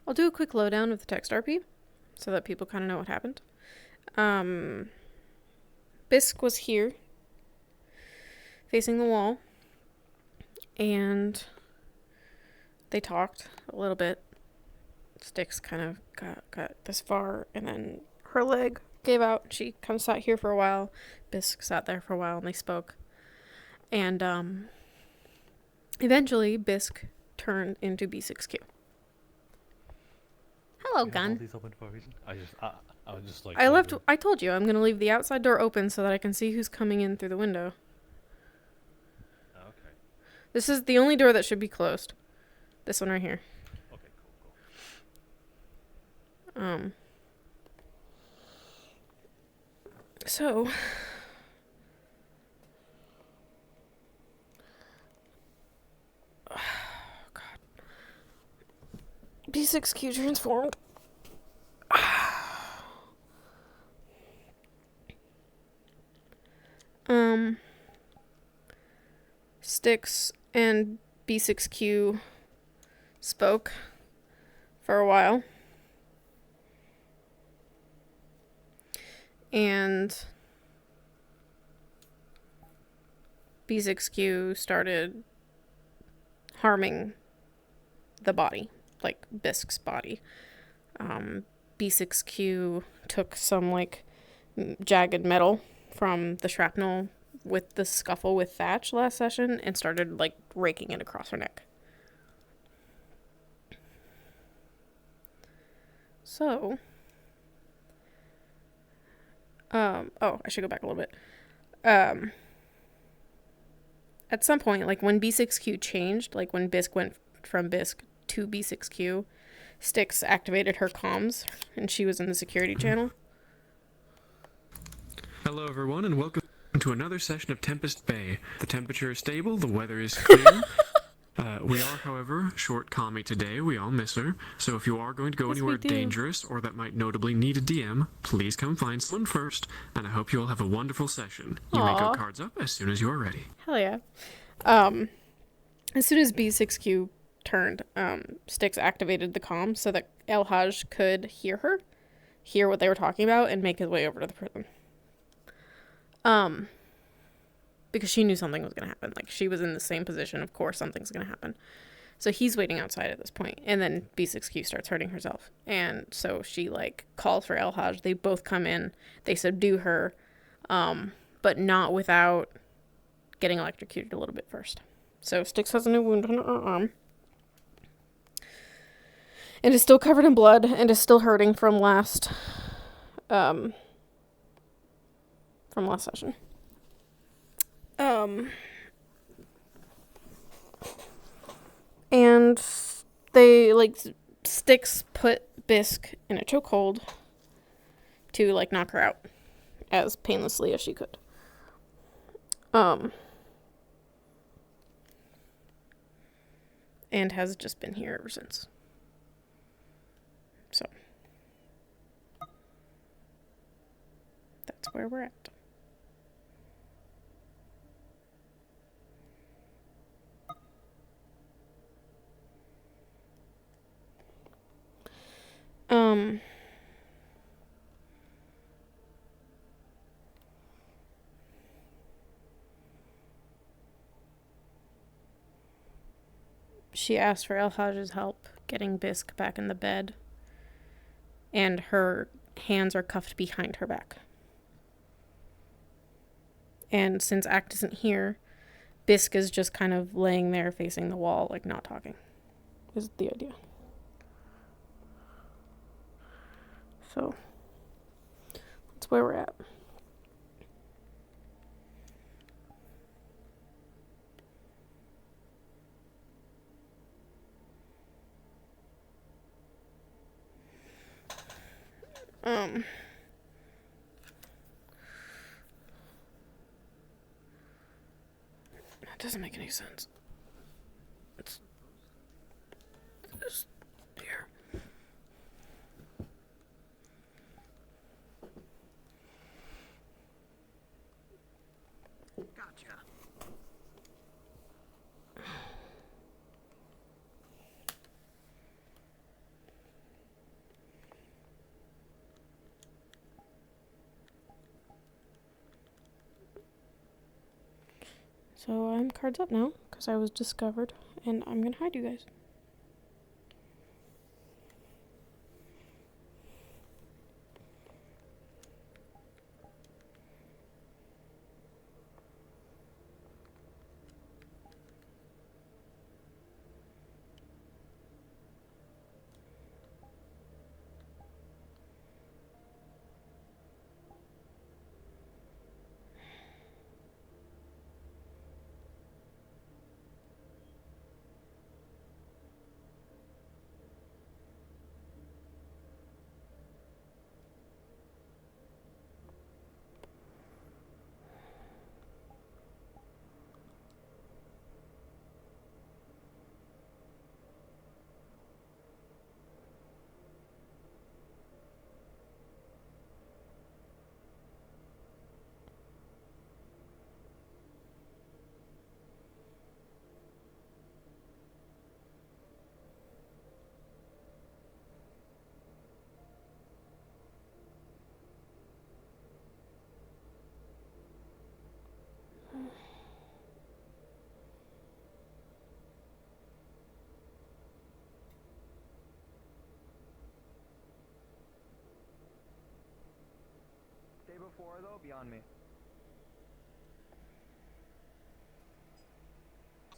I'll do a quick lowdown of the text RP so that people kind of know what happened. Bisque was here, facing the wall, and they talked a little bit. Sticks kind of got this far, and then her leg gave out. She kind of sat here for a while. Bisque sat there for a while, and they spoke. And eventually, Bisque turned into B6Q. Hello, You have all Gun. these open for a reason? I was just like. I told you I'm gonna leave the outside door open so that I can see who's coming in through the window. Okay. This is the only door that should be closed. This one right here. Okay, cool. So God. B6Q transformed. Sticks and B6Q spoke for a while. And B6Q started harming the body, like Bisque's body. B6Q took some like jagged metal from the shrapnel with the scuffle with Thatch last session and started like raking it across her neck. So, I should go back a little bit. At some point, like when B6Q changed, like when Bisque went from Bisque to B6Q, Styx activated her comms and she was in the security channel. Hello everyone and welcome to another session of Tempest Bay. The temperature is stable, the weather is clear. We are, however, short Kami today. We all miss her. So if you are going to go anywhere dangerous or that might notably need a DM, please come find someone first, and I hope you all have a wonderful session. You may go cards up as soon as you are ready. Hell yeah. As soon as B6Q turned, Styx activated the comm so that El Haj could hear what they were talking about, and make his way over to the prison. Because she knew something was going to happen. Like, she was in the same position. Of course, something's going to happen. So he's waiting outside at this point. And then B6Q starts hurting herself. And so she, like, calls for El Haj. They both come in. They subdue her. But not without getting electrocuted a little bit first. So Styx has a new wound on her arm. And is still covered in blood. And is still hurting from last session. And they, like, Styx put Bisque in a chokehold to, like, knock her out as painlessly as she could. And has just been here ever since. So, that's where we're at. She asked for El Haj's help getting Bisque back in the bed, and her hands are cuffed behind her back. And since Act isn't here, Bisque is just kind of laying there facing the wall, like not talking, is the idea. So, that's where we're at. That doesn't make any sense. It's just here. Gotcha. So I'm cards up now, because I was discovered, and I'm gonna hide you guys. Day before, though, beyond me.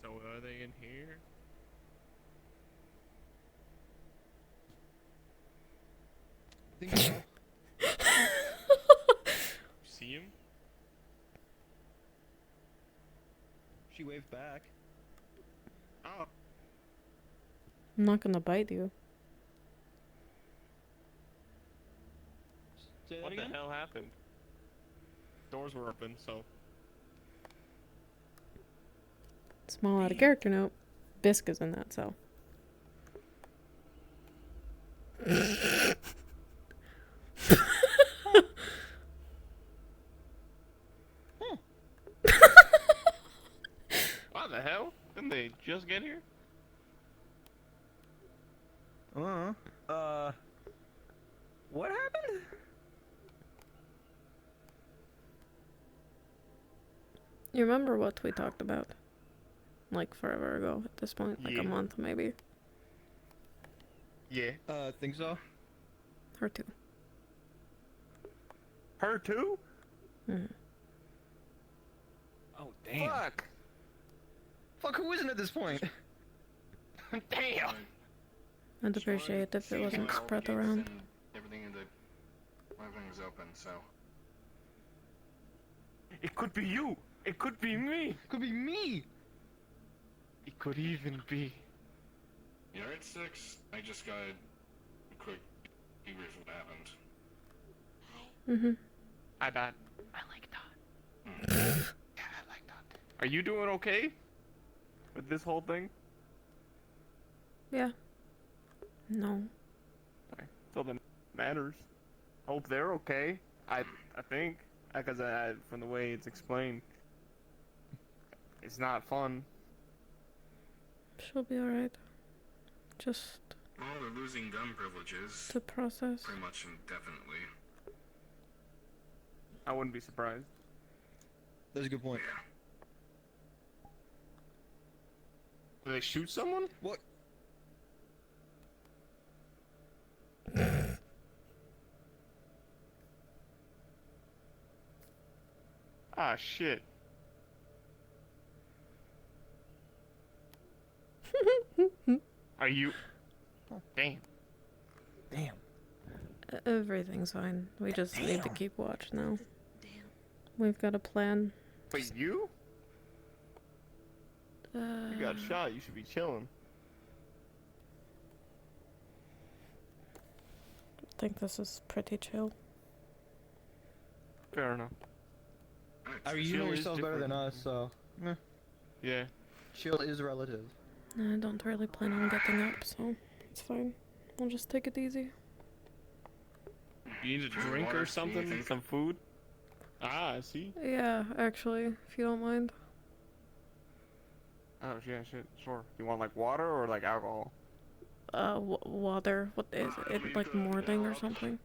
So are they in here? Think so. See him? She waved back. Oh. I'm not gonna bite you. Say that What again? the hell happened? Doors were open, so. Small out of character note. Bisque is in that cell. What the hell? Didn't they just get here? What happened? You remember what we talked about? Like forever ago at this point. Like a Yeah. month maybe. Yeah. Think so? Or two. Her too? Mhm. Oh, damn. Fuck! Fuck, who isn't at this point? Damn! I'd appreciate if it wasn't spread around. Everything is open, so. It could be you! It could be me! Could be me! It could even be. You're at 6. I just got a quick debrief of what happened. Mm-hmm. I died. I like that. Yeah, I like that. Are you doing okay? With this whole thing? Yeah. No. Okay. So that matters. Hope they're okay. I think. Because from the way it's explained, it's not fun. She'll be alright. Just Well, they're losing gun privileges. to process. Pretty much indefinitely. I wouldn't be surprised. That's a good point. Yeah. Did they shoot someone? What? Ah, shit. Are you... Damn. Damn. Everything's fine. We just need to keep watch now. We've got a plan. Wait, you? You got Uh, shot. You should be chilling. I think this is pretty chill. Fair enough. I mean, you know Chill is yourself better than different. us, so. Meh. Yeah. Chill is relative. I don't really plan on getting up, so it's fine. I'll just take it easy. You need a Drink drink water, or something? anything? Some food? Ah, I see. Yeah, actually, if you don't mind. Oh, yeah, shit. Sure. You want, like, water or, like, alcohol? Water. What is it? Like morning or something?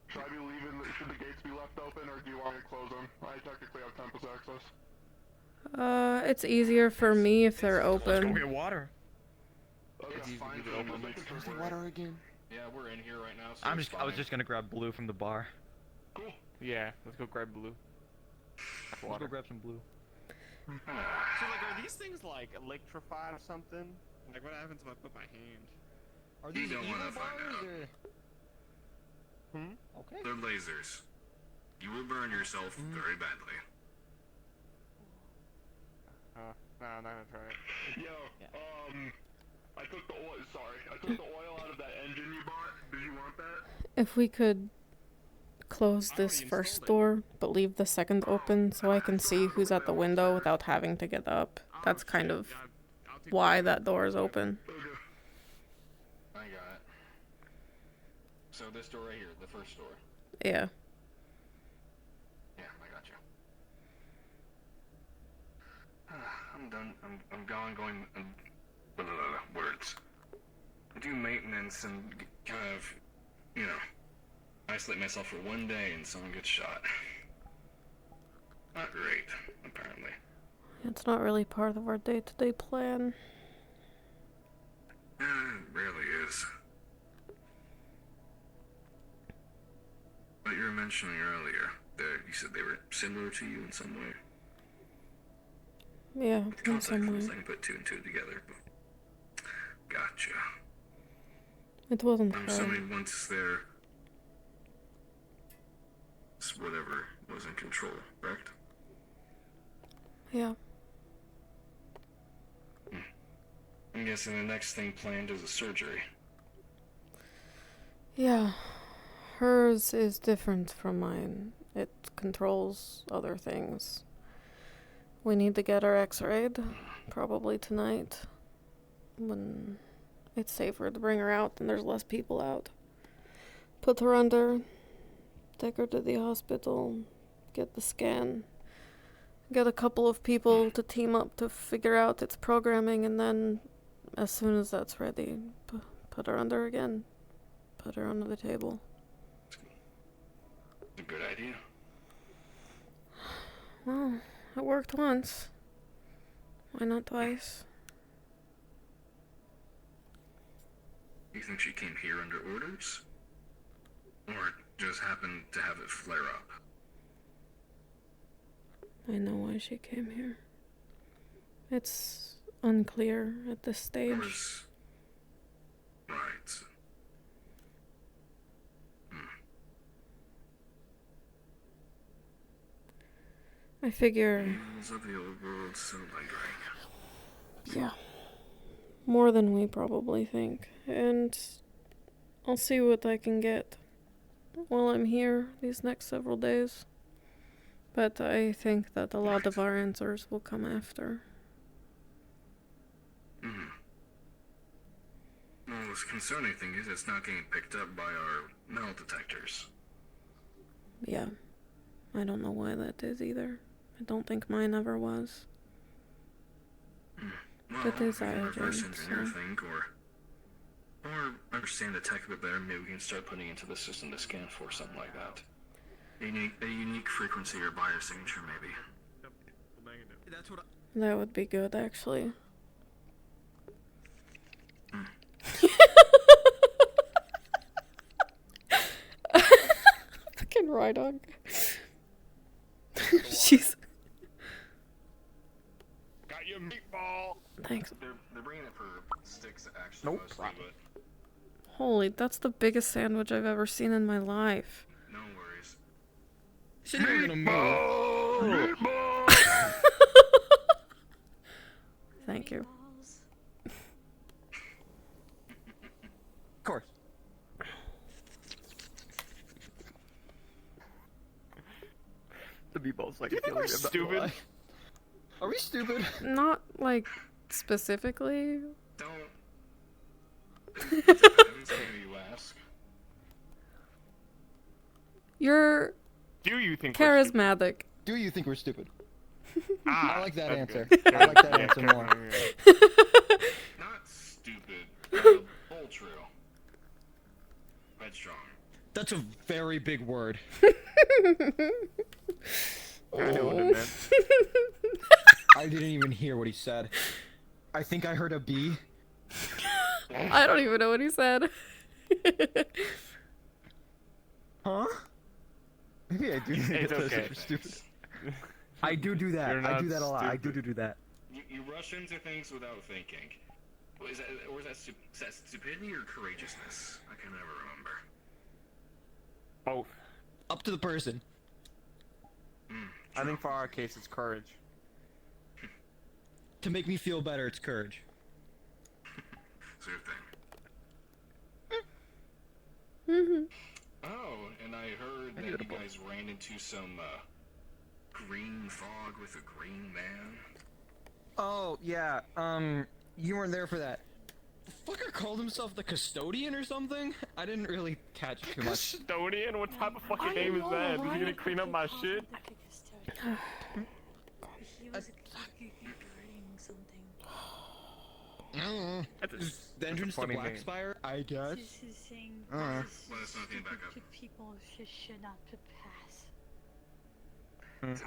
Should I be leaving? Should the gates be left open, or do you want me to close them? I technically have Tempest access. It's easier for me if they're Let's go open. get water. Okay, It's easy to fine. leave it So open. we're looking for Where's the where? water again? Yeah, we're in here right now. So I it's was fine. just gonna grab blue from the bar. Cool. Yeah, let's go grab blue. Let's go Water. grab some blue. So like, are these things like electrified or something? Like, what happens if I put my hand? Are You these don't evil wanna find bars out. or? Hmm? Okay. They're lasers. You will burn yourself very badly. No, I'm not gonna try it. Yo, Yeah. I took the oil. Sorry, I took the oil out of that engine you bought. Did you want that? If we could close I this already first installed it. door, but leave the second open so I can see who's at the window without having to get up. That's kind of why that door is open. Okay. I got it. So this door right here, the first door. Yeah. Yeah, I got you. I'm done. I'm gone. Going. Blah, blah, blah, words. I do maintenance and kind of, you know, isolate myself for one day and someone gets shot. Not great, apparently. It's not really part of our day-to-day plan. It rarely is. But you were mentioning earlier that you said they were similar to you in some way. Yeah, With in contact some clues, way. I can put two and two together. Gotcha. It wasn't I'm her. assuming once they're whatever was in control, correct? Yeah. I'm guessing the next thing planned is a surgery. Yeah. Hers is different from mine. It controls other things. We need to get her x-rayed, probably tonight. When it's safer to bring her out and there's less people out. Put her under, take her to the hospital, get the scan, get a couple of people to team up to figure out its programming, and then as soon as that's ready, put her under again. Put her under the table. A good idea. Well, it worked once. Why not twice? You think she came here under orders? Or just happened to have it flare up? I know why she came here. It's unclear at this stage. Was... Right. I figure, Evils of the old world so lingering. yeah, more than we probably think. And I'll see what I can get while I'm here these next several days. But I think that a lot of our answers will come after. Well, the concerning thing is it's not getting picked up by our metal detectors. Yeah, I don't know why that is either. I don't think mine ever was. Well, But there's if we can our reverse agent, engineer so- thing, or understand the tech a bit better, maybe we can start putting into the system to scan for something like that. A unique frequency or biosignature, maybe. That's what That would be good, actually. Fucking Rhydog. She's... Got your meatball. Thanks. They're bringing it for sticks, actually, Nope. mostly, but Holy, that's the biggest sandwich I've ever seen in my life. no worries. she's not gonna move. Thank you. Of course. The meatballs like Do you think we're stupid? Are we stupid? Not, like, specifically. Don't. Depends who you ask. You're Do you think we're stupid? charismatic. Do you think we're stupid? Ah, I like that that's answer. good. I like that Yeah, answer good more. one, yeah. Not stupid. Ultra. Headstrong. That's a very big word. I know what it meant. I didn't even hear what he said. I think I heard a bee. I don't even know what he said. Huh? Maybe I do. It's okay. Stupid. I do that. You're I not do that a lot. I stupid. do that. You rush into things without thinking. Is that stupidity or courageousness? I can never remember. Both. Up to the person. I think for our case, it's courage. To make me feel better, it's courage. Sure thing. Mm-hmm. Oh, and I heard that you guys ran into some green fog with a green man. Oh, yeah, you weren't there for that. The fucker called himself the custodian or something? I didn't really catch too much. Custodian? What type of fucking name is that? Is he gonna clean up my shit? He was guarding something. I don't know. The entrance to funny name. Blackspire, I guess. This is saying Uh-huh. Let us know if you back up. people should not pass.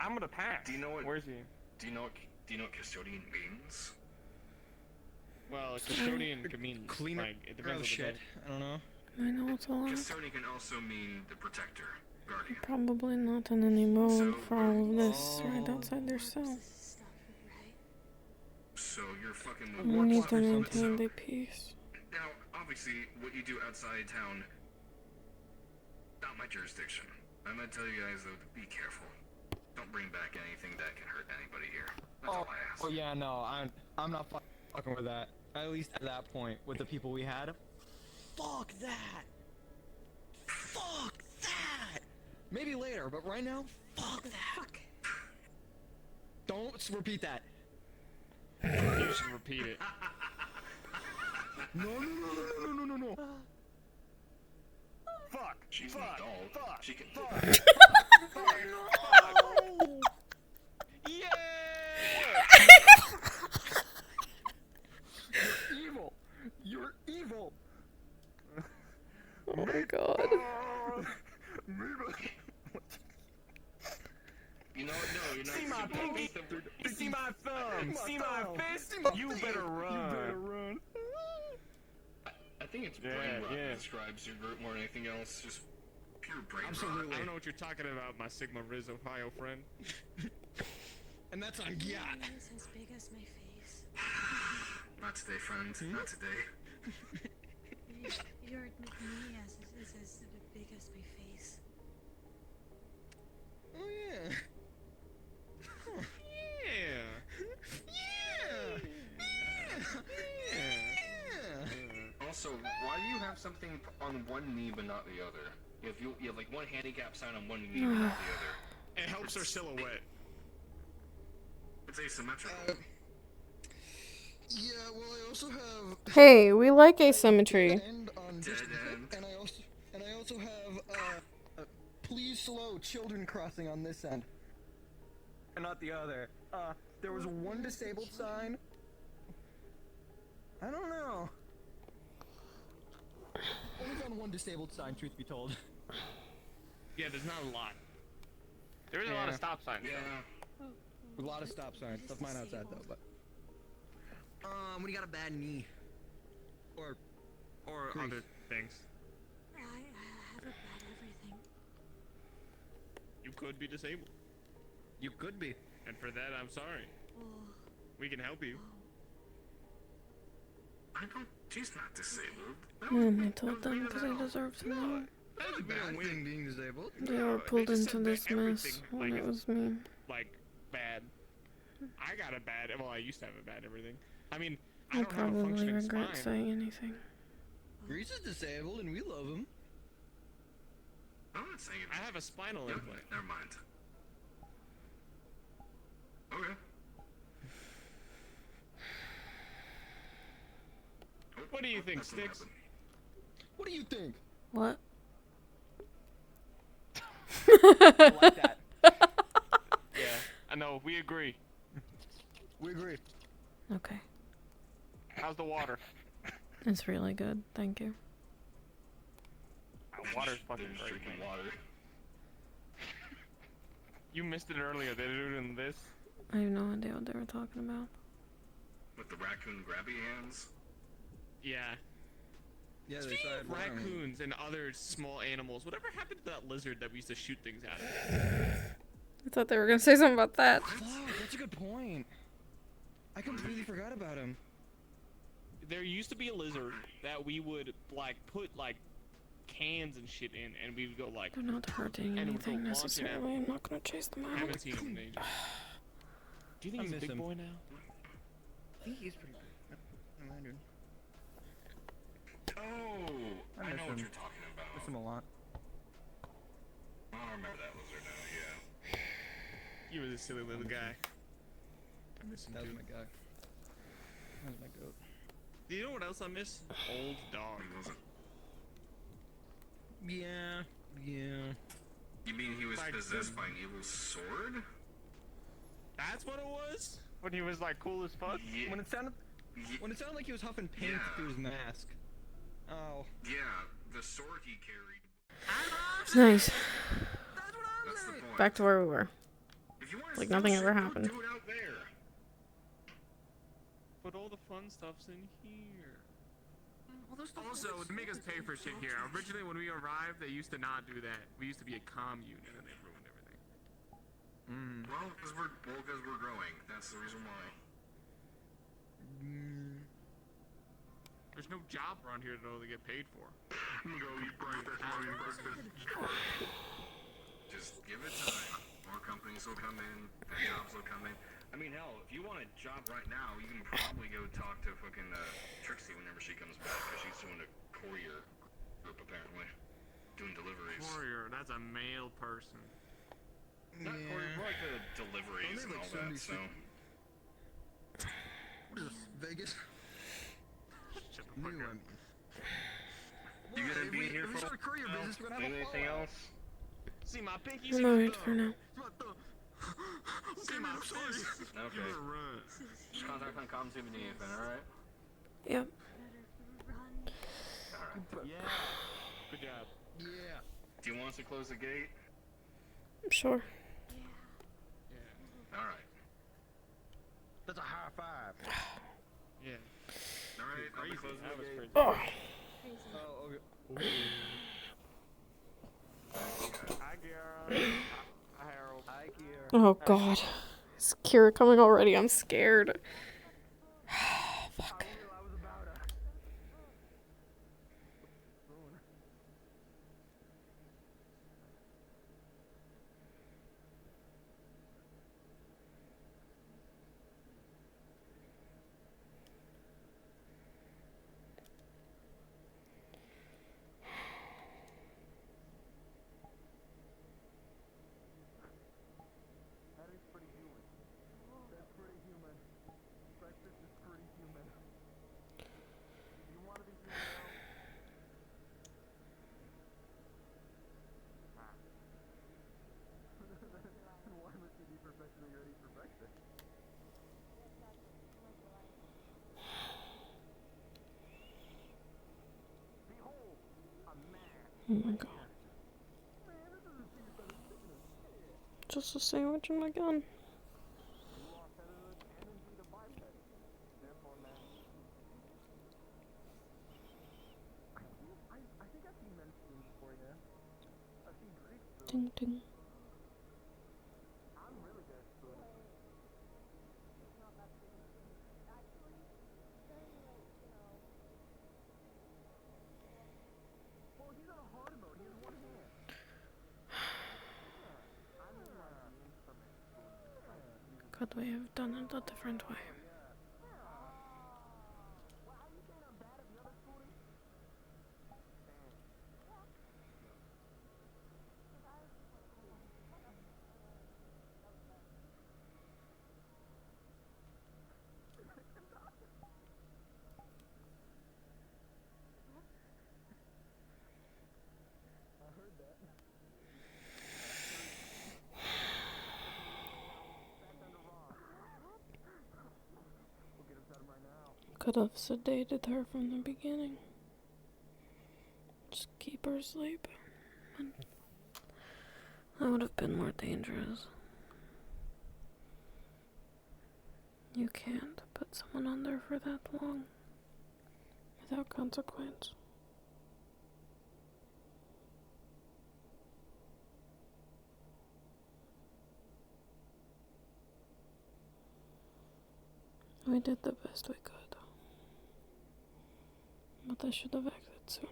I'm gonna pass. Do you know what? Where's he? Do you know what custodian means? Well, a custodian could mean Clean up like it depends on the shit. day. I don't know. I know it's a lot. Custodian can also mean the protector, guardian. Probably not in any mode for all of this right outside their cell. So you're fucking the We warp need to officer. maintain the peace. Now, obviously, what you do outside town, not my jurisdiction. I'm gonna tell you guys though to be careful. Don't bring back anything that can hurt anybody here. That's all I ask. Oh yeah, no, I'm not fucking with that. At least at that point, with the people we had. Fuck that! Fuck that! Maybe later, but right now, fuck that! Don't repeat that. You should repeat it. No. Fuck. She's an Fuck. adult. Fuck. She can. Yeah. You're evil. You're evil. Oh my god. You know what? No, you're not. See my stupid. pinky? You see my thumb? See See my my thumb. fist? See my You fist. better run. run. I think it's Yeah, brain rot yeah. that describes your group more than anything else. Just pure brain Absolutely. I don't know what you're talking about, my Sigma Riz Ohio friend. And that's on yacht. It's as big as my face. rot. Not today, friend. Not today. Your knee is as big as my face. Oh yeah. Huh. Yeah. Also, why do you have something on one knee but not the other? You have like one handicap sign on one knee but not the other. It helps her silhouette. It's asymmetrical. Yeah, well, I also have Hey, we like asymmetry. end on this Dead end. and I also have please slow children crossing on this end. And not the other. There was one disabled sign. I don't know. Only found one disabled sign, truth be told. Yeah, there's not a lot. There is a lot of Yeah. stop signs. Yeah. A lot of stop signs. Stuff mine outside though, but. When you got a bad knee. Or grief. Other things. I have a bad everything. You could be disabled. You could be. And for that, I'm sorry. Oh, We can help you. I don't. She's not disabled. I told them that they deserve to know. That's a Bad bad thing being disabled. They were pulled they just into said this that mess everything, when like, it was me. Like, bad. I got a bad. Well, I used to have a bad everything. I mean, I I don't have a probably functioning regret spine. saying anything. Grease is disabled and we love him. I'm not saying it. I have a spinal Never implant. never mind. Okay. What do you think, That's what Sticks? happened. What do you think? What? I like that. Yeah, I know. We agree. We agree. Okay. How's the water? It's really good, thank you. Water's fucking They're just great. drinking man. water. You missed it earlier. They did it in this. I have no idea what they were talking about. With the raccoon grabby hands? Yeah. Yeah, they Speaking started of running. raccoons and other small animals, whatever happened to that lizard that we used to shoot things out of? I thought they were gonna say something about that. Fuck, that's a good point. I completely forgot about him. There used to be a lizard that we would like put like cans and shit in, and we would go like. They're not hurting And it would go anything launching out. necessarily. I'm not gonna chase them I out. haven't seen him in ages. Do you think I he's a miss big him. boy now? I think he's pretty big. No, I do. Oh, I I miss know him. what you're talking about. Miss him a lot. I remember that lizard now, yeah. You were this silly little guy. I miss him That was too. my guy. That was my goat. Do you know what else I miss? Old dog. He wasn't. Yeah. Yeah. You mean he was Like, possessed by an evil sword? That's what it was? When he was like cool as fuck? Yeah. When it sounded like he was huffing paint Yeah. through his mask. Oh. Yeah, the sword he carried. Nice. That's the point. Back to where we were. If you want Like nothing ever go happened. do it out there. But all the fun stuff's in here. Also, to make us pay for shit here, originally when we arrived, they used to not do that. We used to be a commune, and then they ruined everything. Well, because we're growing. That's the reason why. There's no job around here to know they get paid for. I'm gonna go eat breakfast while you breakfast. Just give it time. More companies will come in. More jobs will come in. I mean, hell, if you want a job right now, you can probably go talk to fucking Trixie whenever she comes back, because she's doing a courier group apparently, doing deliveries. Warrior, that's a male person. Not courier, more like the deliveries and like all that. 76. So What is this, Vegas? Shut the New fuck up. one. you gonna be here If we for start a courier business, we're gonna have a anything fallout. else? See my pinky? I'm alright for now. See my fist. Okay. You better run. Just contact on comms if you need anything. All right. Yep. Run. All right. Yeah. Good job. Yeah. Do you want us to close the gate? Sure. Yeah. All right. That's a high five. Yeah. All right. I'll be Crazy. closing That the was gate. crazy. Oh. Oh, okay. Hi, Garrett. Hi, Harold. Hi, Kier. Oh god. Is Kira coming already? I'm scared. Fuck. I was about to. That is pretty human. That's pretty human. Breakfast is pretty human. You want to be human now? Why must you be professionally ready for breakfast? Behold, a man. Oh my god. Just a sandwich and my gun. I think I've seen men's spoons before, yeah. I've seen great spoons. Ding ding. I'm really good at spooning. Well, he's on a hard mode. He has one hand. I mean, like, the instrument spoon. Could we have done it a different way? Well, how you saying I'm bad at the other spooning? Could have sedated her from the beginning. Just keep her asleep. That would have been more dangerous. You can't put someone under for that long without consequence. We did the best we could, but I should have acted sooner.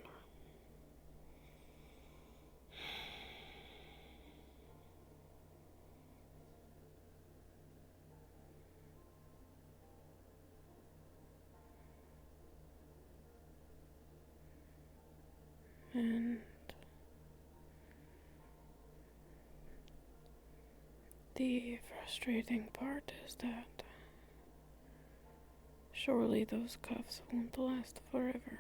And the frustrating part is that surely those cuffs won't last forever.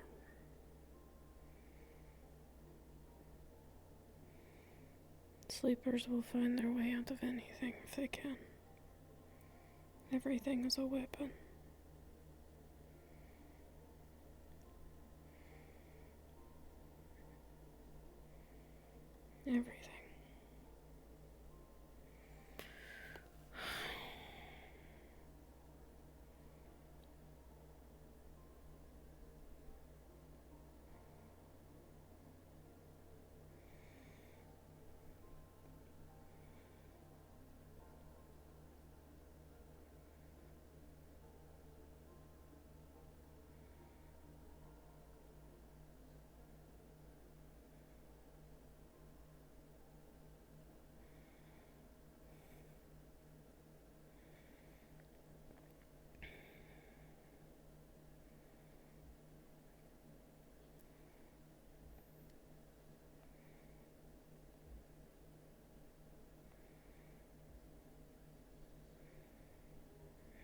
Sleepers will find their way out of anything if they can. Everything is a weapon. Everything.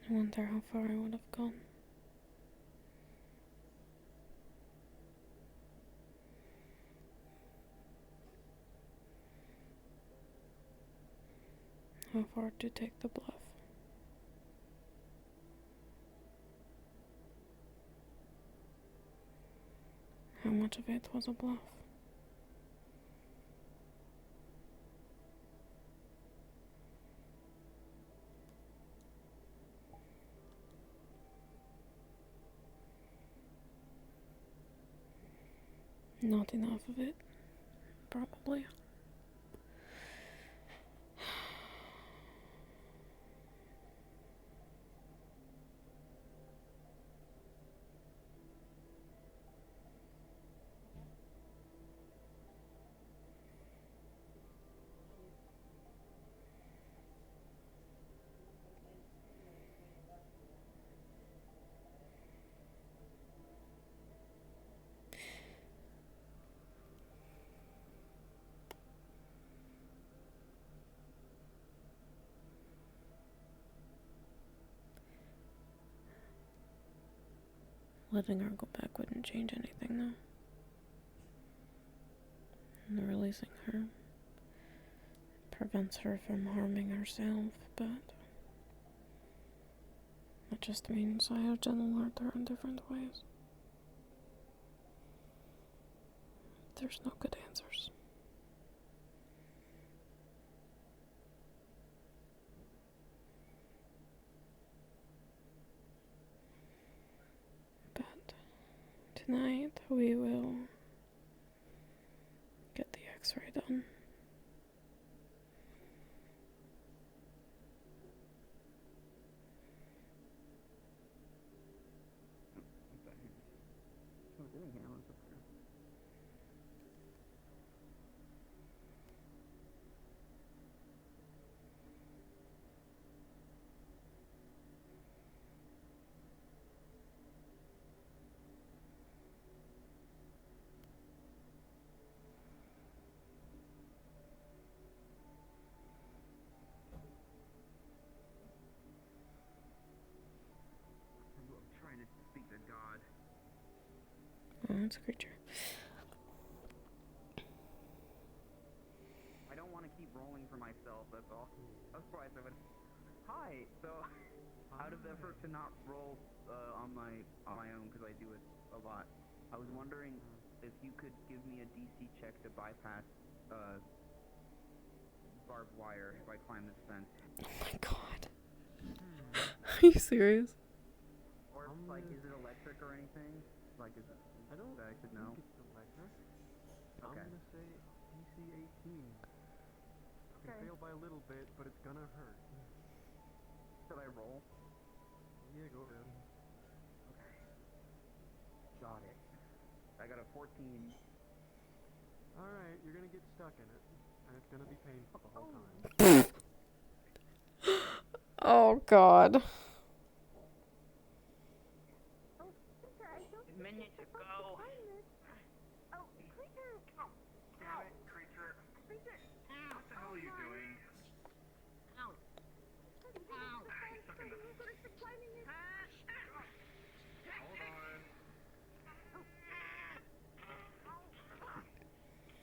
I wonder how far I would have gone. How far to take the bluff. How much of it was a bluff? Not enough of it, probably. Letting her go back wouldn't change anything, though. And releasing her prevents her from harming herself, but that just means I have gentle hurt her in different ways. There's no good answers. But tonight we will get the x-ray done. Oh, that's a creature. I don't want to keep rolling for myself, that's all. That's why I said, hi, so out of the effort to not roll on my own, because I do it a lot, I was wondering if you could give me a DC check to bypass barbed wire if I climb this fence. Oh my god. Are you serious? Or like, is it electric or anything? Like, is it I don't that I should know? think it's electric. I'm Okay. gonna say DC 18. Can Okay. fail by a little bit, but it's gonna hurt. Should I roll? Yeah, go ahead. Okay. Got it. I got a 14. Alright, you're gonna get stuck in it, and it's gonna be painful the whole time. Oh god. Minutes ago. Oh, creature! Oh, damn it, creature. Creature! What the hell are you doing? Ow. Ow. You're stuck in the...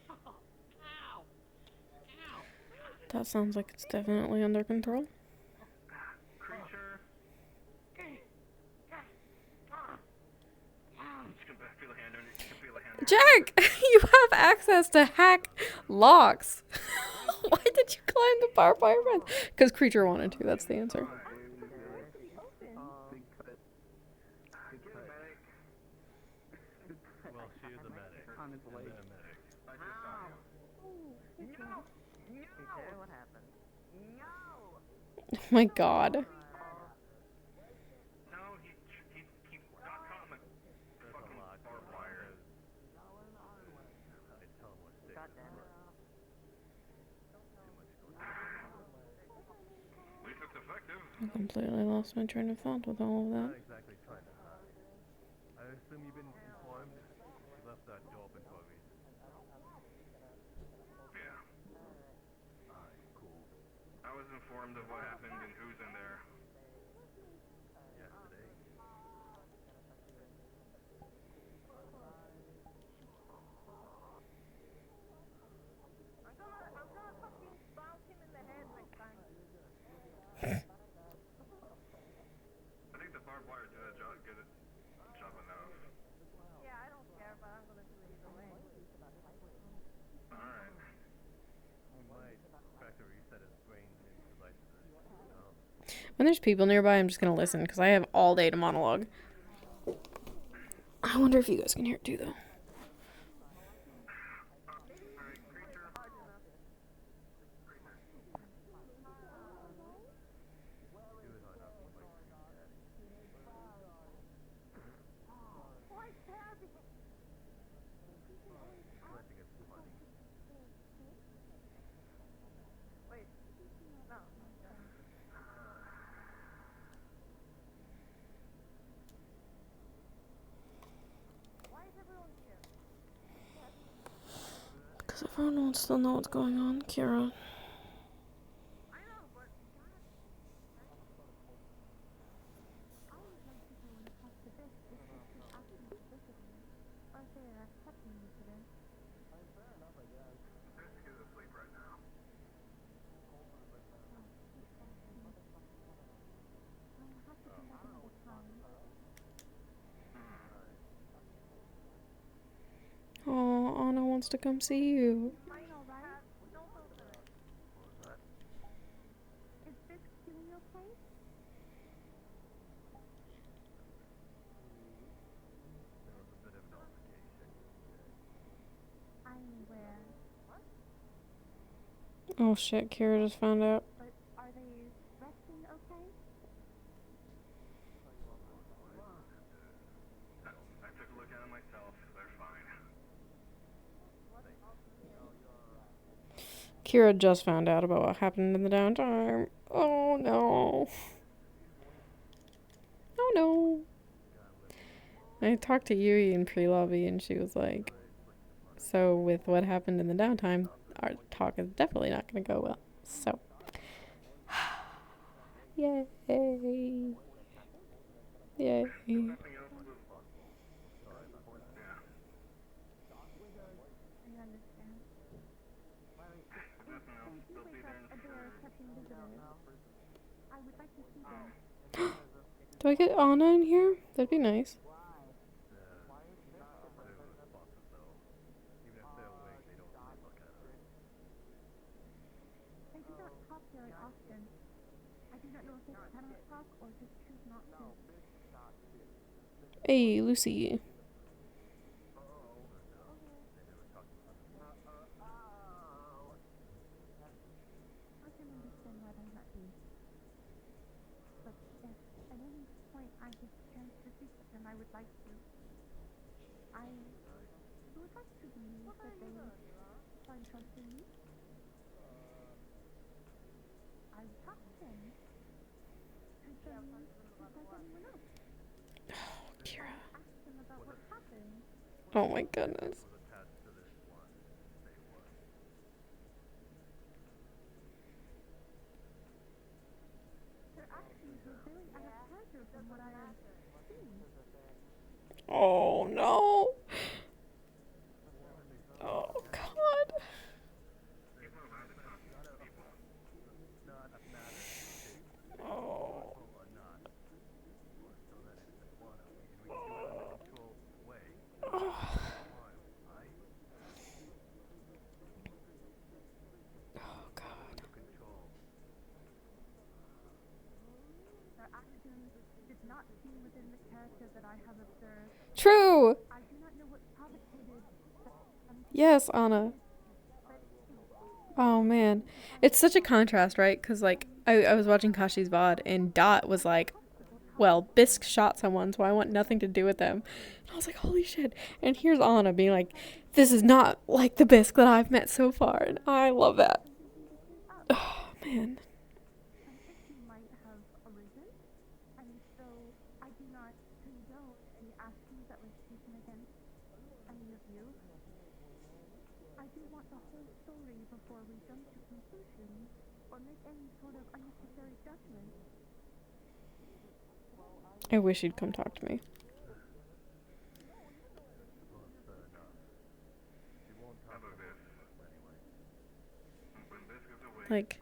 Hold on. That sounds like it's definitely under control. Creature. You can feel a hand under. You can feel a hand. Jack, you have access to hack locks. Why did you climb the barbed wire fence? Because creature wanted to. That's the answer. Well, she is a medic. On his leg. And then a medic. Okay, what happened? Oh my god. No, he got caught in the fucking barbed wire. I tell him what stick. God damn it. At least it's effective. I completely lost my train of thought with all of that. Not exactly trying to hide. I assume you've been informed. She left that door open for a reason. Yeah. Alright, cool. I was informed of what happened and who's in there. Yesterday. I think the barbed wire did a good job enough. Yeah, I don't care, but I'm gonna do it either way. Alright. We might try to reset his brain and devices. When there's people nearby, I'm just gonna listen because I have all day to monologue. I wonder if you guys can hear it too, though. Because everyone wants to know what's going on, Kira. Bisque is asleep right now. Oh, Anna wants to come see you. Is Bisque doing okay? There was a bit of an altercation. I'm aware. Oh shit, Kira just found out. But are they resting okay? I took a look at them myself. They're fine. Kira just found out about what happened in the downtime. Oh no. Oh no. I talked to Yui in pre-lobby and she was like, so with what happened in the downtime, our talk is definitely not going to go well. So. Yay. Yay. Nothing else was... Yeah. I understand. If nothing else, they'll be there in They are accepting visitors. I would like to see them. Do I get Anna in here? That'd be nice. They do not talk very often. I do not know if they cannot talk or just choose not to. Hey, Lucy. I can understand why they're not here. But if at any point I get a chance to speak with them, I would like to. I would like to believe that they find trust in me. I talked to them. Treat them just like anyone else. Kira. Ask them about what happened. Oh my goodness. Their actions were very out of character from what I have seen. Oh no. Oh god. Oh. Oh god. Their actions did not seem within the character that I have observed. True. I do not know what provocated them. Yes, Anna. Oh man. It's such a contrast, right? Because, like, I was watching Kashi's VOD and Dot was like, well, Bisque shot someone, so I want nothing to do with them. And I was like, holy shit. And here's Anna being like, this is not like the Bisque that I've met so far. And I love that. Oh, man. An issue might have arisen, and so I do not condone any actions that were taken against any of you. I do want the whole story before we jump to conclusions or make any sort of unnecessary judgment. I wish you'd come talk to me. Like,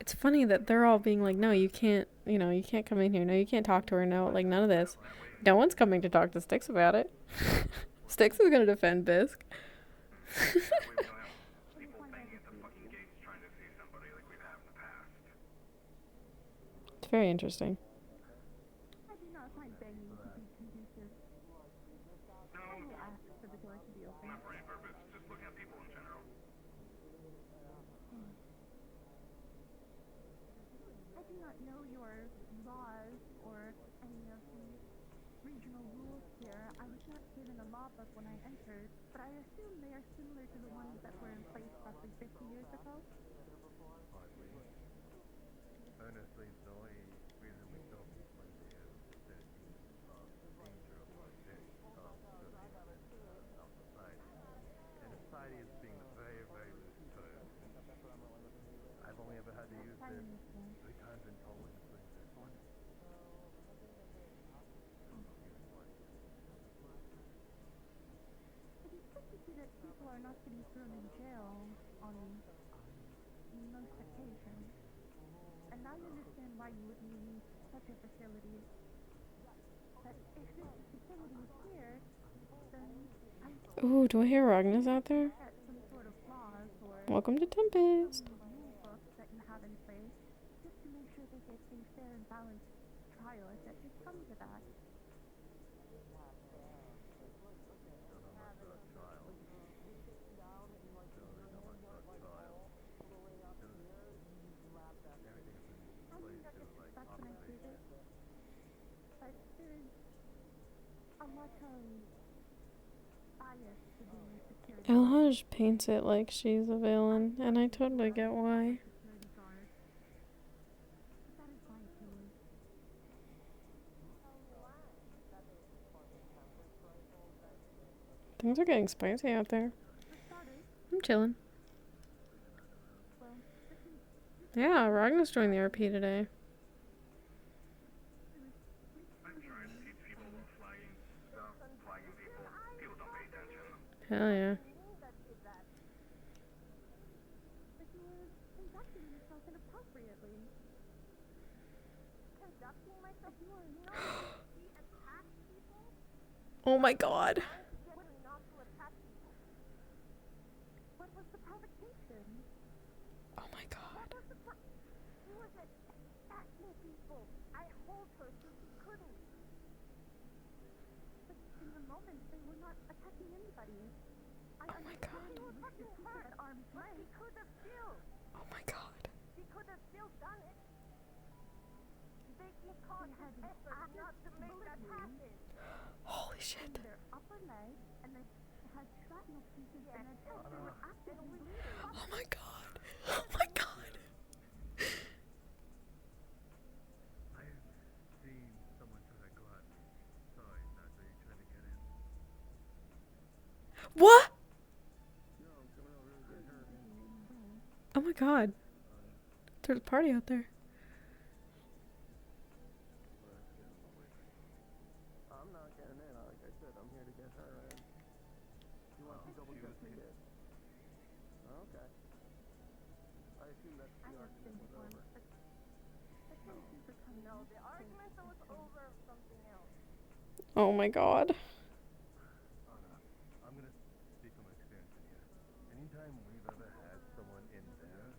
it's funny that they're all being like, no, you can't, you can't come in here. No, you can't talk to her. No, like, none of this. No one's coming to talk to Styx about it. Styx is going to defend Bisque. It's very interesting. I do not find banging to be conducive. I will ask for the door to be opened. Not for any purpose, just looking at people in general. I do not know your laws or any of the regional rules here. I was not given a law book when I entered, but I assume they are similar to the ones that were in place roughly 50 years ago. Honestly, the only reason we don't people in here is that danger of our society. And society is being a very, very loose term. I've only ever had to use this 3 times in total, including this one. It is good to see that people are not getting thrown in jail on most occasions. And I understand why you would need such a facility. But if this facility is here, then Ooh, do I hear Ragna's out there? at some sort of laws or Welcome to Tempest. rule book that you have in place, just to make sure they get a fair and balanced trial if it should come to that. That's when I see this. But there is a lot of bias to the security. Elhaj paints it like she's a villain, and I totally get why. Security guard. That is my opinion. Things are getting spicy out there. For starters, I'm chilling. well, this is Yeah, Ragna's joined the RP today. I'm trying to teach people about flagging stuff, flagging people. People don't pay attention. Hell yeah. But you were conducting yourself inappropriately. Conducting myself? You are not to attack people? Oh my god. Not to attack people. What was the provocation? Oh my god. Who was it? Ask me, people. I hold her so she couldn't. But in the moment, they were not attacking anybody. I my god. They were attacking her at arm's length. She could have still. Oh my god. She could have still done it. They keep conscious effort not to make that happen. Holy shit. Their upper leg, and they had shrapnel pieces in it. They were actively bleeding. Oh my god. Oh my god. I've seen someone through that glass. Sorry, Nat, are you trying to get in? What? Oh my god. There's a party out there. I'm not getting in. Like I said, I'm here to get her in. You want to double check the kid? Okay. I assume that the argument was over. No, the argument was over something else. Oh my god. Anna, I'm gonna speak from experience in here. Anytime we've ever had someone in there,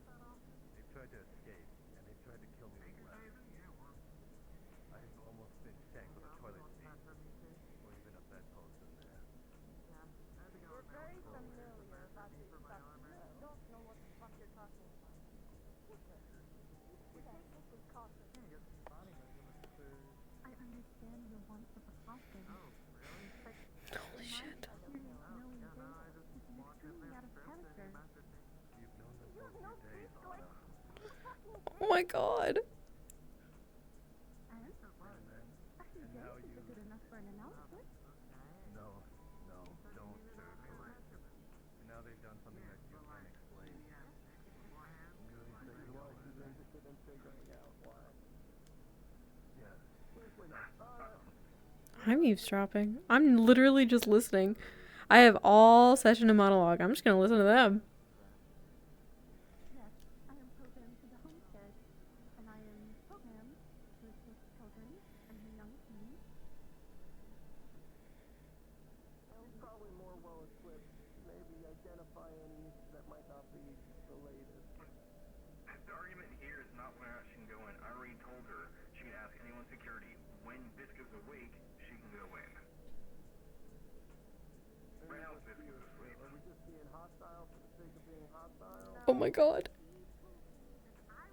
they've tried to escape, and they've tried to kill me with left. I've almost been shanked with a toilet seat, or even a bedpost in there. You're very familiar about this stuff. You don't know what the fuck you're talking about. We technically caught them. I understand your want for precaution. Holy shit. Extremely out of character. You've known them for a few days, Anna. Oh my god. And? A few And days how is you... good enough for an analysis. No, don't sugarcoat it. And now they've done something that you can't explain. Really why she's interested in figuring out why. Yeah. I'm eavesdropping. I'm literally just listening. I have all session and monologue. I'm just gonna listen to them. Yes, I am programmed to the homestead, and I am programmed to assist children and young teens. I'm probably more well equipped. Maybe identify any that might not be the latest. The argument here is not when she can go in. I already told her she can ask anyone in security. When Bisque is awake, she can go in. Right now, Bisque is asleep. Are we just being hostile for the sake of being hostile? Oh my god. I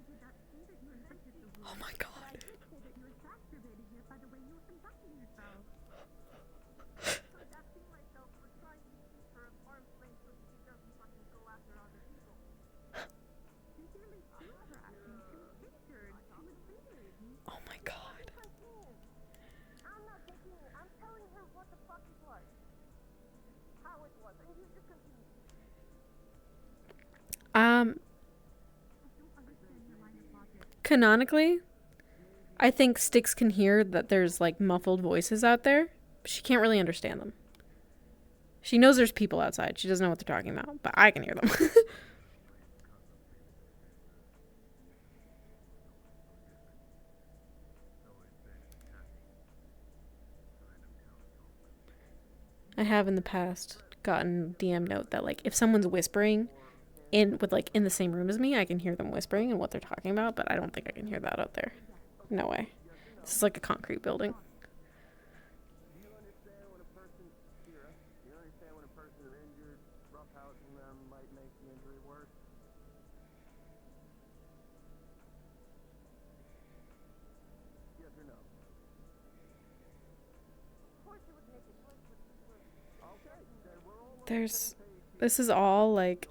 did not say that you infected the wound. Oh my But I god. did say that you exacerbated it by the way you were conducting yourself. Conducting myself for trying to keep her at arm's length so she doesn't fucking go after other people. Sincerely, she was acting. She was injured. She was bleeding. Oh my god. I'm not taking it. I'm telling her what the fuck it was. How it was. And you just continue. I don't understand your line of logic. Canonically, I think Styx can hear that there's like muffled voices out there, but she can't really understand them. She knows there's people outside. She doesn't know what they're talking about, but I can hear them. I have in the past gotten DM note that like if someone's whispering in with like in the same room as me, I can hear them whispering and what they're talking about, but I don't think I can hear that out there. No way. This is like a concrete building. Do you understand when a person, Kira, do you understand when a person is injured, roughhousing them might make the injury worse? Yes or no? Of course you would make a choice, but you were... Okay, then we're all on This is all like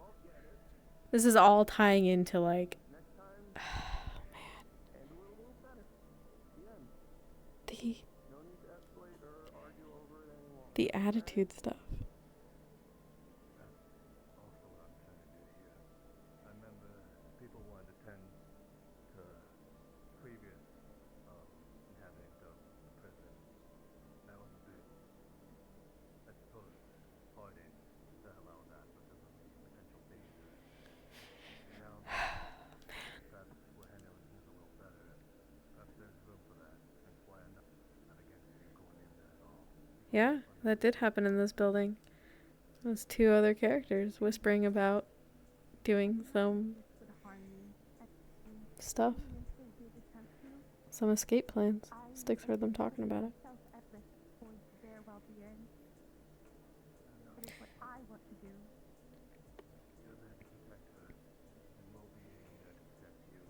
this is all tying into like next time. man, Handle it a little better. The end. the No need to escalate or argue over it any longer. the attitude stuff. That's also what I'm trying to do here. I remember people wanted to tend to previous inhabitants of the prison. That was a bit, I suppose, hearted to allow that because of the potential danger. You know, perhaps we're handling things a little better. Perhaps there's room for that. That's why I'm not against you going in there at all. Yeah, that did happen in this building. There's two other characters whispering about doing some would harm me. stuff. Even if they did attempt to, Some escape plans. Styx heard them talking about it. myself at risk for their well-being. It is what I want to do. You're there to protect her, and we'll be there to protect you.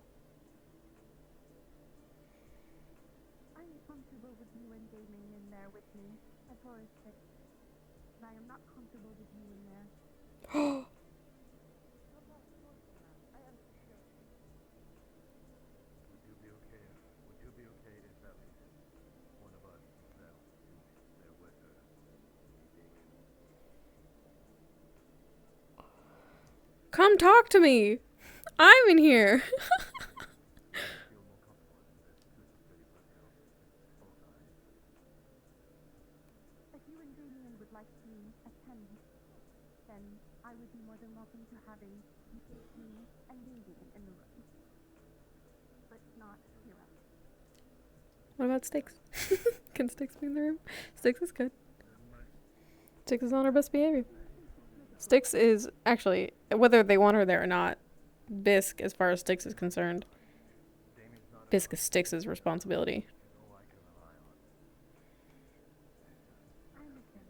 I am comfortable with you and gaming in there with me, as far as Six. But I am not comfortable with you in there. Would you be okay? Would you be okay if at least one of us was there with her? Come talk to me. I'm in here. Feel more comfortable in this security personnel both eyes. If you and Damien would like to attend, then I would be more than welcome to having me and Damien in the room. But not Hero. What about Styx? Can Styx be in the room? Styx is good. Styx is on her best behavior. Styx is actually, whether they want her there or not, Bisque, as far as Styx is concerned, Bisque is Styx's responsibility. I understand.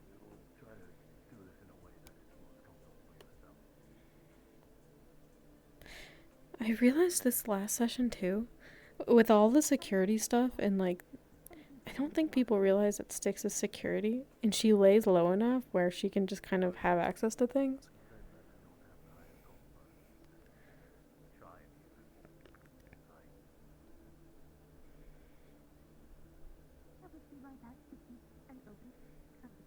We will try to do this in a way that is most comfortable for yourself. I realized this last session too, with all the security stuff, and like, I don't think people realize that Styx is security, and she lays low enough where she can just kind of have access to things. That would be my best to keep an open discussion.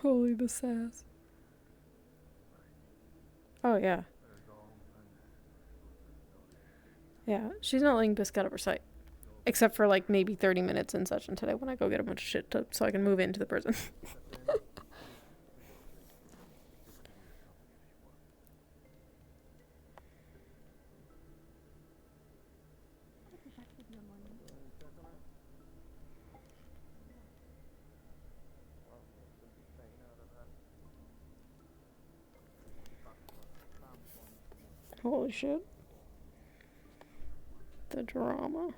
Holy the sass. Oh yeah. Yeah, she's not letting Bisque out of her sight. Except for like maybe 30 minutes in session today when I go get a bunch of shit so I can move into the prison. What is the best of your morning? Holy shit. The drama.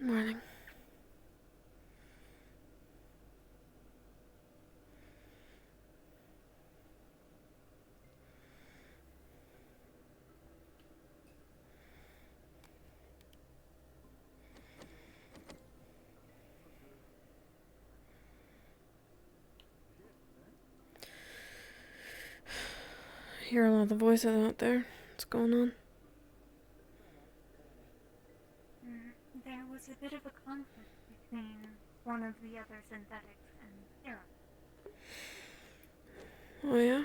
Morning. Hear a lot of the voices out there. What's going on? There was a bit of a conflict between one of the other synthetics and Hero. Oh yeah?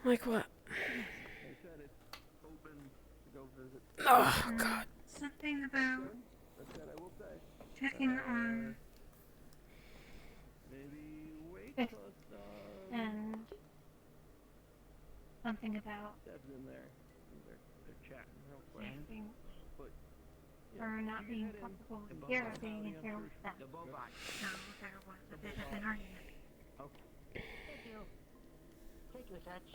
Like what? They said it's open to go visit. Oh god. Something about That's it, I will say. checking on Maybe wait Bisque till it's and something about Deb's in there. They're chatting real quick. anything But or not being comfortable with Hero being in here with them. The Bobot. So there was a bit of an argument. Thank you. Take your touch.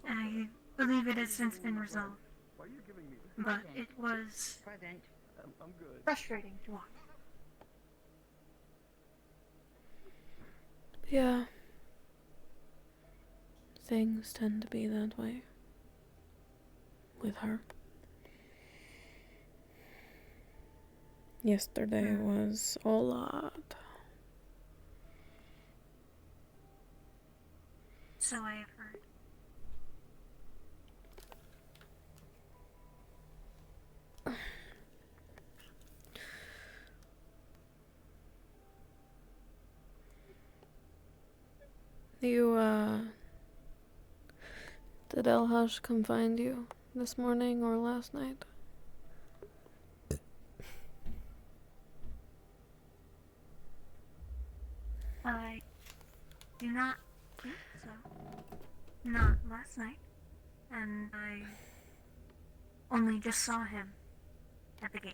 I believe it has since been resolved, why are you giving me this? but it was Present. I'm good. frustrating to watch. Yeah. Things tend to be that way with her. Yesterday was a lot. So I have heard. Did Elhash come find you this morning or last night? I do not think so. Not last night. And I only just saw him at the gate.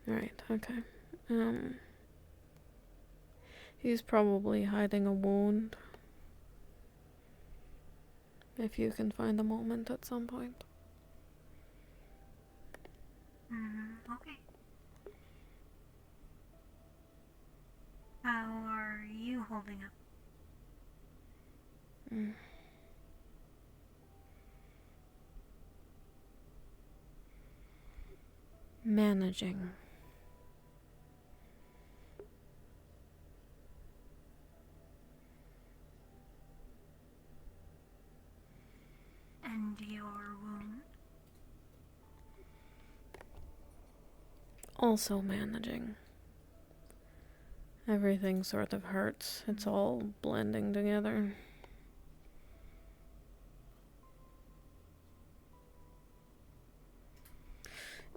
Right, okay. He's probably hiding a wound. If you can find a moment at some point. Okay. How are you holding up? Managing. And your wound? Also managing. Everything sort of hurts. It's all blending together.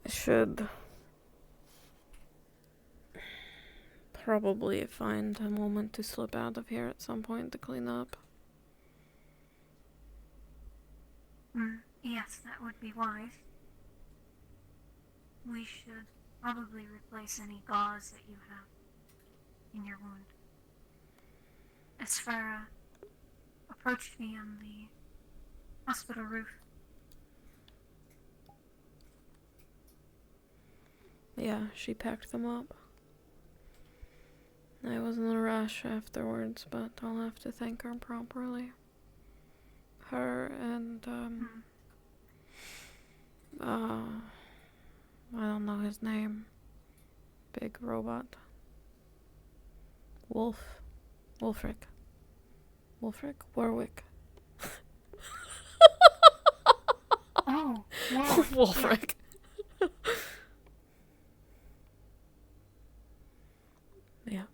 I should probably find a moment to slip out of here at some point to clean up. Yes, that would be wise. We should probably replace any gauze that you have in your wound. Esfera approached me on the hospital roof. Yeah, she packed them up. I was in a rush afterwards, but I'll have to thank her properly. Her and, I don't know his name. Big robot. Wolfric. Warwick. Oh, wow. Wolfric. Yeah.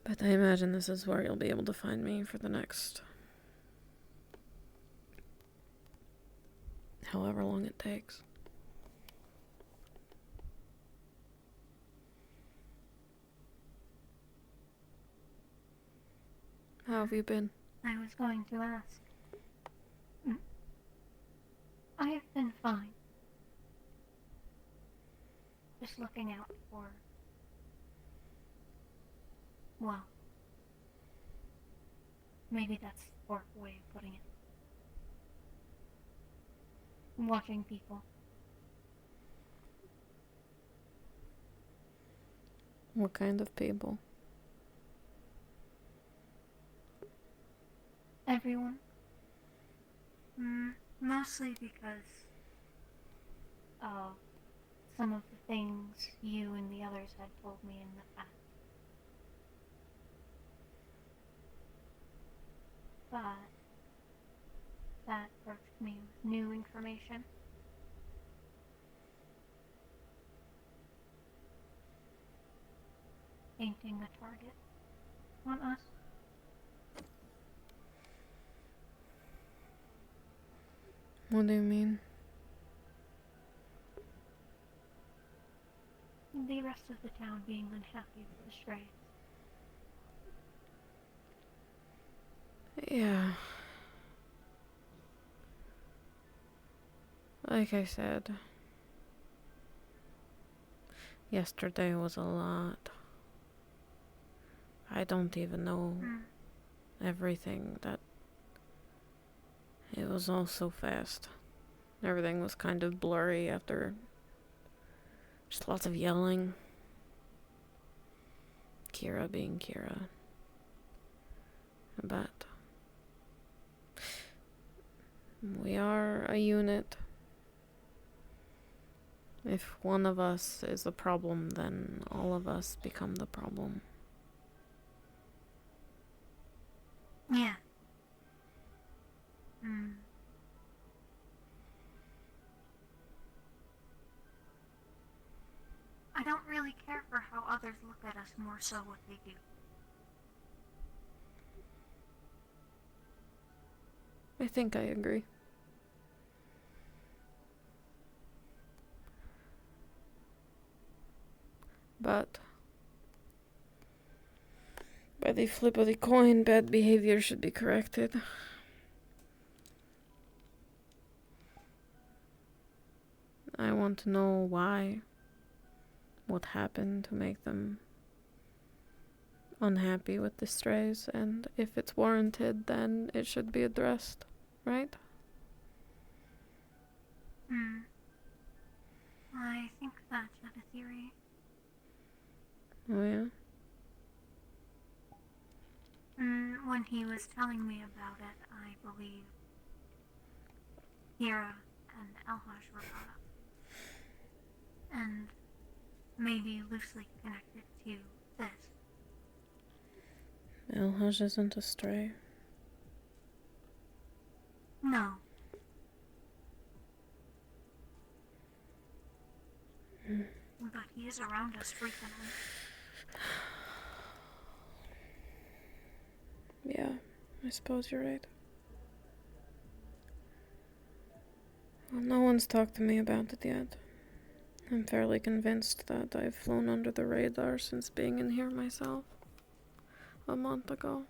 But I imagine this is where you'll be able to find me for the next however long it takes. How have you been? I was going to ask. I have been fine. Just looking out for... well... maybe that's the poor way of putting it. Watching people. What kind of people? Everyone. Mostly because of some of the things you and the others had told me in the past. But that approached me with new information. Painting a target on us. What do you mean? The rest of the town being unhappy with the strays. Yeah. Like I said, yesterday was a lot. I don't even know everything that It was all so fast. Everything was kind of blurry after just lots of yelling. Kira being Kira. But we are a unit. If one of us is the problem, then all of us become the problem. Yeah. Hmm. I don't really care for how others look at us, more so what they do. I think I agree. But by the flip of the coin, bad behavior should be corrected. I want to know why. What happened to make them unhappy with the strays, and if it's warranted, then it should be addressed, right? I think that's a theory. Oh yeah? When he was telling me about it, I believe Hira and Elhash were brought up. And maybe loosely connected to this. Elhash isn't a stray. No. But he is around us frequently. Yeah, I suppose you're right. Well, no one's talked to me about it yet. I'm fairly convinced that I've flown under the radar since being in here myself. A month ago.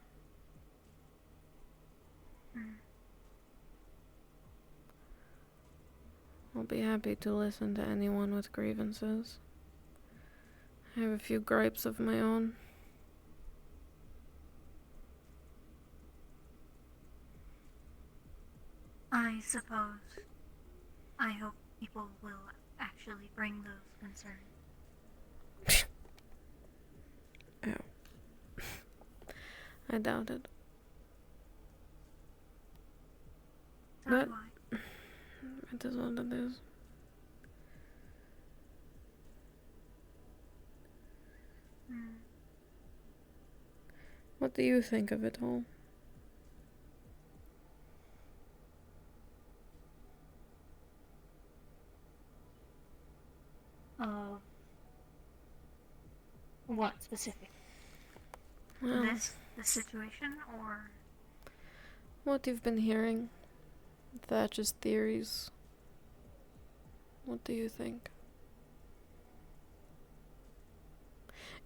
I'll be happy to listen to anyone with grievances. I have a few gripes of my own. I suppose. I hope people will actually bring those concerns. Ow. I doubt it. So But do I. it is what it is. What do you think of it all? What specific? Well, The situation, or? what you've been hearing. Thatch's theories. What do you think?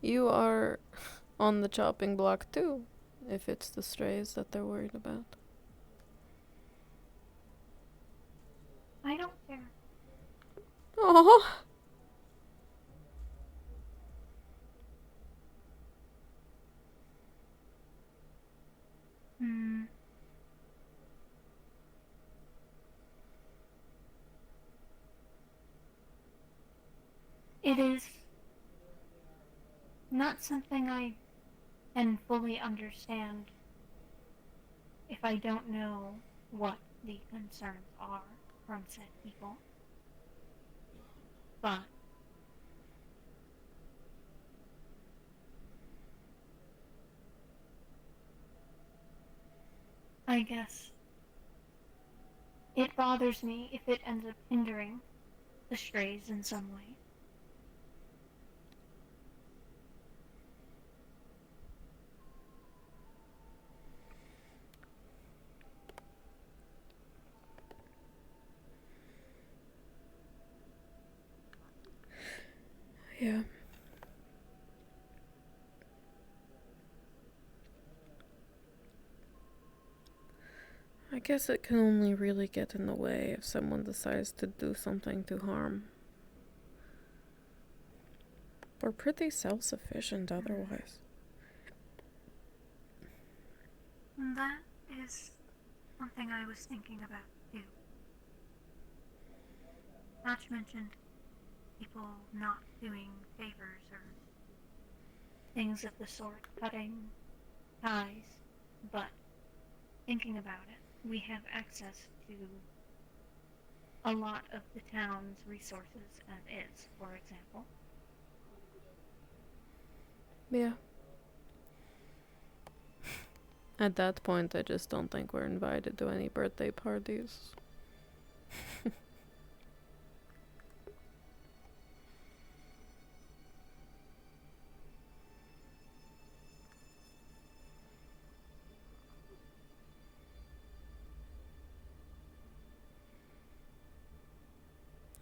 You are on the chopping block too, if it's the strays that they're worried about. I don't care. Oh. It is not something I can fully understand if I don't know what the concerns are from said people. But I guess it bothers me if it ends up hindering the strays in some way. Yeah. I guess it can only really get in the way if someone decides to do something to harm. We're pretty self-sufficient otherwise. That is something I was thinking about too. Notch mentioned people not doing favors or things of the sort, cutting ties, but thinking about it, we have access to a lot of the town's resources as is, for example. Yeah. At that point, I just don't think we're invited to any birthday parties.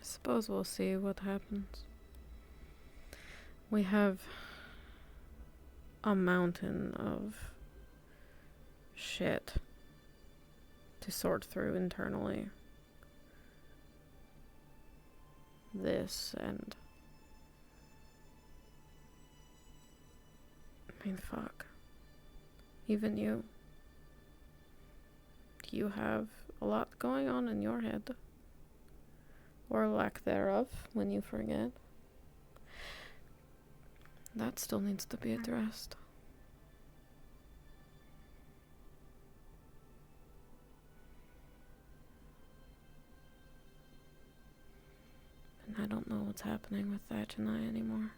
I suppose we'll see what happens. We have a mountain of shit to sort through internally. This and... I mean, fuck. Even you. You have a lot going on in your head. Or lack thereof, when you forget. That still needs to be addressed. And I don't know what's happening with Thatch and I anymore.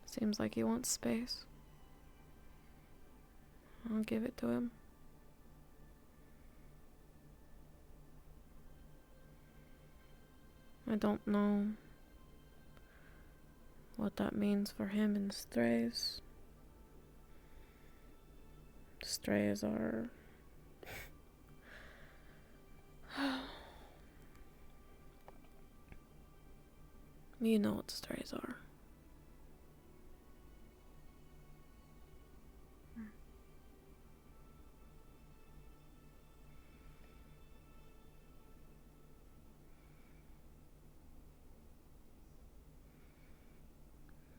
Seems like he wants space. I'll give it to him. I don't know what that means for him and Strays. Strays are... You know what strays are.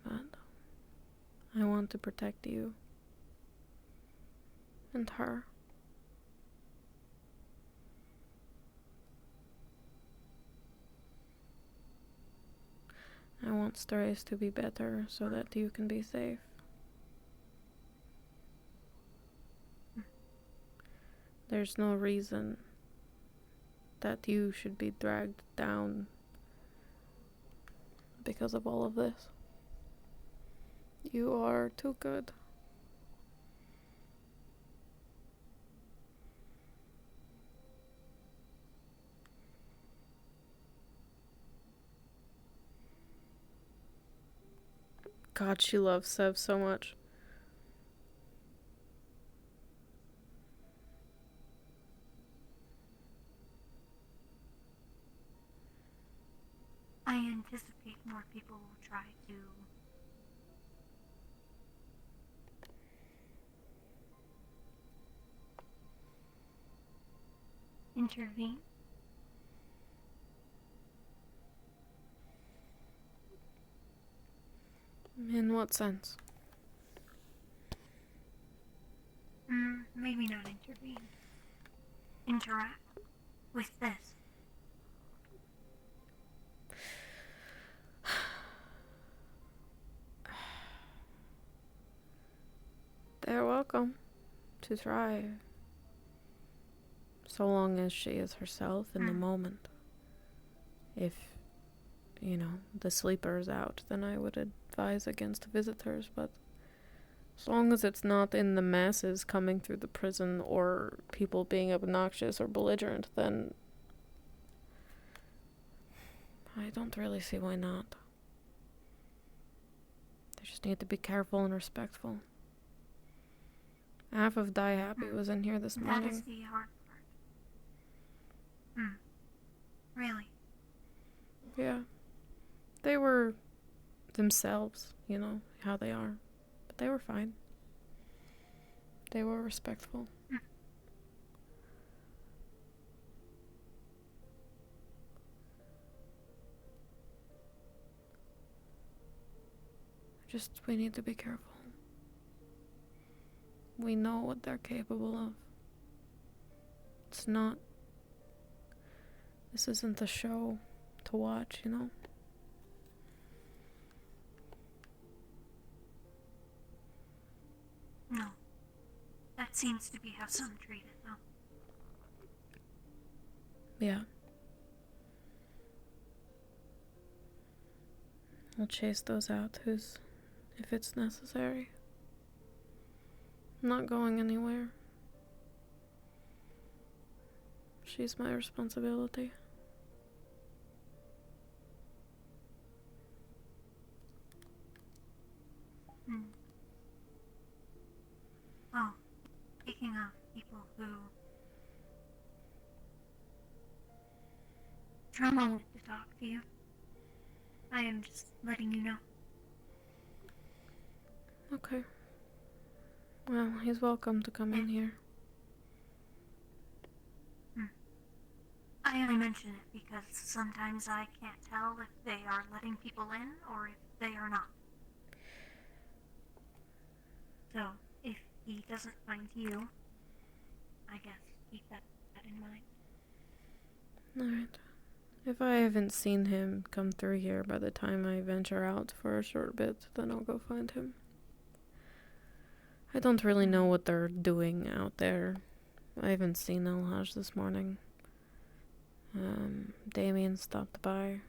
But I want to protect you and her. I want Strays to be better so that you can be safe. There's no reason that you should be dragged down because of all of this. You are too good. God, she loves Sev so much. I anticipate more people will try to intervene. In what sense? Maybe not intervene. Interact with this. They're welcome to try. So long as she is herself in the moment. If, you know, the sleeper is out, then I would advise against visitors, but as long as it's not in the masses coming through the prison or people being obnoxious or belligerent, then I don't really see why not. They just need to be careful and respectful. Half of Die Happy was in here this morning. That is the hard part. Really? Yeah. They were themselves, you know, how they are. But they were fine. They were respectful. Just, we need to be careful. We know what they're capable of. It's not... This isn't the show to watch, you know? No. That seems to be how some treat it, though. Yeah. I'll chase those out if it's necessary. I'm not going anywhere. She's my responsibility. Oh, speaking of people who... Trauma wanted to talk to you. I am just letting you know. Okay. Well, he's welcome to come in here. I only mention it because sometimes I can't tell if they are letting people in or if they are not. So, if he doesn't find you, I guess keep that in mind. Alright. If I haven't seen him come through here by the time I venture out for a short bit, then I'll go find him. I don't really know what they're doing out there. I haven't seen Elhaj this morning. Damien stopped by.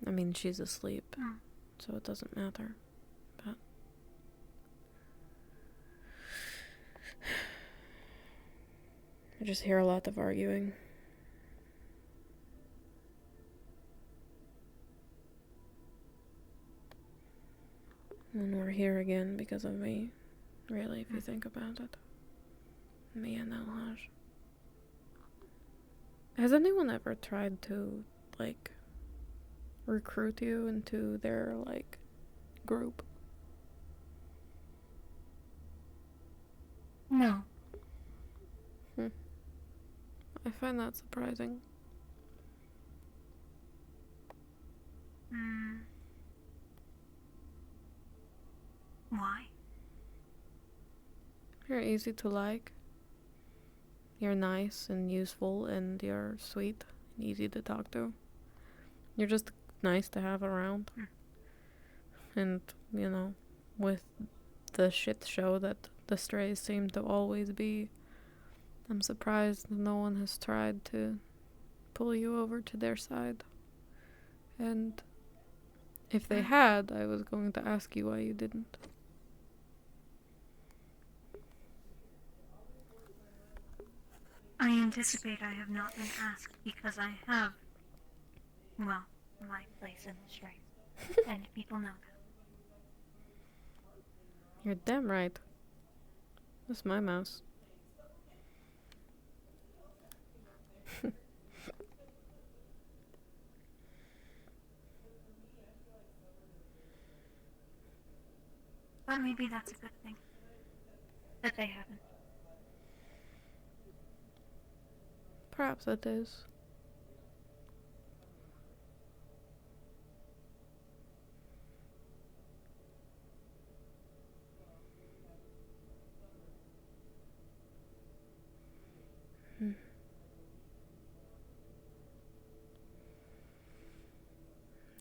I mean, she's asleep, so it doesn't matter. But I just hear a lot of arguing. And we're here again because of me. Really, if you think about it. Me and Elhaj. Has anyone ever tried to, like, recruit you into their, like, group? No. I find that surprising. Why? You're easy to like. You're nice and useful, and you're sweet and easy to talk to. You're just nice to have around. And, you know, with the shit show that the Strays seem to always be, I'm surprised no one has tried to pull you over to their side. And if they had, I was going to ask you why you didn't. I anticipate I have not been asked because I have, well, my place in the Strays. And people know that. You're damn right. That's my mouse. But maybe that's a good thing. That they haven't. Perhaps it is.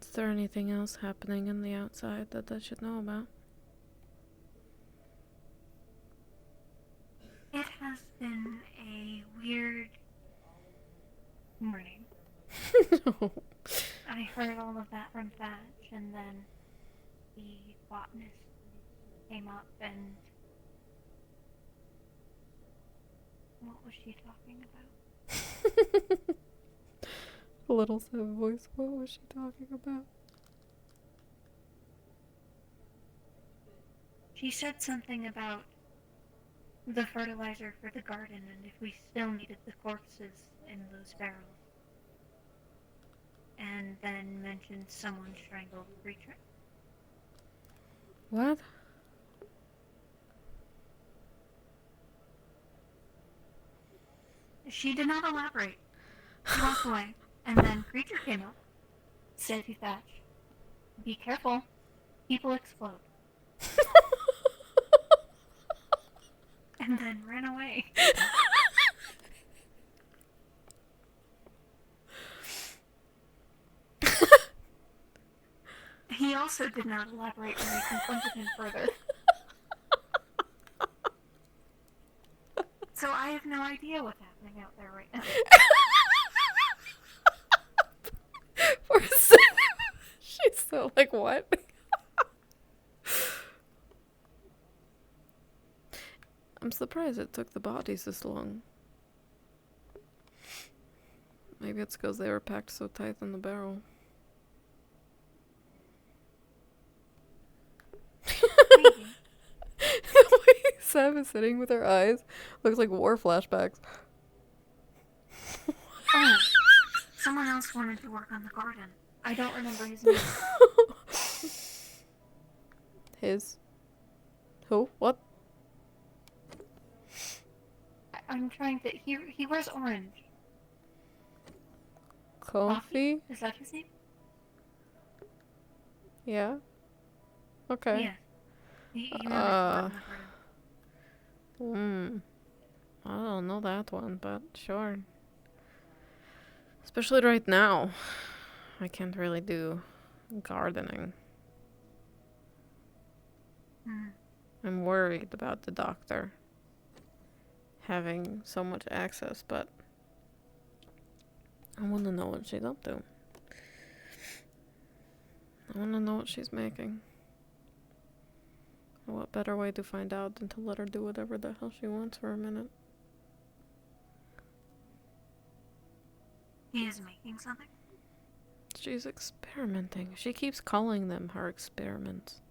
Is there anything else happening in the outside that I should know about? It has been a weird morning. No. I heard all of that from Thatch, and then the botanist came up and... What was she talking about? A little sad voice. What was she talking about? She said something about the fertilizer for the garden and if we still needed the corpses in those barrels. And then mentioned someone strangled the creature. What? She did not elaborate. She walked away, and then creature came up, said to Thatch, Be careful. People explode. And then ran away. He also did not elaborate when I confronted him further. So I have no idea what's happening out there right now. For a second, she's so like, what? I'm surprised it took the bodies this long. Maybe it's because they were packed so tight in the barrel. Maybe. The way Sam is sitting with her eyes looks like war flashbacks. Oh, someone else wanted to work on the garden. I don't remember his name. His? Who? What? I'm trying to... He wears orange. Coffee? Is that his name? Yeah. Okay. Yeah. He wanted to work on the garden. I don't know that one, but sure. Especially right now. I can't really do gardening. I'm worried about the doctor having so much access, but I want to know what she's up to. I want to know what she's making. What better way to find out than to let her do whatever the hell she wants for a minute? He is making something? She's experimenting. She keeps calling them her experiments.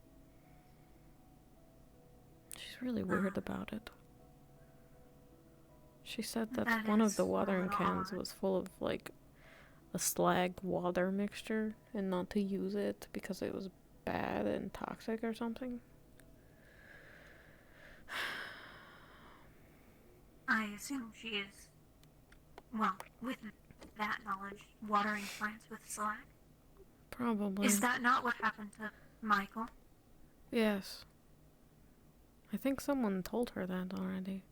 She's really weird about it. She said that one of the watering cans was full of, like, a slag water mixture and not to use it because it was bad and toxic or something. I assume she is, well, with that knowledge, watering plants with slag. Probably. Is that not what happened to Michael? Yes. I think someone told her that already.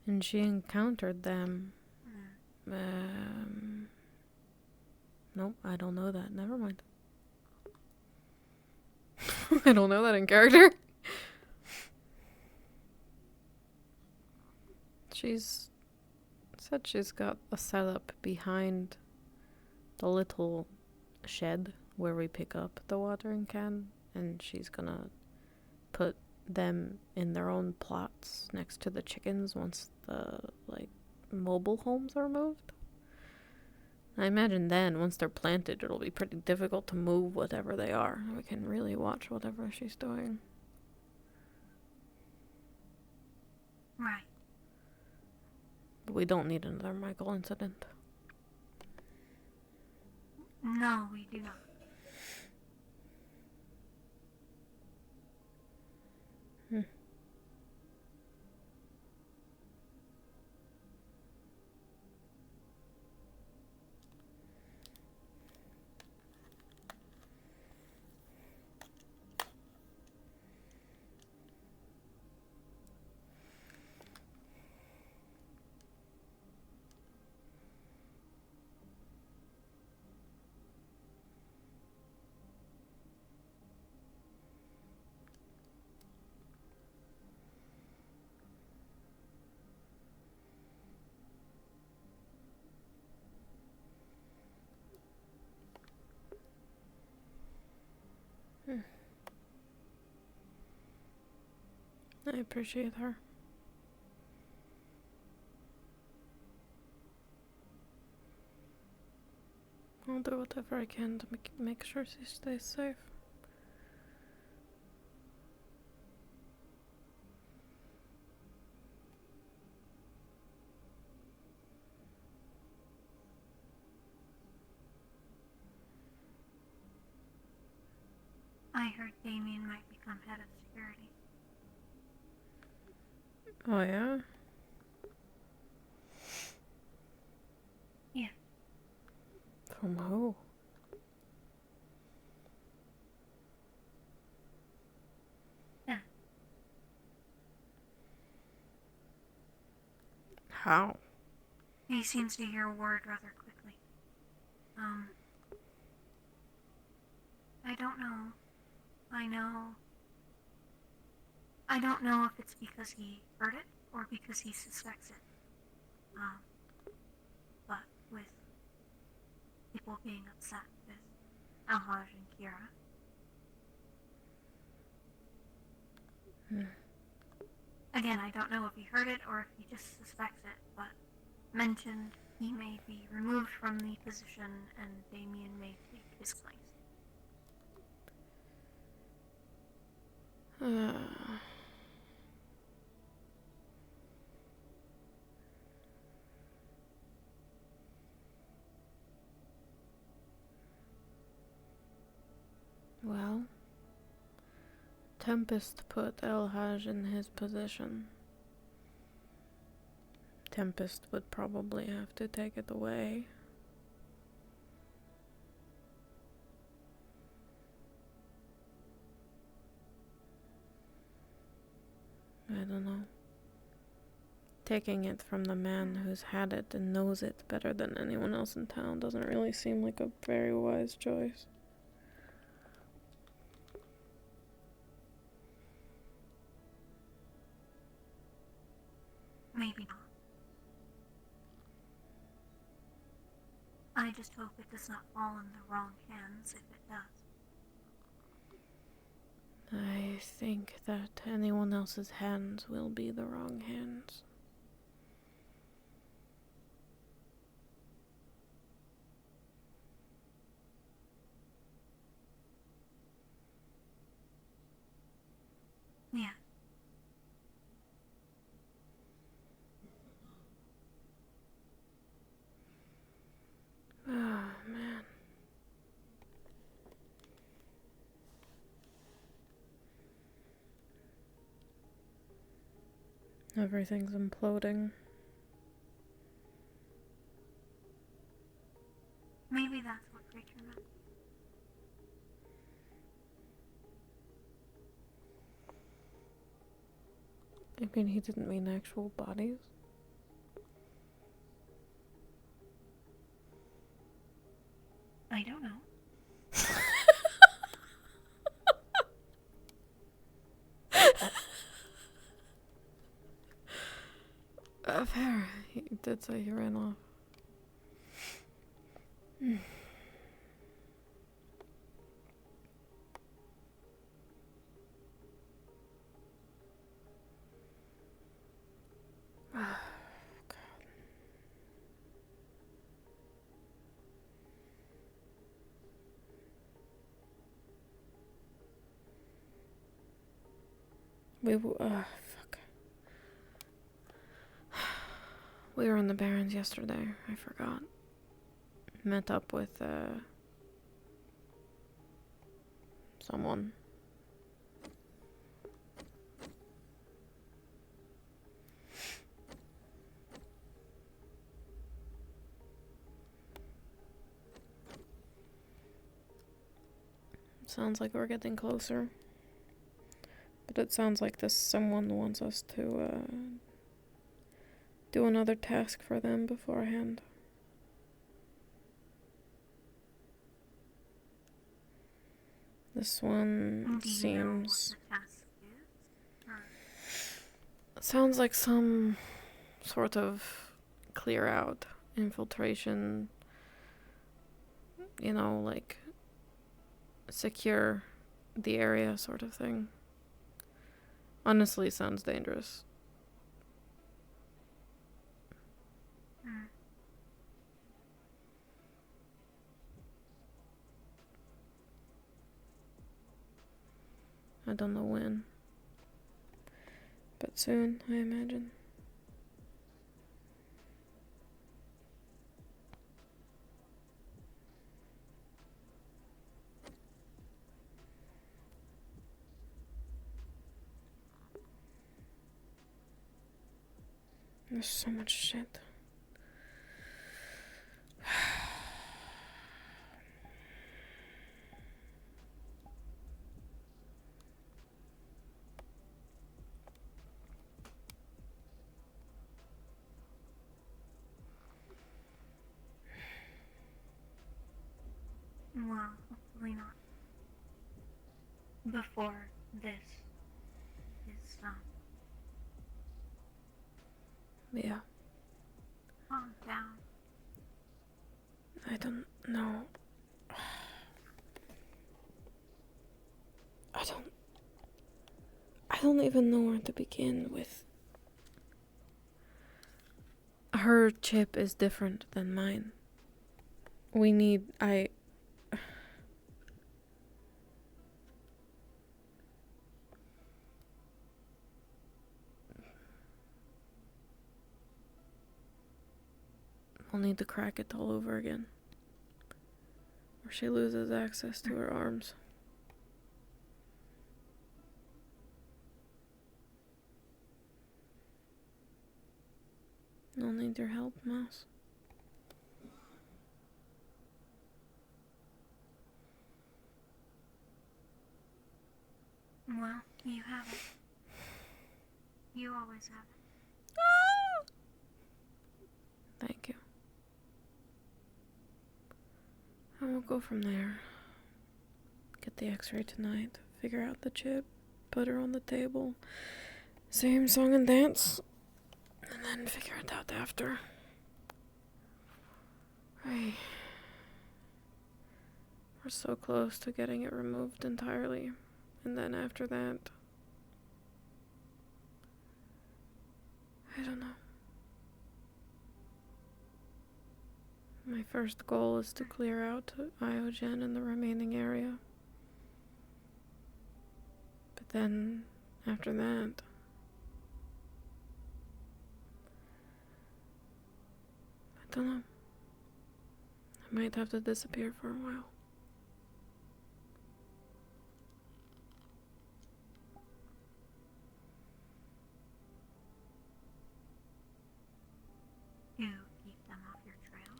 And she encountered them. Nope, I don't know that. Never mind. I don't know that in character. She's said she's got a setup behind the little shed where we pick up the watering can, and she's gonna put them in their own plots next to the chickens once the, like, mobile homes are moved. I imagine then, once they're planted, it'll be pretty difficult to move whatever they are. We can really watch whatever she's doing. Right. But we don't need another Michael incident. No, we do not. I appreciate her. I'll do whatever I can to make sure she stays safe. I heard Damien might become head of security. Oh, yeah? Yeah. From who? How? He seems to hear a word rather quickly. I don't know. I don't know if it's because he heard it or because he suspects it. But with people being upset with Alhaj and Kira. Again, I don't know if he heard it or if he just suspects it, but mentioned he may be removed from the position and Damien may take his place. Well, Tempest put Elhaj in his position. Tempest would probably have to take it away. I don't know. Taking it from the man who's had it and knows it better than anyone else in town doesn't really seem like a very wise choice. Maybe not. I just hope it does not fall in the wrong hands if it does. I think that anyone else's hands will be the wrong hands. Yeah. Oh, man. Everything's imploding. Maybe that's what Preacher meant. I mean, he didn't mean actual bodies. I don't know. Fair. He did say he ran off. Oh, God. Fuck. We were in the Barrens yesterday. I forgot. Met up with, someone. Sounds like we're getting closer. But it sounds like this someone wants us to, do another task for them beforehand. This one seems... sounds like some sort of clear out, infiltration, you know, like secure the area sort of thing. Honestly, sounds dangerous. I don't know when. But soon, I imagine. There's so much shit. before this is Yeah. calmed down. I don't know. I don't even know where to begin with. Her chip is different than mine. I'll need to crack it all over again. Or she loses access to her arms. I'll need your help, Mouse. Well, you have it. You always have it. Thank you. And we'll go from there. Get the x-ray tonight. Figure out the chip. Put her on the table. Same song and dance. And then figure it out after. We're so close to getting it removed entirely. And then after that, I don't know. My first goal is to clear out Iogen and the remaining area. But then, after that, I don't know. I might have to disappear for a while. You keep them off your trail?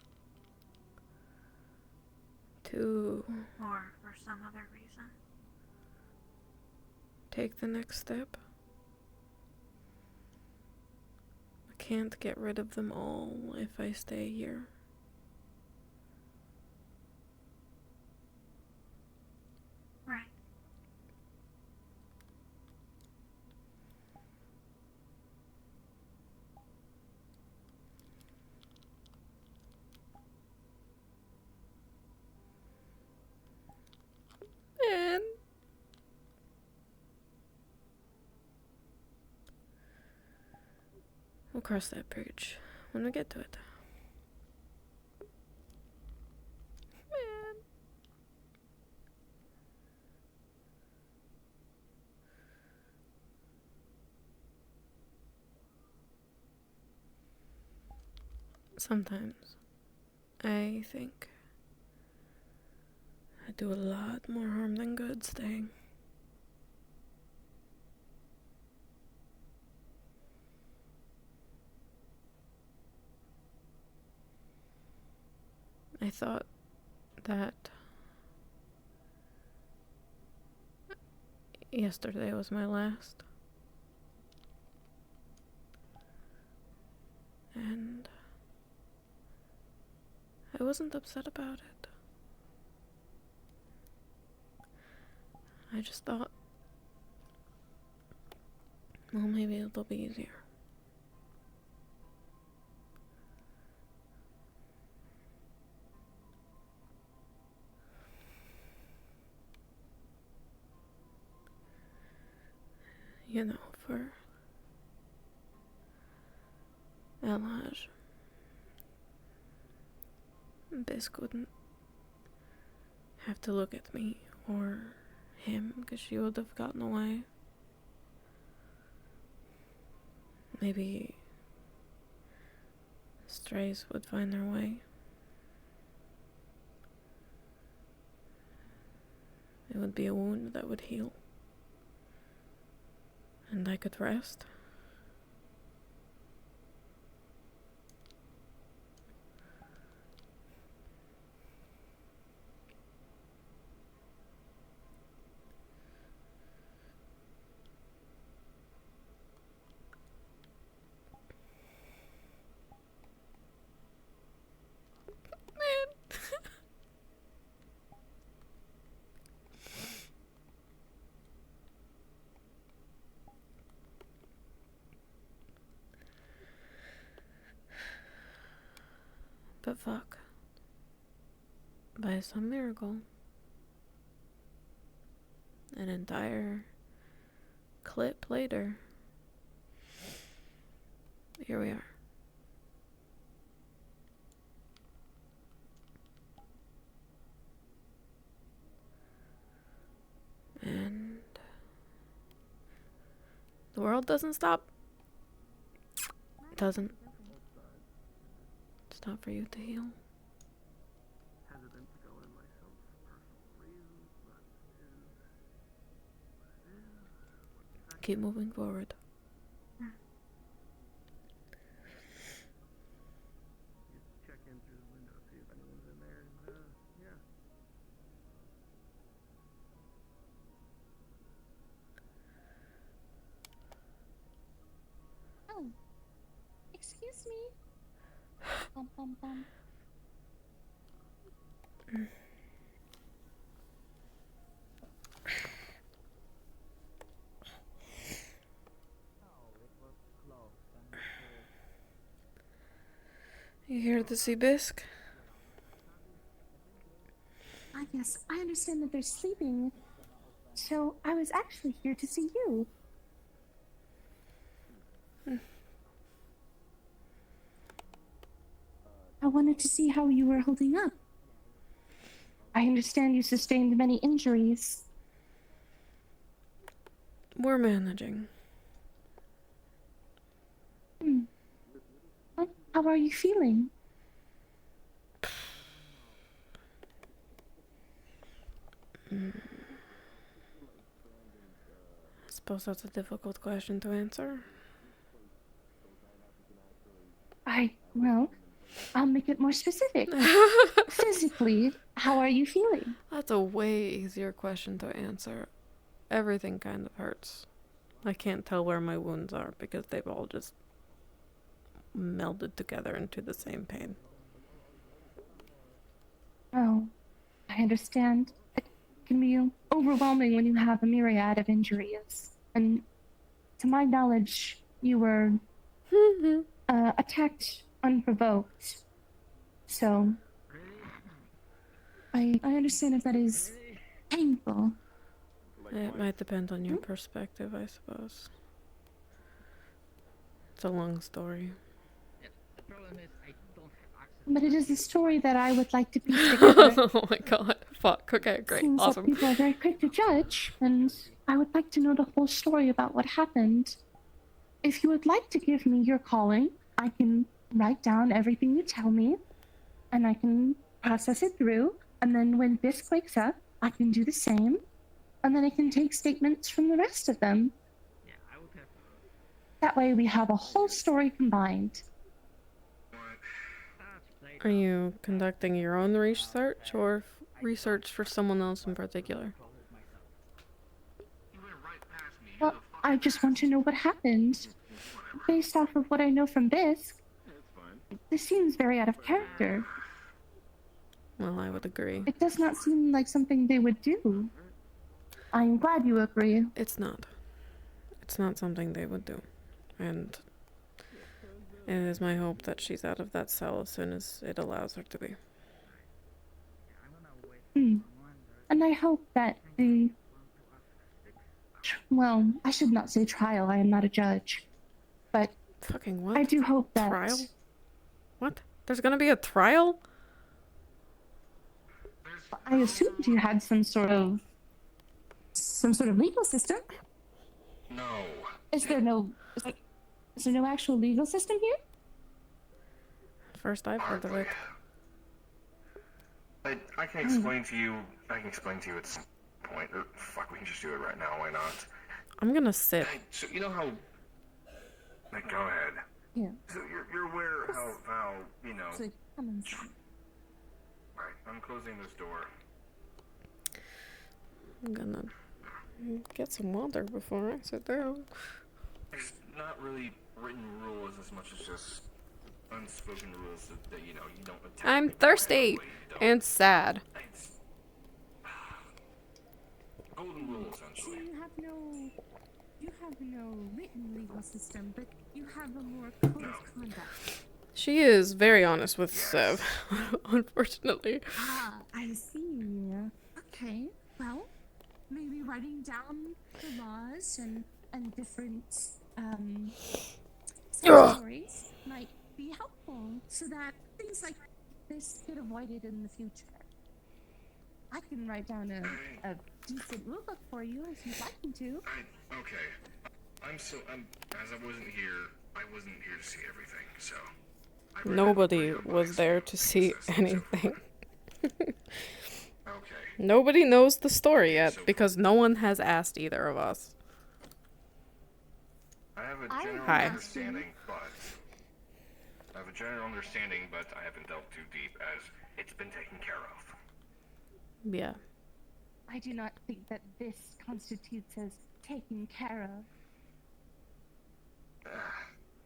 Or for some other reason? Take the next step. I can't get rid of them all if I stay here. Right. And we'll cross that bridge when we get to it. Man. Sometimes I think I do a lot more harm than good staying. I thought that yesterday was my last. And I wasn't upset about it. I just thought, well, maybe it'll be easier. You know, for Elhaj, Bisque wouldn't have to look at me or him because she would have gotten away. Maybe strays would find their way. It would be a wound that would heal. And I could rest. But fuck. By some miracle, an entire clip later, here we are. And the world doesn't stop. It doesn't. It's not for you to heal. Hesitant to go into myself personal reasons, but it is what it is. Keep moving forward. Just check in through the window, see if anyone's in there, and yeah. Oh, excuse me. Bum bum bum. You here to see Bisque? I guess I understand that they're sleeping. So I was actually here to see you. I wanted to see how you were holding up. I understand you sustained many injuries. We're managing. How are you feeling? I suppose that's a difficult question to answer. Well, I'll make it more specific. Physically, how are you feeling? That's a way easier question to answer. Everything kind of hurts. I can't tell where my wounds are because they've all just melded together into the same pain. Oh, I understand. It can be overwhelming when you have a myriad of injuries. And to my knowledge, you were attacked unprovoked. So, I understand if that is painful. It might depend on your perspective, I suppose. It's a long story. But it is a story that I would like to piece together. Oh my god. Fuck. Okay, great. Seems Awesome. that people are very quick to judge, and I would like to know the whole story about what happened. If you would like to give me your calling, I can write down everything you tell me, and I can process it through, and then when Bisque wakes up, I can do the same, and then I can take statements from the rest of them. That way we have a whole story combined. Are you conducting your own research or research for someone else in particular? Well, I just want to know what happened. Based off of what I know from Bisque, this seems very out of character. Well, I would agree. It does not seem like something they would do. I'm glad you agree. It's not. It's not something they would do. And it is my hope that she's out of that cell as soon as it allows her to be. And I hope that well, I should not say trial, I am not a judge. But fucking what? I do hope that... Trial? What? There's gonna be a trial? I assumed you had some sort of legal system. No. Is there no actual legal system here? First I've heard of it. I can explain to you. I can explain to you at some point. Fuck, we can just do it right now. Why not? I'm gonna sit. So you know how? Like, go ahead. Yeah. So you're aware how you know? So come inside. Right. I'm closing this door. I'm gonna get some water before I sit down. There's not really written rules as much as just unspoken rules that you know you don't attack. I'm thirsty and sad. Golden rule, essentially. So you have no written legal system, but you have a more code of conduct. She is very honest with Sev, unfortunately. Ah, I see. Okay, well, maybe writing down the laws and different stories might be helpful so that things like this get avoided in the future. I can write down a decent rulebook for you if you'd like me to. Okay. As I wasn't here to see everything, so. Nobody was there to see anything. Okay. Nobody knows the story yet because no one has asked either of us. I have a general understanding, but I haven't delved too deep as it's been taken care of. Yeah. I do not think that this constitutes as taken care of.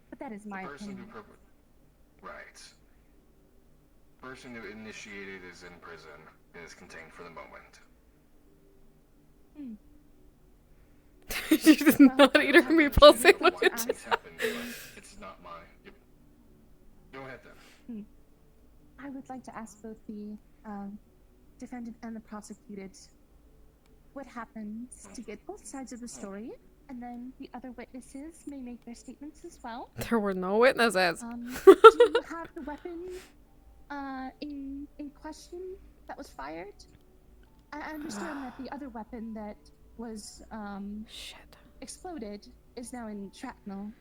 But that is my opinion. Right. The person who initiated is in prison and is contained for the moment. She does not eat her meatball sandwich. It's happened, but it's not mine. Go ahead then. I would like to ask both the defendant and the prosecuted what happens to get both sides of the story, and then the other witnesses may make their statements as well. There were no witnesses. Do you have the weapon in question that was fired? I understand that the other weapon that was exploded is now in shrapnel.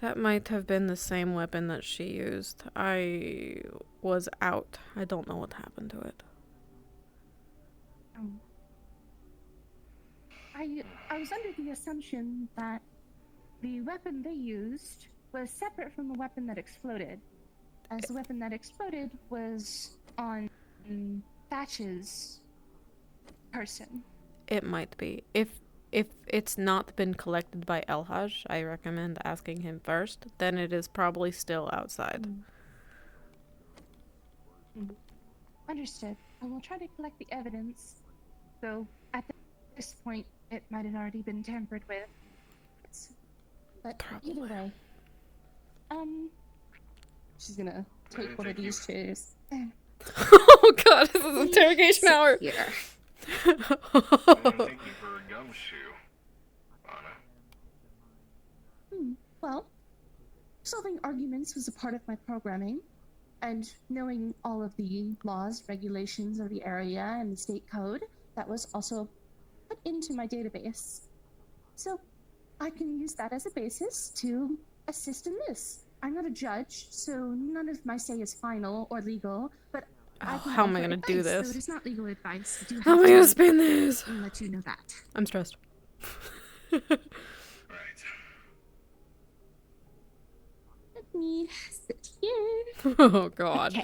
That might have been the same weapon that she used. I was out. I don't know what happened to it. I was under the assumption that the weapon they used was separate from the weapon that exploded, as the weapon that exploded was on Thatch's person. It might be. If it's not been collected by Elhaj, I recommend asking him first. Then it is probably still outside. Understood. I will try to collect the evidence, though at this point it might have already been tampered with. But either way, she's gonna take one of these chairs. Oh god, this is interrogation hour. Here. I didn't take you for a gumshoe, Anna. Well, solving arguments was a part of my programming, and knowing all of the laws, regulations of the area, and the state code, that was also put into my database. So, I can use that as a basis to assist in this. I'm not a judge, so none of my say is final or legal, but how am I gonna do this? So it is not legal advice. I do have How am I gonna spin this? I'll let you know that. I'm stressed. Right. Let me sit here. Oh god.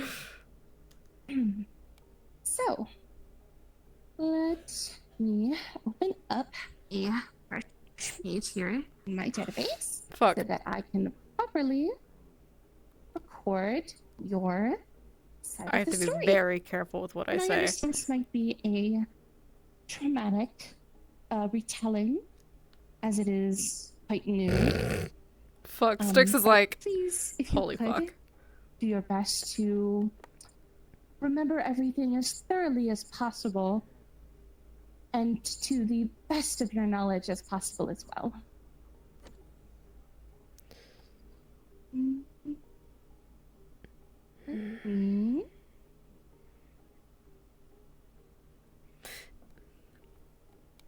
Okay. So, let me open up a fresh page here in my database Fuck. so that I can properly record your side I of have the to story. be very careful with what I And say. understand this might be a traumatic retelling, as it is quite new. Fuck, Styx is like, please, if holy you could, fuck. do your best to remember everything as thoroughly as possible, and to the best of your knowledge as possible as well.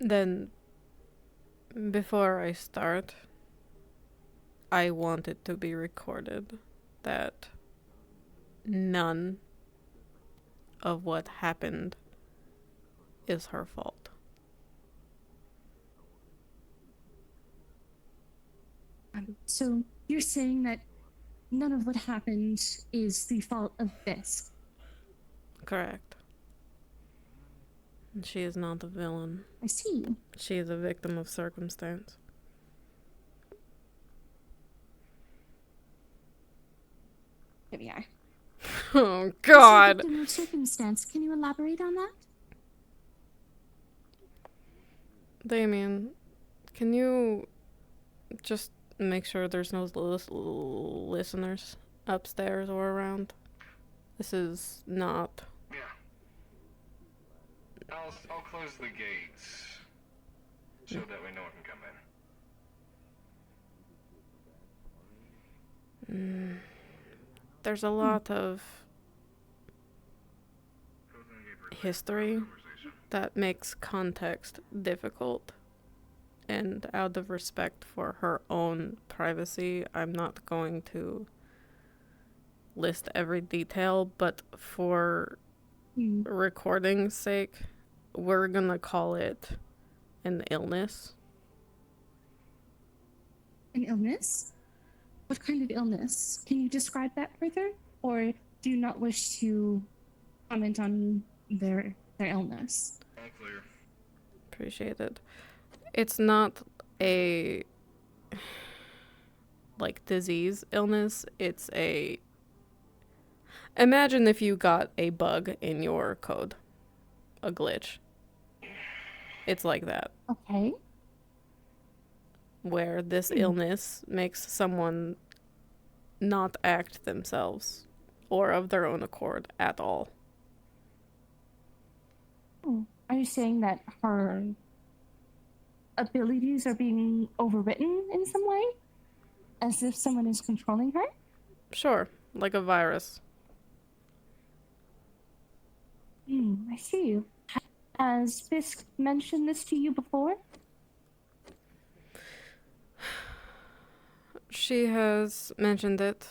Then, before I start, I want it to be recorded that none of what happened is her fault. So you're saying that none of what happened is the fault of Bisque? Correct. And she is not the villain. I see. She is a victim of circumstance. Here we are. Oh god! Victim of circumstance. Can you elaborate on that? Damien, can you just make sure there's no listeners upstairs or around. This is not. Yeah. I'll close the gates so that way no one can come in. There's a lot of history that makes context difficult. And out of respect for her own privacy, I'm not going to list every detail, but for recording's sake, we're gonna call it an illness. An illness? What kind of illness? Can you describe that further? Or do you not wish to comment on their illness? All clear. Appreciate it. It's not a like disease illness. It's a imagine if you got a bug in your code. A glitch. It's like that. Okay. Where this illness makes someone not act themselves or of their own accord at all. Are you saying that her abilities are being overwritten in some way? As if someone is controlling her? Sure, like a virus. I see. Has Bisque mentioned this to you before? She has mentioned it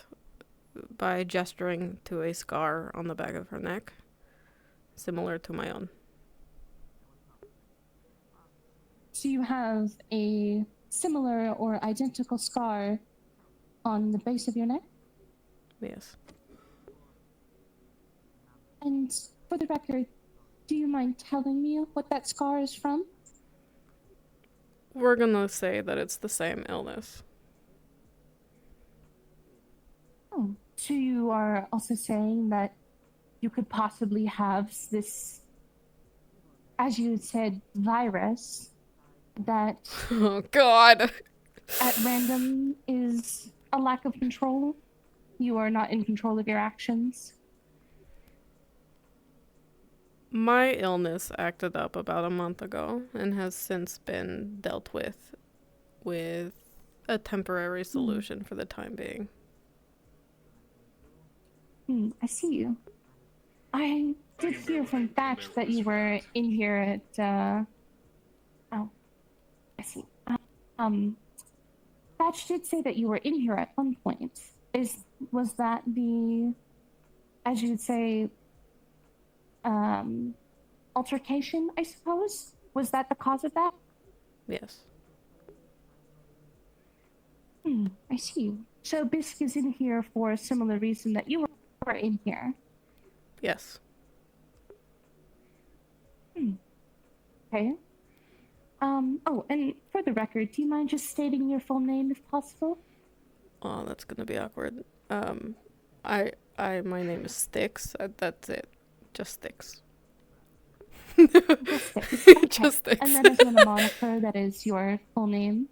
by gesturing to a scar on the back of her neck, similar to my own. Do you have a similar or identical scar on the base of your neck? Yes. And for the record, do you mind telling me what that scar is from? We're gonna say that it's the same illness. Oh, so you are also saying that you could possibly have this, as you said, virus that Oh god. at random is a lack of control? You are not in control of your actions? My illness acted up about a month ago and has since been dealt with a temporary solution for the time being. I see you. I did hear from Thatch that you were in here at, oh, I see. Thatch did say that you were in here at one point. Was that the, as you would say, altercation, I suppose? Was that the cause of that? Yes. I see. So Bisque is in here for a similar reason that you were in here. Yes. Okay. Oh, and for the record, do you mind just stating your full name if possible? Oh, that's gonna be awkward. My name is Styx. That's it. Just Styx. Just Styx. Okay. Just Styx. And then as a moniker, that is your full name?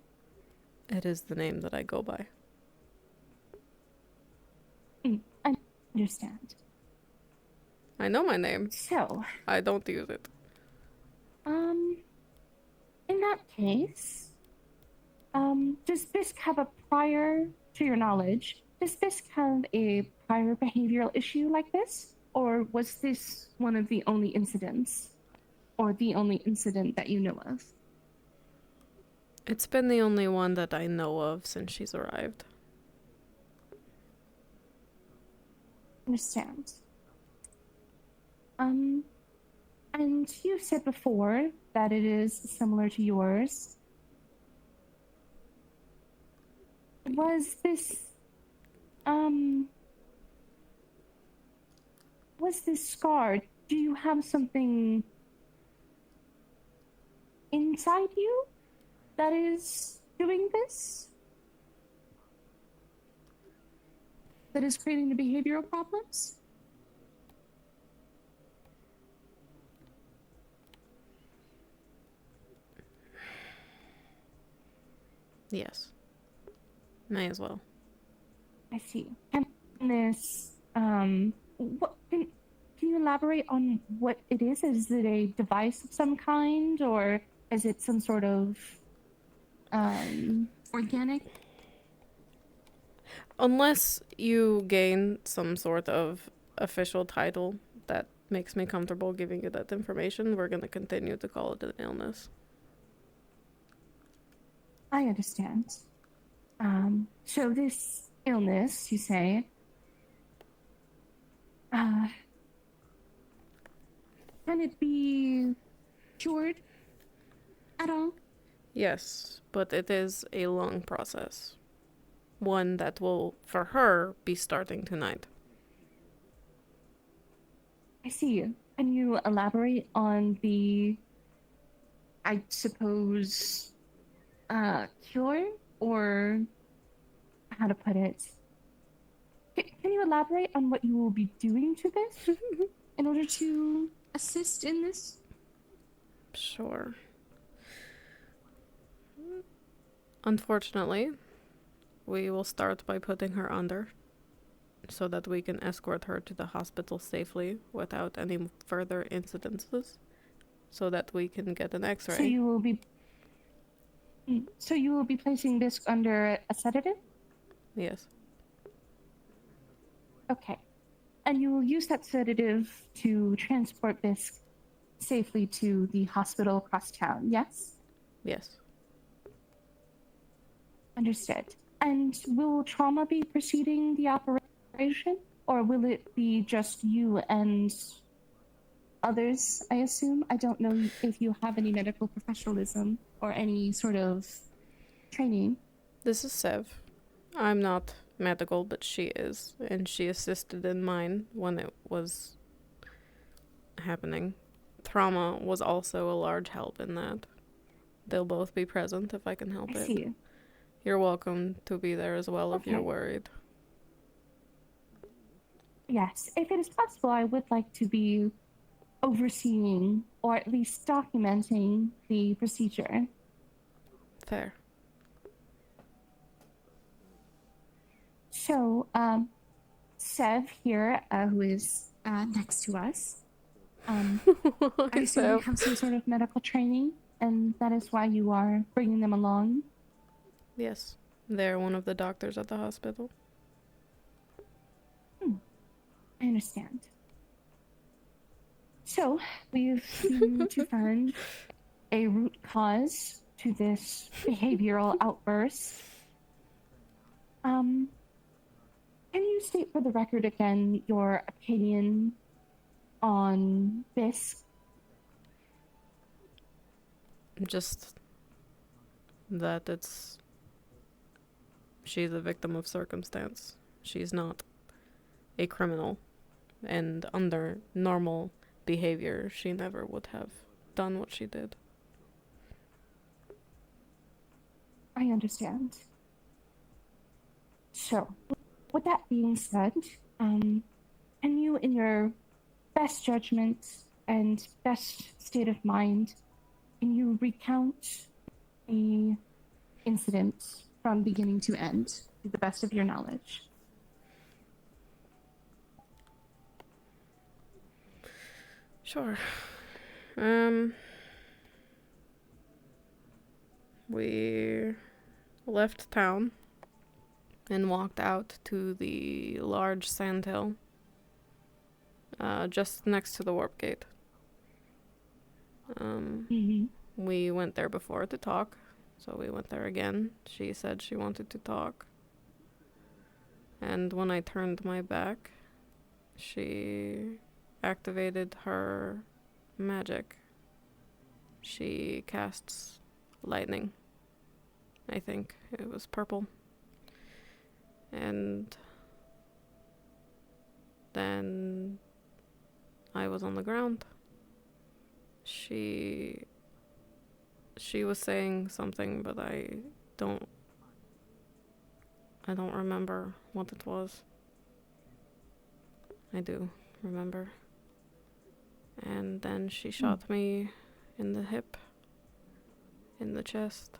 It is the name that I go by. I understand. I know my name. So, I don't use it. in that case, does Bisque have a prior, to your knowledge, does Bisque have a prior behavioral issue like this? Or was this one of the only incidents? Or the only incident that you know of? It's been the only one that I know of since she's arrived. Understand. And you said before that it is similar to yours. Was this scar, do you have something inside you that is doing this? That is creating the behavioral problems? Yes. May as well. I see. this, what can you elaborate on what it is? Is it a device of some kind, or is it some sort of organic? Unless you gain some sort of official title that makes me comfortable giving you that information, we're going to continue to call it an illness. I understand. So this illness, you say, can it be cured at all? Yes, but it is a long process. One that will, for her, be starting tonight. I see. Can you elaborate on the, I suppose, cure, or how to put it? Can you elaborate on what you will be doing to this in order to assist in this? Sure. Unfortunately, we will start by putting her under so that we can escort her to the hospital safely without any further incidences so that we can get an x-ray. So you will be placing Bisque under a sedative? Yes. Okay. And you will use that sedative to transport Bisque safely to the hospital across town, yes? Yes. Understood. And will trauma be preceding the operation? Or will it be just you and others, I assume? I don't know if you have any medical professionalism or any sort of training. This is Sev. I'm not medical, but she is. And she assisted in mine when it was happening. Trauma was also a large help in that. They'll both be present if I can help I it. see. You're welcome to be there as well if you're Okay. worried. Yes, if it is possible, I would like to be overseeing or at least documenting the procedure. Fair. So, Sev here, who is next to us, I Hi, assume you Sev. have some sort of medical training, and that is why you are bringing them along. Yes. They're one of the doctors at the hospital. I understand. So, we've seemed to find a root cause to this behavioral outburst. Can you state for the record again your opinion on Bisque? Just that she's a victim of circumstance. She's not a criminal. And under normal behavior, she never would have done what she did. I understand. So, with that being said, can you, in your best judgment and best state of mind, can you recount the incident from beginning to end to the best of your knowledge? Sure. We left town and walked out to the large sandhill just next to the warp gate. We went there before to talk, so we went there again. She said she wanted to talk. And when I turned my back, she activated her magic. She casts lightning. I think it was purple. And then I was on the ground. She was saying something, but I don't remember what it was. I do remember. And then she shot me in the hip, in the chest.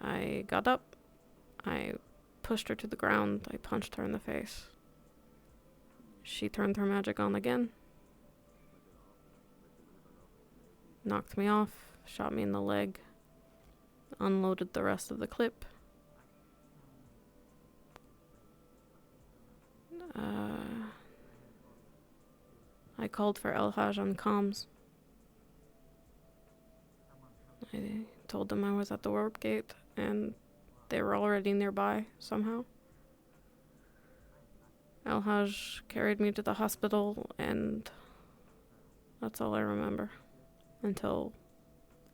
I got up. I pushed her to the ground. I punched her in the face. She turned her magic on again. Knocked me off, shot me in the leg, unloaded the rest of the clip. I called for El Haj on comms. I told them I was at the warp gate, and they were already nearby somehow. El Haj carried me to the hospital, and that's all I remember. Until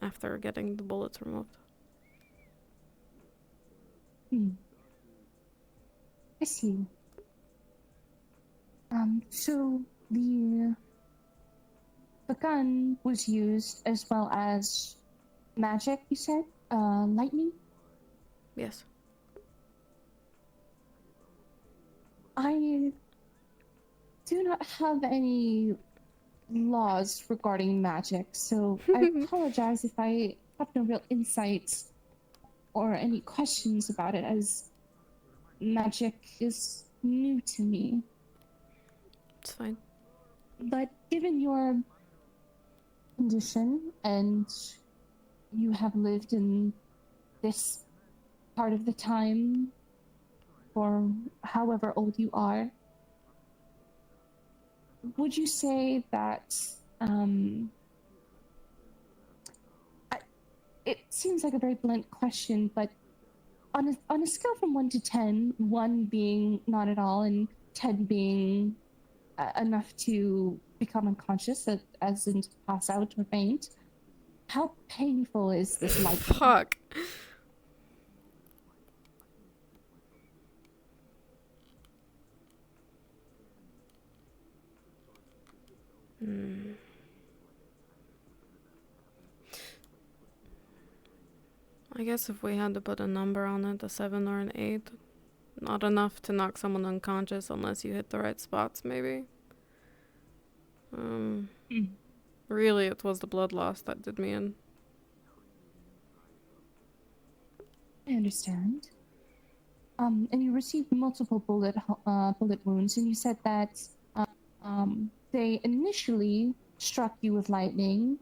after getting the bullets removed. I see. So the gun was used as well as magic, you said? Lightning? Yes. I do not have any laws regarding magic, so I apologize if I have no real insights or any questions about it, as magic is new to me. It's fine. But given your condition, and you have lived in this part of the time for however old you are, would you say that it seems like a very blunt question, but on a scale from 1 to 10, 1 being not at all and 10 being enough to become unconscious, as in to pass out or faint, how painful is this lightning? Fuck. I guess if we had to put a number on it, a 7 or an 8. Not enough to knock someone unconscious unless you hit the right spots, maybe. Really, it was the blood loss that did me in. I understand. And you received multiple bullet wounds, and you said that they initially struck you with lightning,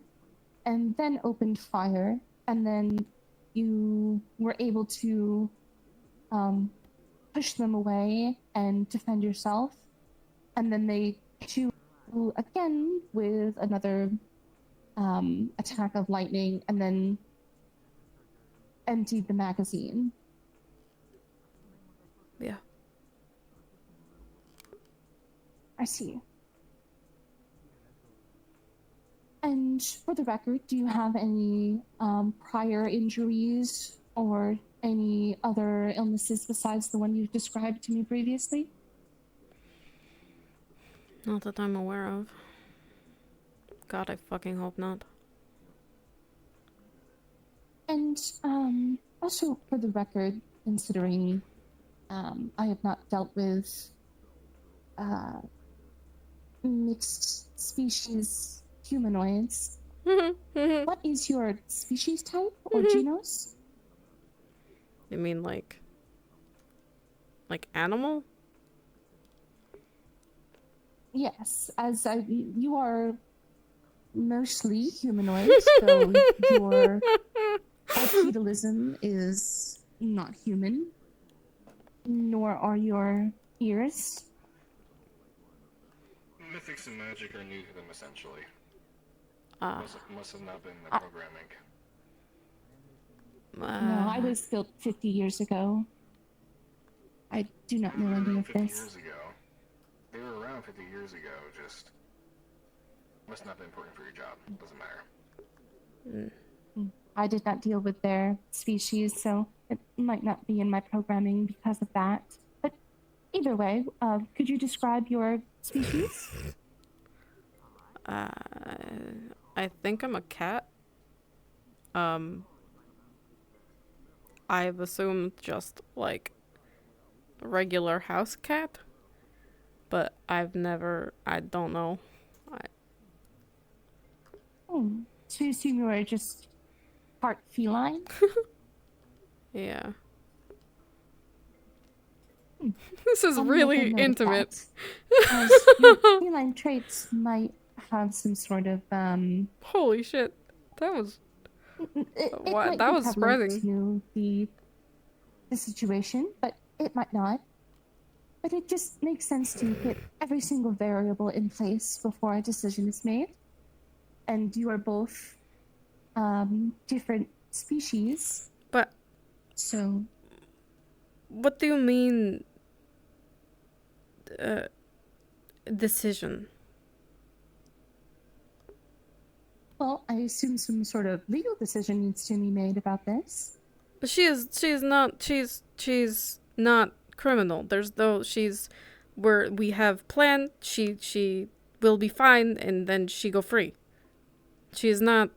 and then opened fire, and then you were able to push them away and defend yourself, and then they shoot you again with another attack of lightning, and then emptied the magazine. Yeah. I see. And for the record, do you have any prior injuries or any other illnesses besides the one you described to me previously? Not that I'm aware of. God, I fucking hope not. And also for the record, considering I have not dealt with mixed species humanoids, what is your species type or genus? You mean like animal? Yes, as you are mostly humanoid, so your bipedalism is not human, nor are your ears. Mythics and magic are new to them, essentially. Must have not been the programming. No, I was built 50 years ago. I do not know any of 50 this. years ago. They were around 50 years ago, just must not be important for your job. Doesn't matter. I did not deal with their species, so it might not be in my programming because of that. But either way, could you describe your species? I think I'm a cat. I've assumed just like regular house cat, but I don't know. So you assume you are just part feline? Yeah. This is I'll really make a note of intimate. that, as your feline traits might have some sort of Holy shit. That was it what? might That be was prevalent surprising. to the situation, but it might not. But it just makes sense to get every single variable in place before a decision is made. And you are both different species. But so, what do you mean decision? well, I assume some sort of legal decision needs to be made about this. But she's not criminal. We have planned, she will be fine, and then she go free. She's not,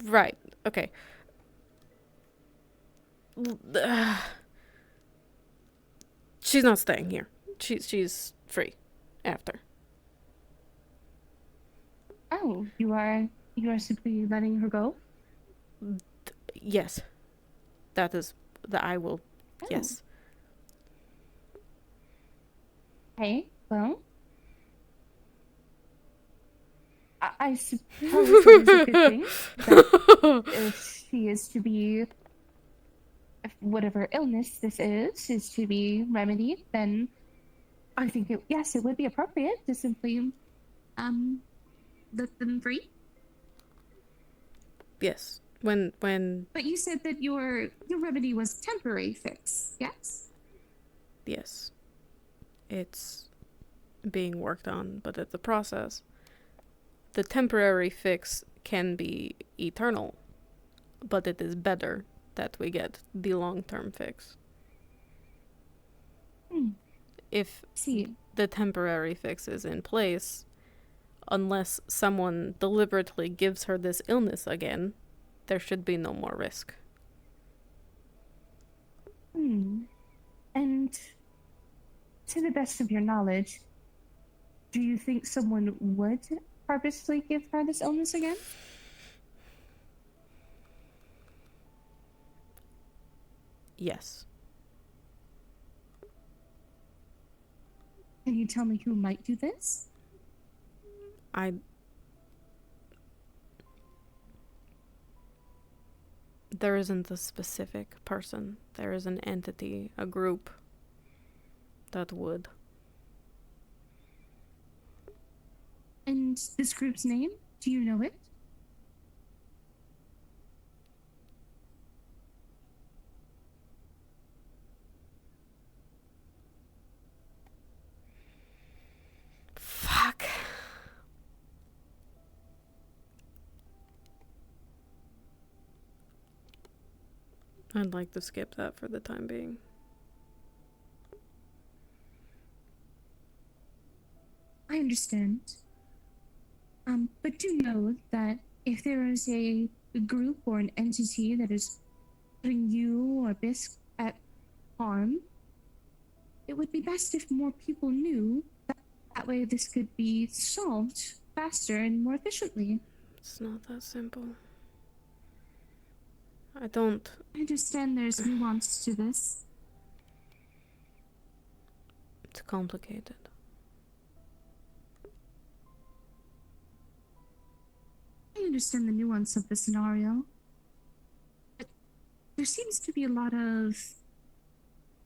right, okay. She's not staying here. She's free after. Oh, you are simply letting her go? Yes. That is that I will. Oh. Yes. Okay, well, I suppose it is a good thing that if she is to be, if whatever illness this is to be remedied, then I think it would be appropriate to simply let them free. Yes. When But you said that your remedy was temporary fix, yes? yes. It's being worked on, but it's a process. The temporary fix can be eternal, but it is better that we get the long-term fix. If the temporary fix is in place, unless someone deliberately gives her this illness again, there should be no more risk. And to the best of your knowledge, do you think someone would purposely give her this illness again? Yes. Can you tell me who might do this? There isn't a specific person. There is an entity, a group that would. And this group's name? Do you know it? Fuck. I'd like to skip that for the time being. I understand. But do know that if there is a group or an entity that is putting you or Bisque at harm, it would be best if more people knew. That way this could be solved faster and more efficiently. It's not that simple. I understand there's nuance to this. It's complicated. I understand the nuance of the scenario. But there seems to be a lot of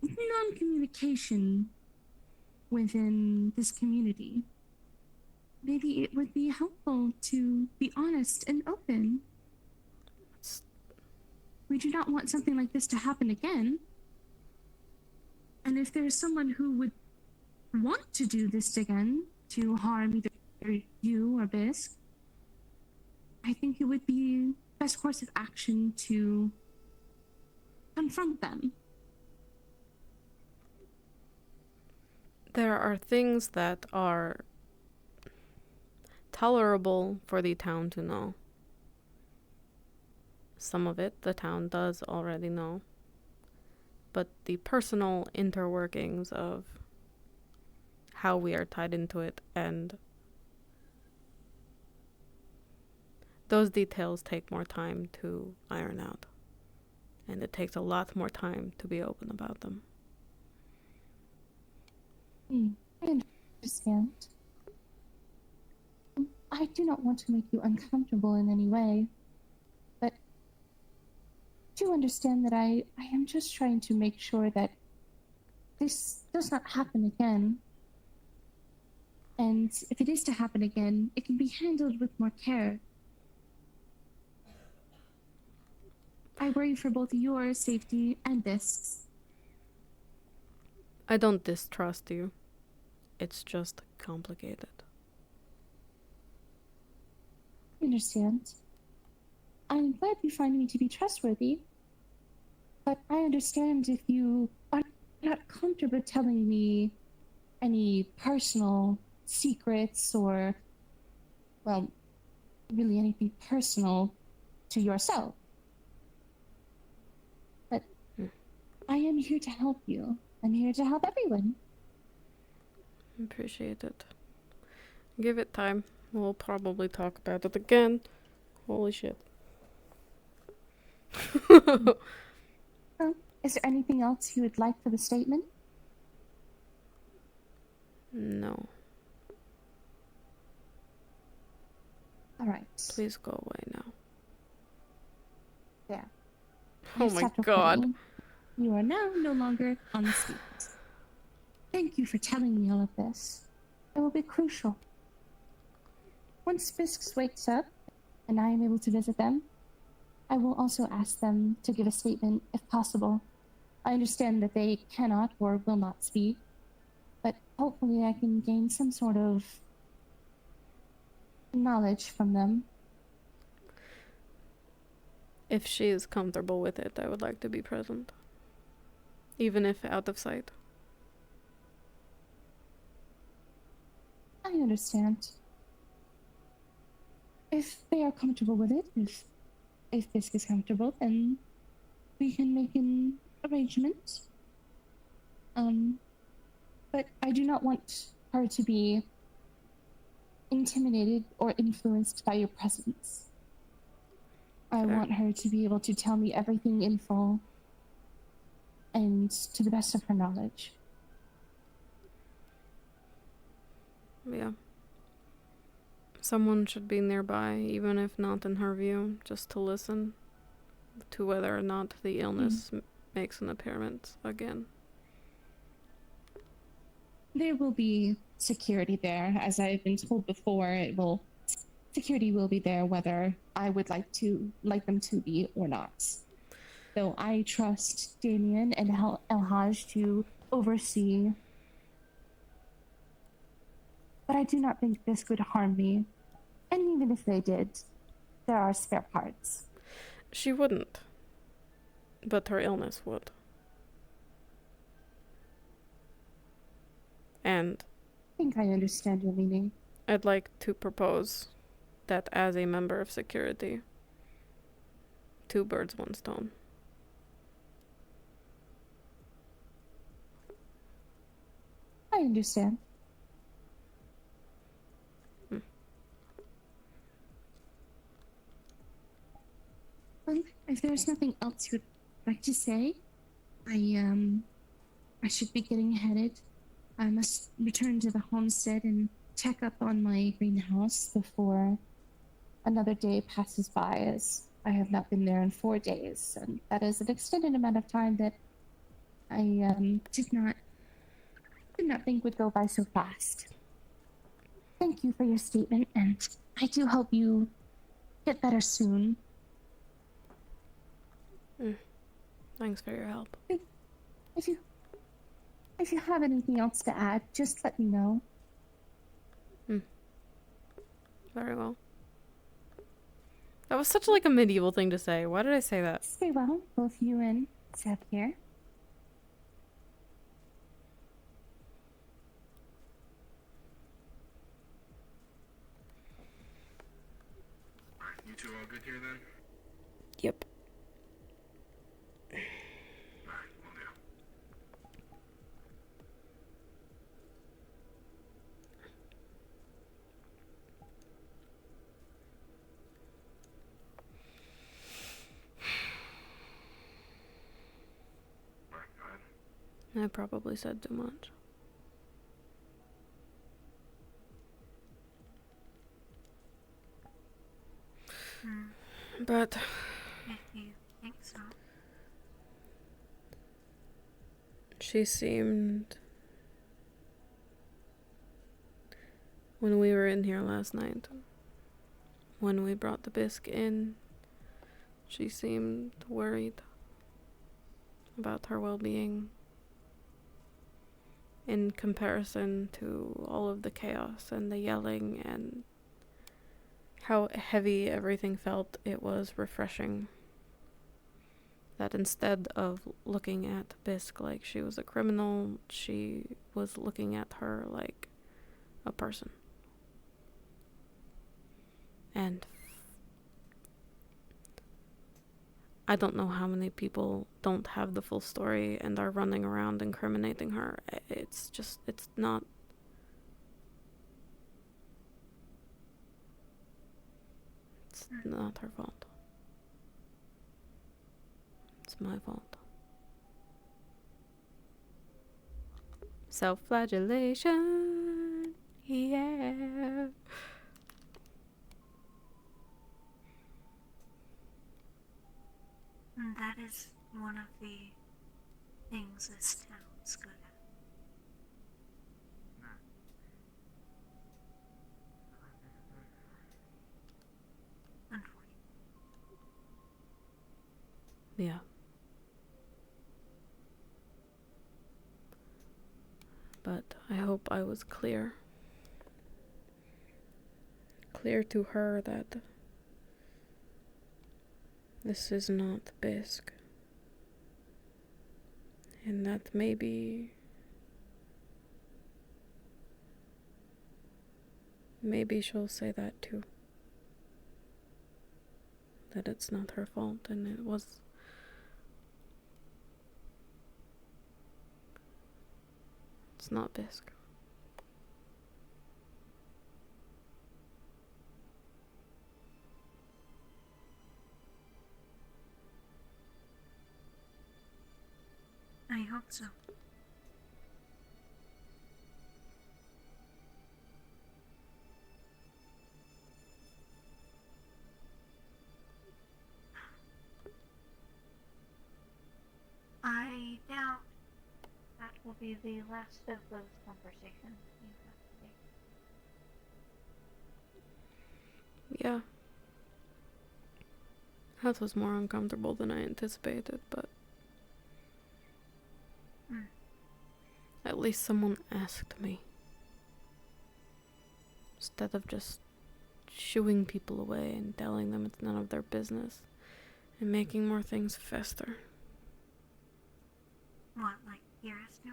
non-communication within this community. Maybe it would be helpful to be honest and open. We do not want something like this to happen again. And if there's someone who would want to do this again, to harm either you or Bisque, I think it would be best course of action to confront them. There are things that are tolerable for the town to know. Some of it the town does already know. But the personal interworkings of how we are tied into it, and those details take more time to iron out. And it takes a lot more time to be open about them. I understand. I do not want to make you uncomfortable in any way, but do understand that I am just trying to make sure that this does not happen again. And if it is to happen again, it can be handled with more care. I worry for both your safety and Bisque's. I don't distrust you. It's just complicated. I understand. I'm glad you find me to be trustworthy, but I understand if you are not comfortable telling me any personal secrets or, well, really anything personal to yourself. But I am here to help you. I'm here to help everyone. Appreciate it. Give it time. We'll probably talk about it again. Holy shit. Is there anything else you would like for the statement? No. All right. Please go away now. There. Oh I've my stopped god. recording. You are now no longer on the street. Thank you for telling me all of this. It will be crucial. Once Bisque wakes up, and I am able to visit them, I will also ask them to give a statement if possible. I understand that they cannot or will not speak, but hopefully I can gain some sort of knowledge from them. If she is comfortable with it, I would like to be present. Even if out of sight. I understand. If they are comfortable with it, if Bisque is comfortable, then we can make an arrangement. But I do not want her to be intimidated or influenced by your presence. I Fair. want her to be able to tell me everything in full and to the best of her knowledge. Yeah. Someone should be nearby, even if not in her view, just to listen to whether or not the illness makes an appearance again. There will be security there, as I've been told before. Security will be there whether I would like them to be or not. Though I trust Damien and El-Haj to oversee. But I do not think this would harm me. And even if they did, there are spare parts. She wouldn't. But her illness would. And I think I understand your meaning. I'd like to propose that as a member of security, 2 birds, 1 stone. I understand. Well, if there's nothing else you would like to say, I should be getting headed. I must return to the homestead and check up on my greenhouse before another day passes by, as I have not been there in 4 days, and that is an extended amount of time that I did not think would go by so fast. Thank you for your statement, and I do hope you get better soon. Thanks for your help. If you have anything else to add, just let me know. Very well. That was such like a medieval thing to say. Why did I say that? Stay well, both you and Seb here. You two all good here then? Yep. Alright, will do. I probably said too much. But If you think so. she seemed, when we were in here last night, when we brought the Bisque in, she seemed worried about her well-being in comparison to all of the chaos and the yelling and how heavy everything felt. It was refreshing that instead of looking at Bisque like she was a criminal, she was looking at her like a person. And I don't know how many people don't have the full story and are running around incriminating her. It's just, it's not. It's not her fault. It's my fault. Self-flagellation. Yeah. And that is one of the things this town's good at. Unfortunately. Yeah. But I hope I was clear. Clear to her that this is not Bisque. And that maybe she'll say that too. That it's not her fault and it was. It's not Bisque. I hope so. I doubt that will be the last of those conversations you have today. Yeah. That was more uncomfortable than I anticipated, but at least someone asked me. Instead of just shooing people away and telling them it's none of their business and making more things fester. What, like Kira's do?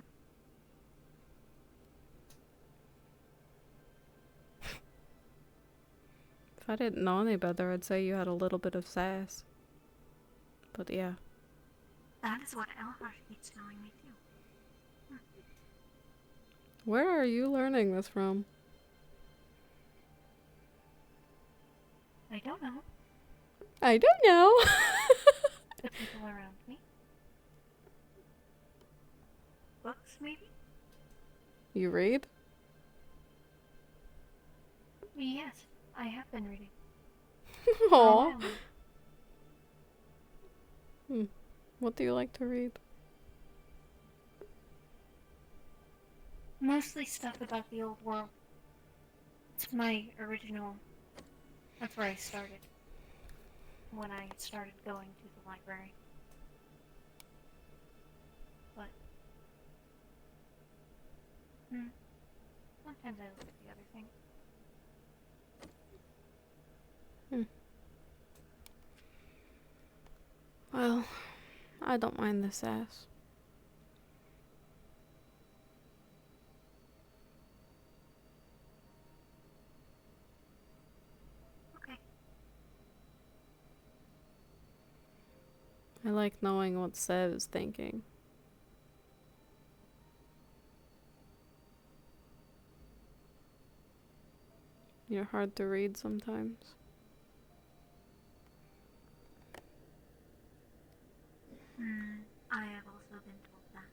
If I didn't know any better, I'd say you had a little bit of sass. But yeah. That is what Elhar keeps telling me too. Where are you learning this from? I don't know. I don't know. The people around me. Books, maybe? You read? Yes, I have been reading. Aww. What do you like to read? Mostly stuff about the old world. It's my original. That's where I started. When I started going to the library. But sometimes I look at the other things. Well, I don't mind the sass. Okay. I like knowing what Sev is thinking. You're hard to read sometimes. I have also been told that.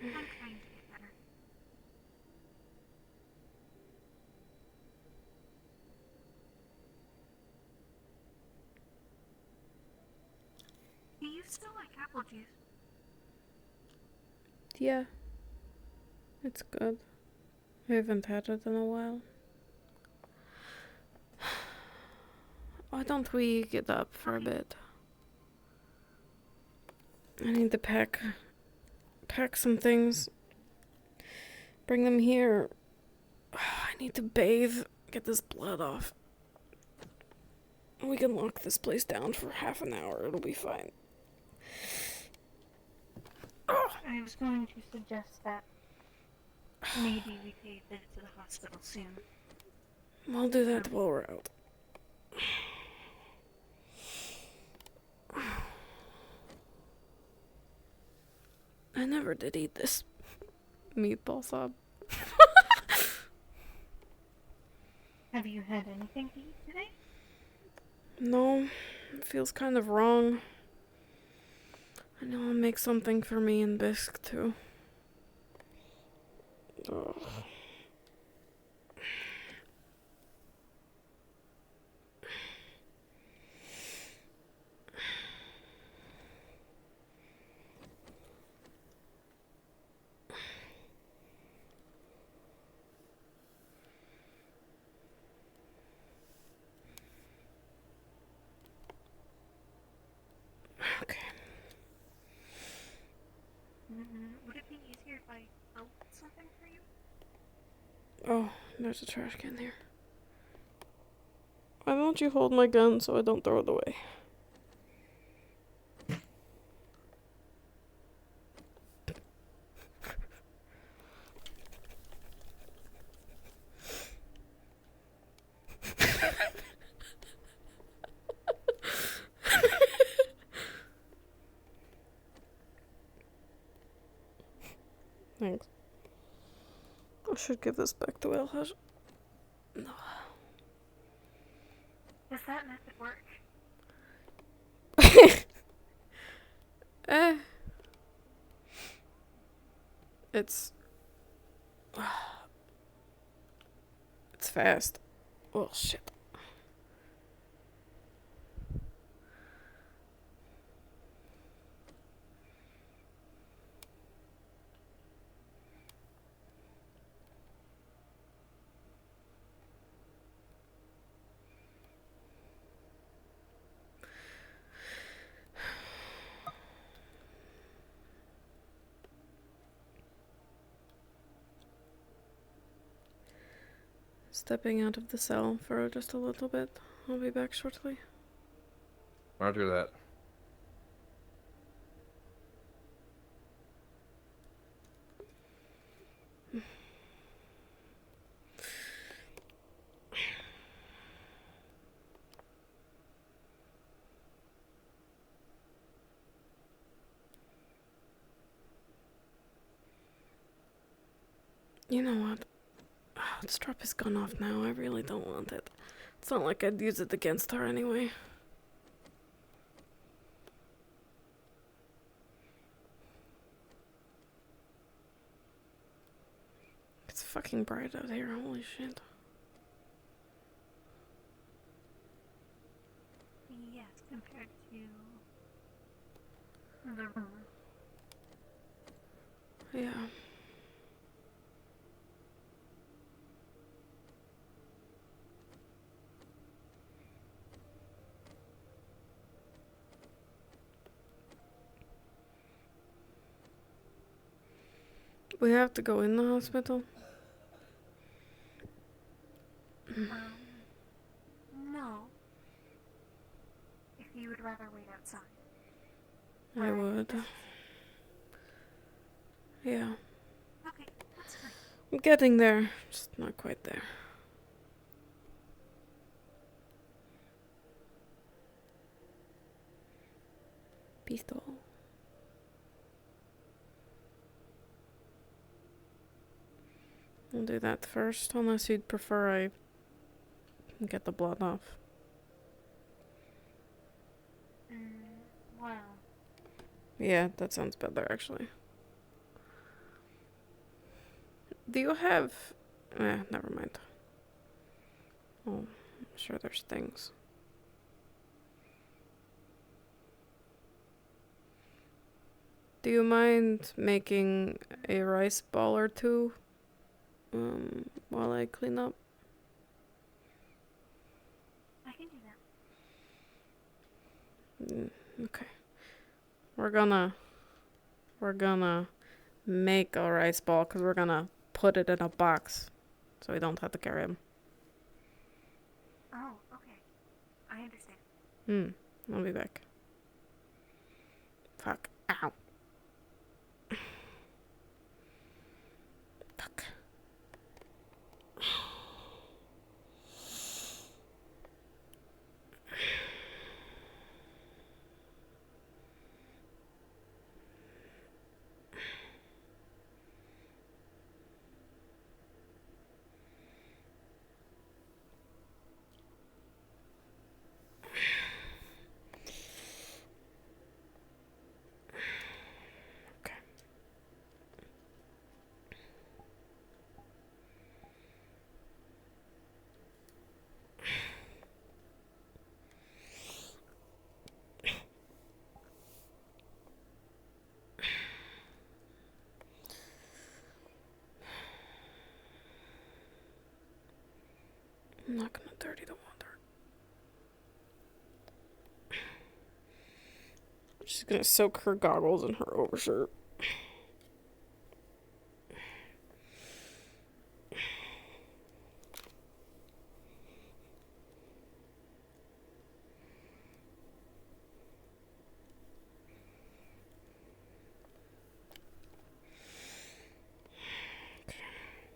I'm trying to get better. Do you still like apple juice? Yeah. It's good. I haven't had it in a while. Why don't we get up for a bit? I need to pack some things. Bring them here. I need to bathe. Get this blood off. We can lock this place down for half an hour. It'll be fine. I was going to suggest that maybe we pay a visit to the hospital soon. We'll do that while we're out. I never did eat this meatball sub. Have you had anything to eat today? No, it feels kind of wrong. I know I'll make something for me and Bisque too. Ugh. Okay. Would it be easier if I built something for you? Oh, there's a trash can here. Why don't you hold my gun so I don't throw it away? Thanks. I should give this back to Elhaj. No. Does that method work? It's fast. Oh shit. Stepping out of the cell for just a little bit. I'll be back shortly. Roger that. You know what? Let's drop his gun off now. I really don't want it. It's not like I'd use it against her anyway. It's fucking bright out here. Holy shit. Yes, compared to the room. Yeah. We have to go in the hospital. No. If you would rather wait outside. I would. Yeah. Okay, that's fine. I'm getting there. Just not quite there. Pistol. I'll do that first, unless you'd prefer I get the blood off. Wow. Yeah, that sounds better, actually. Do you have... never mind. Oh, I'm sure there's things. Do you mind making a rice ball or two? While I clean up? I can do that. Okay. We're gonna make a rice ball because we're gonna put it in a box so we don't have to carry them. Oh, okay. I understand. I'll be back. Fuck. Ow. Fuck. I'm not gonna dirty the water. She's gonna soak her goggles in her overshirt.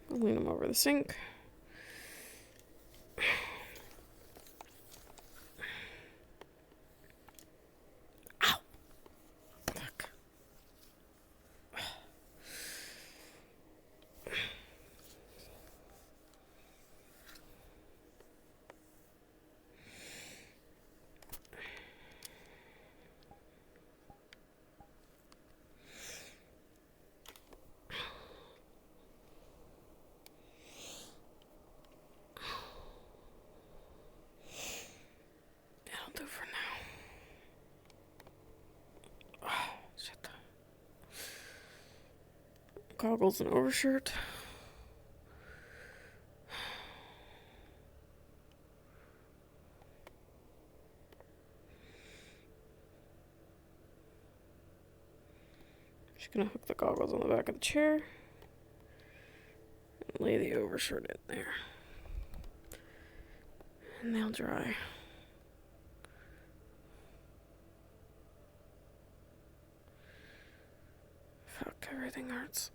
I'll lean them over the sink. That'll do for now. Oh, shit. Goggles and overshirt. Just gonna hook the goggles on the back of the chair and lay the overshirt in there. And they'll dry. Fuck, everything hurts.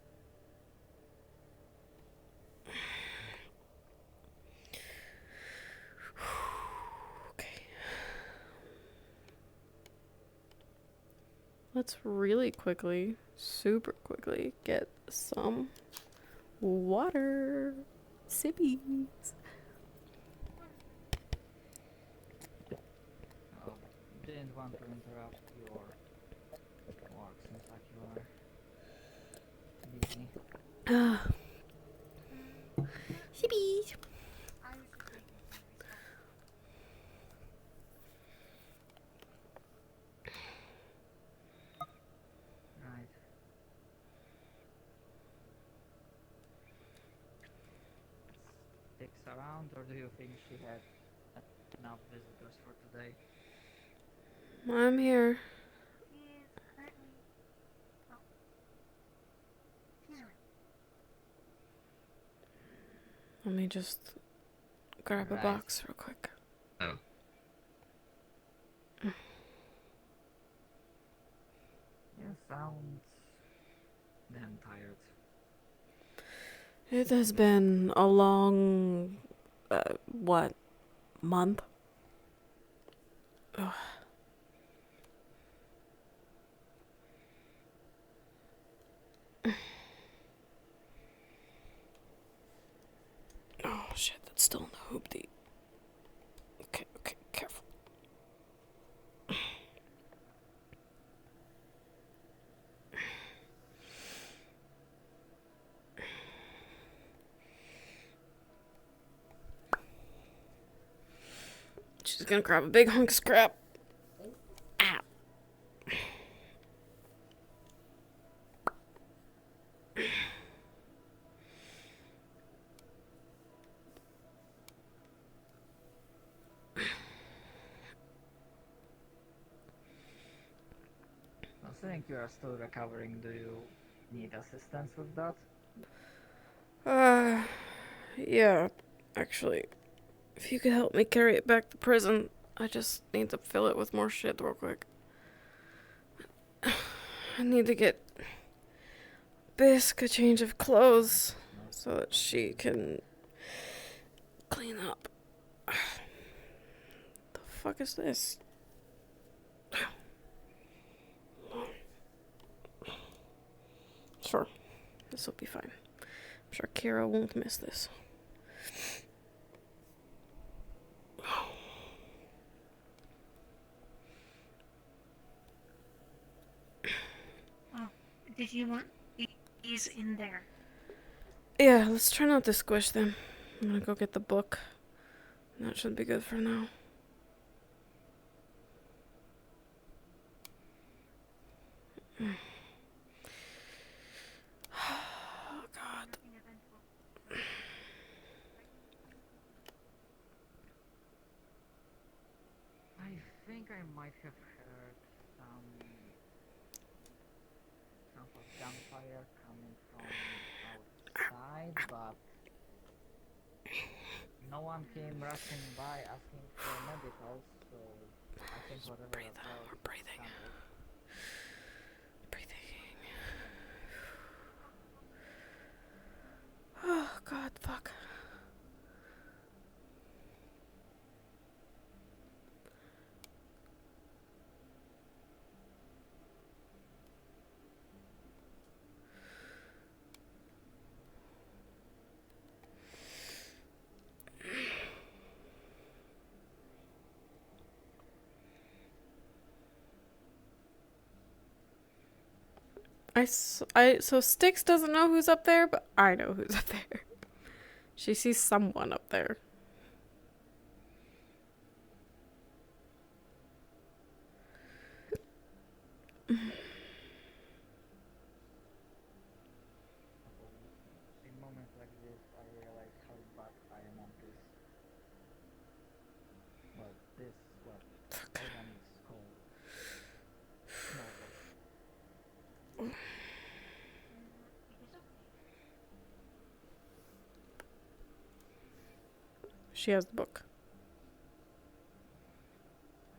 Okay. Let's really quickly, super quickly, get some water. Sippies. Didn't want to interrupt your work, seems like you are busy. Sippies. Right. Sticks around, or do you think she had enough visitors for today? I'm here. Let me just grab a box real quick. Oh. You sound damn tired. It has been a long, month? Ugh. Oh shit, that's still in the hoopty. Okay, careful. She's gonna grab a big hunk of scrap. Ow. Considering you are still recovering, do you need assistance with that? Yeah, actually. If you could help me carry it back to prison, I just need to fill it with more shit real quick. I need to get Bisque a change of clothes so that she can clean up. The fuck is this? Sure, this will be fine. I'm sure Kira won't miss this. Oh, did you want these in there? Yeah, let's try not to squish them. I'm gonna go get the book. That should be good for now. Oh, God. I think I might have heard some sound of gunfire coming from outside, but no one came rushing by asking for medicals, so I think whatever was there was breathing. Oh, God, fuck. So Styx doesn't know who's up there, but I know who's up there. She sees someone up there. in moments like this I realize how bad I am on this. Well, this, what organ is called small talk. She has the book.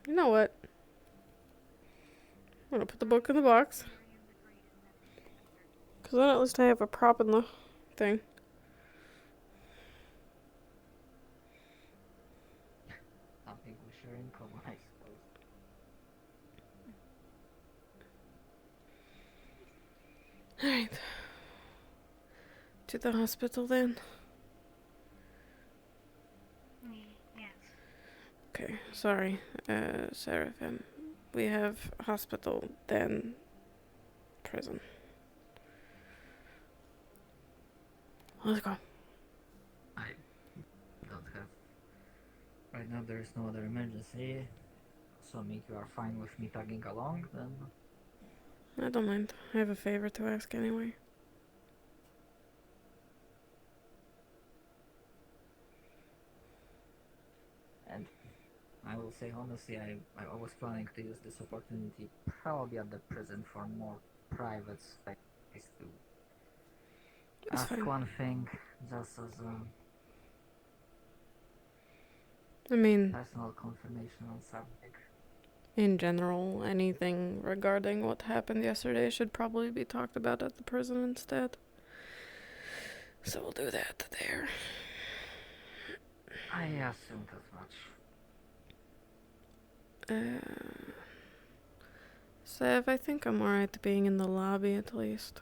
You know what? I'm gonna put the book in the box. Because then at least I have a prop in the thing. Something we share in common, I suppose. Alright. To the hospital then. Yes. Okay, sorry, Seraphim. We have hospital, then prison. Let's go. I don't have... Right now there is no other emergency. Assuming you are fine with me tagging along, then... I don't mind. I have a favor to ask anyway. And I will say honestly, I was planning to use this opportunity probably at the prison for more private space to ask one thing, just as a personal confirmation on something. In general, anything regarding what happened yesterday should probably be talked about at the prison instead. So we'll do that there. I assumed as much. Sev, I think I'm alright being in the lobby at least.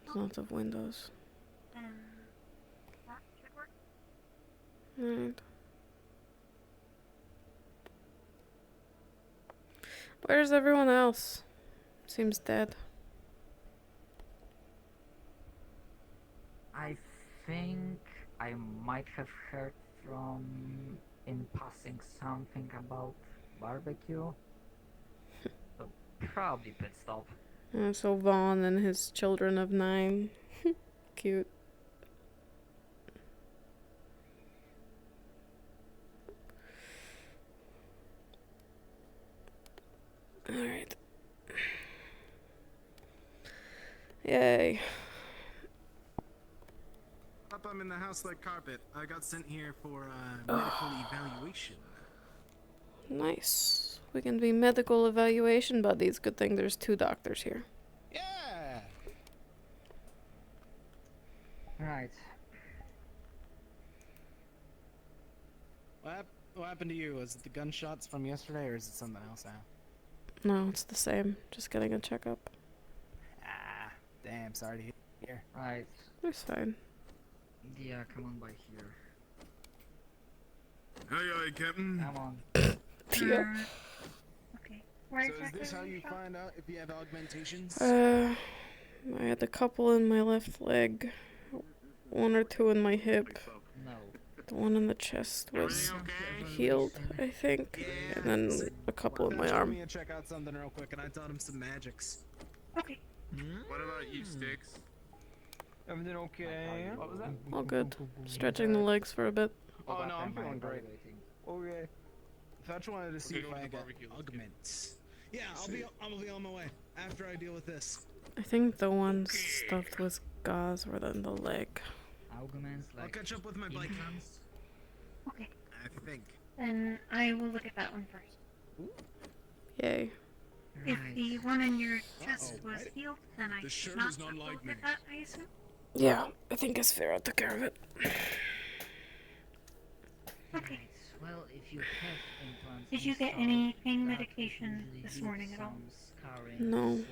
There's lots of windows. Then that should work. Alright. Where's everyone else? Seems dead. I think I might have heard from in passing something about barbecue. So probably pit stop. So Vaughn and his children of 9. Cute. Alright. Yay. Up, I'm in the house like carpet. I got sent here for medical evaluation. Nice. We can be medical evaluation buddies. Good thing there's 2 doctors here. Yeah. Right. What happened to you? Was it the gunshots from yesterday, or is it something else now? No, it's the same. Just getting a checkup. Ah, damn. Sorry to hear. Right. It's fine. Yeah, come on by here. Aye, Captain. Come on. Yeah. Okay. So is this how you find out if you have augmentations? I had a couple in my left leg. 1 or 2 in my hip. No. The one in the chest was healed, I think. Yeah. And then a couple in my Told arm. me to check out something real quick, and I taught him some magics. Okay. What about you, Sticks? Everything okay? What was that? All good. Stretching the legs for a bit. Oh no, I'm feeling great. Okay. Fetch wanted to see Okay, if go I to the got barbecue, let's augments. Yeah, I'll be on my way after I deal with this. I think the ones stuffed with gauze were in the leg. Augments like I'll catch up with my bike. Okay. I think. Then I will look at that one first. Yay. If the one in your chest was healed, then I The should shirt not is not have to like look me. at that, I assume. Yeah, I think Asphera took care of it. Okay. Well, if you have implants, Did you get installed, any pain that medication usually this leaves morning at all? some scarring, No. so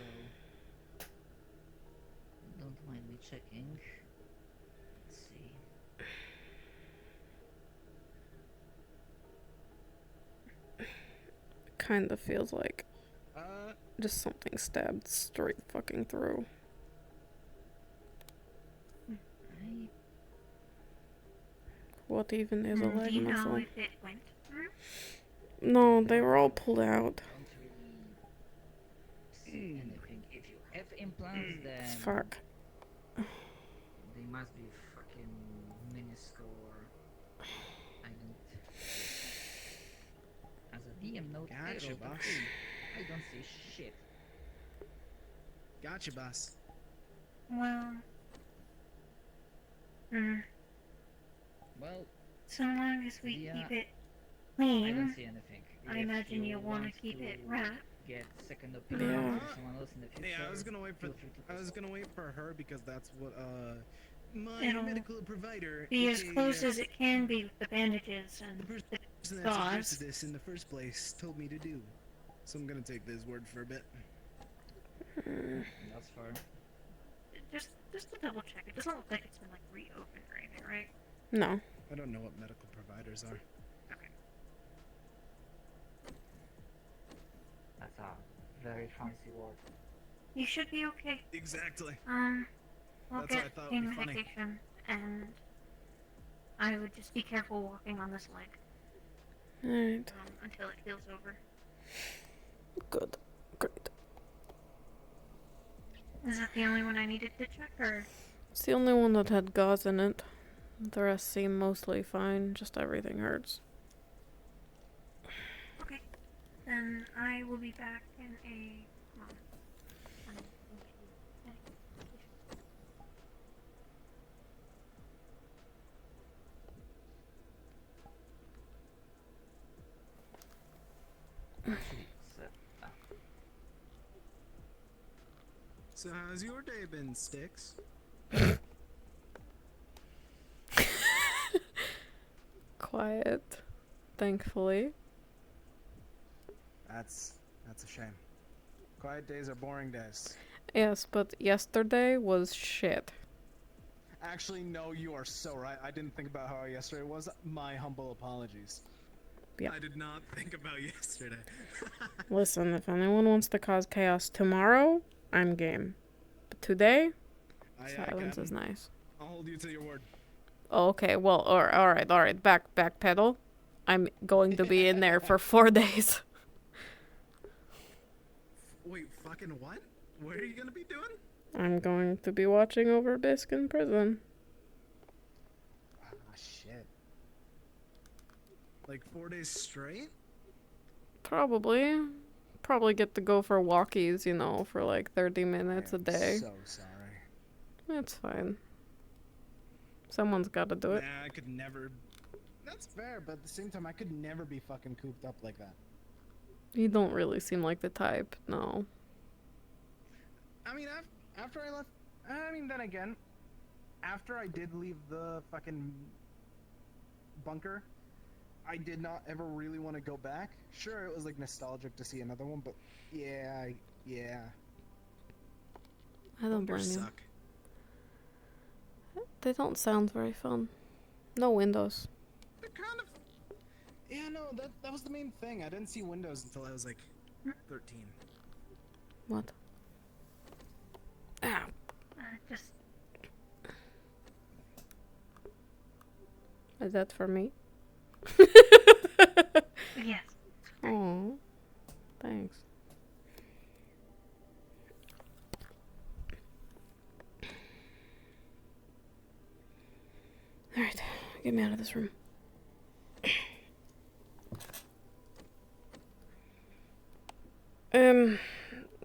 don't mind me checking. Let's see. Kinda feels like Uh, just something stabbed straight fucking through. I What even is a Do leg you know muscle? if it went through? No, they were all pulled out. don't really see anything. If you have implants, then Fuck. they must be fucking minuscule or I don't. As a DM note, I Gotcha, rolled a boss. 3. I don't see shit. gotcha, boss. Well. Hmm. Well, So long as we yeah, keep it I don't clean, see anything. I If imagine you you'll want to keep to it wrapped. Get second opinion Yeah. from someone else in the future. Yeah, I was gonna wait for feel free to her because that's what my It'll medical provider. be as aka, close as it can be with the bandages and the the person that gauze. suggested this in the first place told me to do. So I'm gonna take his word for a bit. That's fair. Just to double check. It doesn't look like it's been like reopened or anything, right? No. I don't know what medical providers are. Okay. That's a very fancy word. You should be okay. Exactly. We'll That's what I get thought would pain be funny. medication, and I would just be careful walking on this leg Alright. until it heals over. Good. Great. Is that the only one I needed to check, or? It's the only one that had gauze in it. The rest seem mostly fine, just everything hurts. Okay. Then I will be back in a moment. So how's your day been, Sticks? Quiet. Thankfully. That's a shame. Quiet days are boring days. Yes, but yesterday was shit. Actually, no, you are so right. I didn't think about how yesterday was. My humble apologies. Yeah. I did not think about yesterday. Listen, if anyone wants to cause chaos tomorrow, I'm game. But today, Aye, silence Captain. is nice. I'll hold you to your word. Okay, well, all right. Back pedal. I'm going to be in there for 4 days. Wait, fucking what? What are you gonna be doing? I'm going to be watching over Bisque in prison. Ah, shit. Like 4 days straight? Probably. Probably get to go for walkies, you know, for like 30 minutes a day. So sorry. It's fine. Someone's got to do it. Nah, I could never. That's fair, but at the same time, I could never be fucking cooped up like that. You don't really seem like the type, no. I mean, after I left. I mean, then again, after I did leave the fucking bunker, I did not ever really want to go back. Sure, it was like nostalgic to see another one, but yeah. I don't blame you. They don't sound very fun. No windows. They're kind of. Yeah, no, that was the main thing. I didn't see windows until I was like 13. What? Ow. Just. Is that for me? Yes. Oh, thanks. Alright, get me out of this room.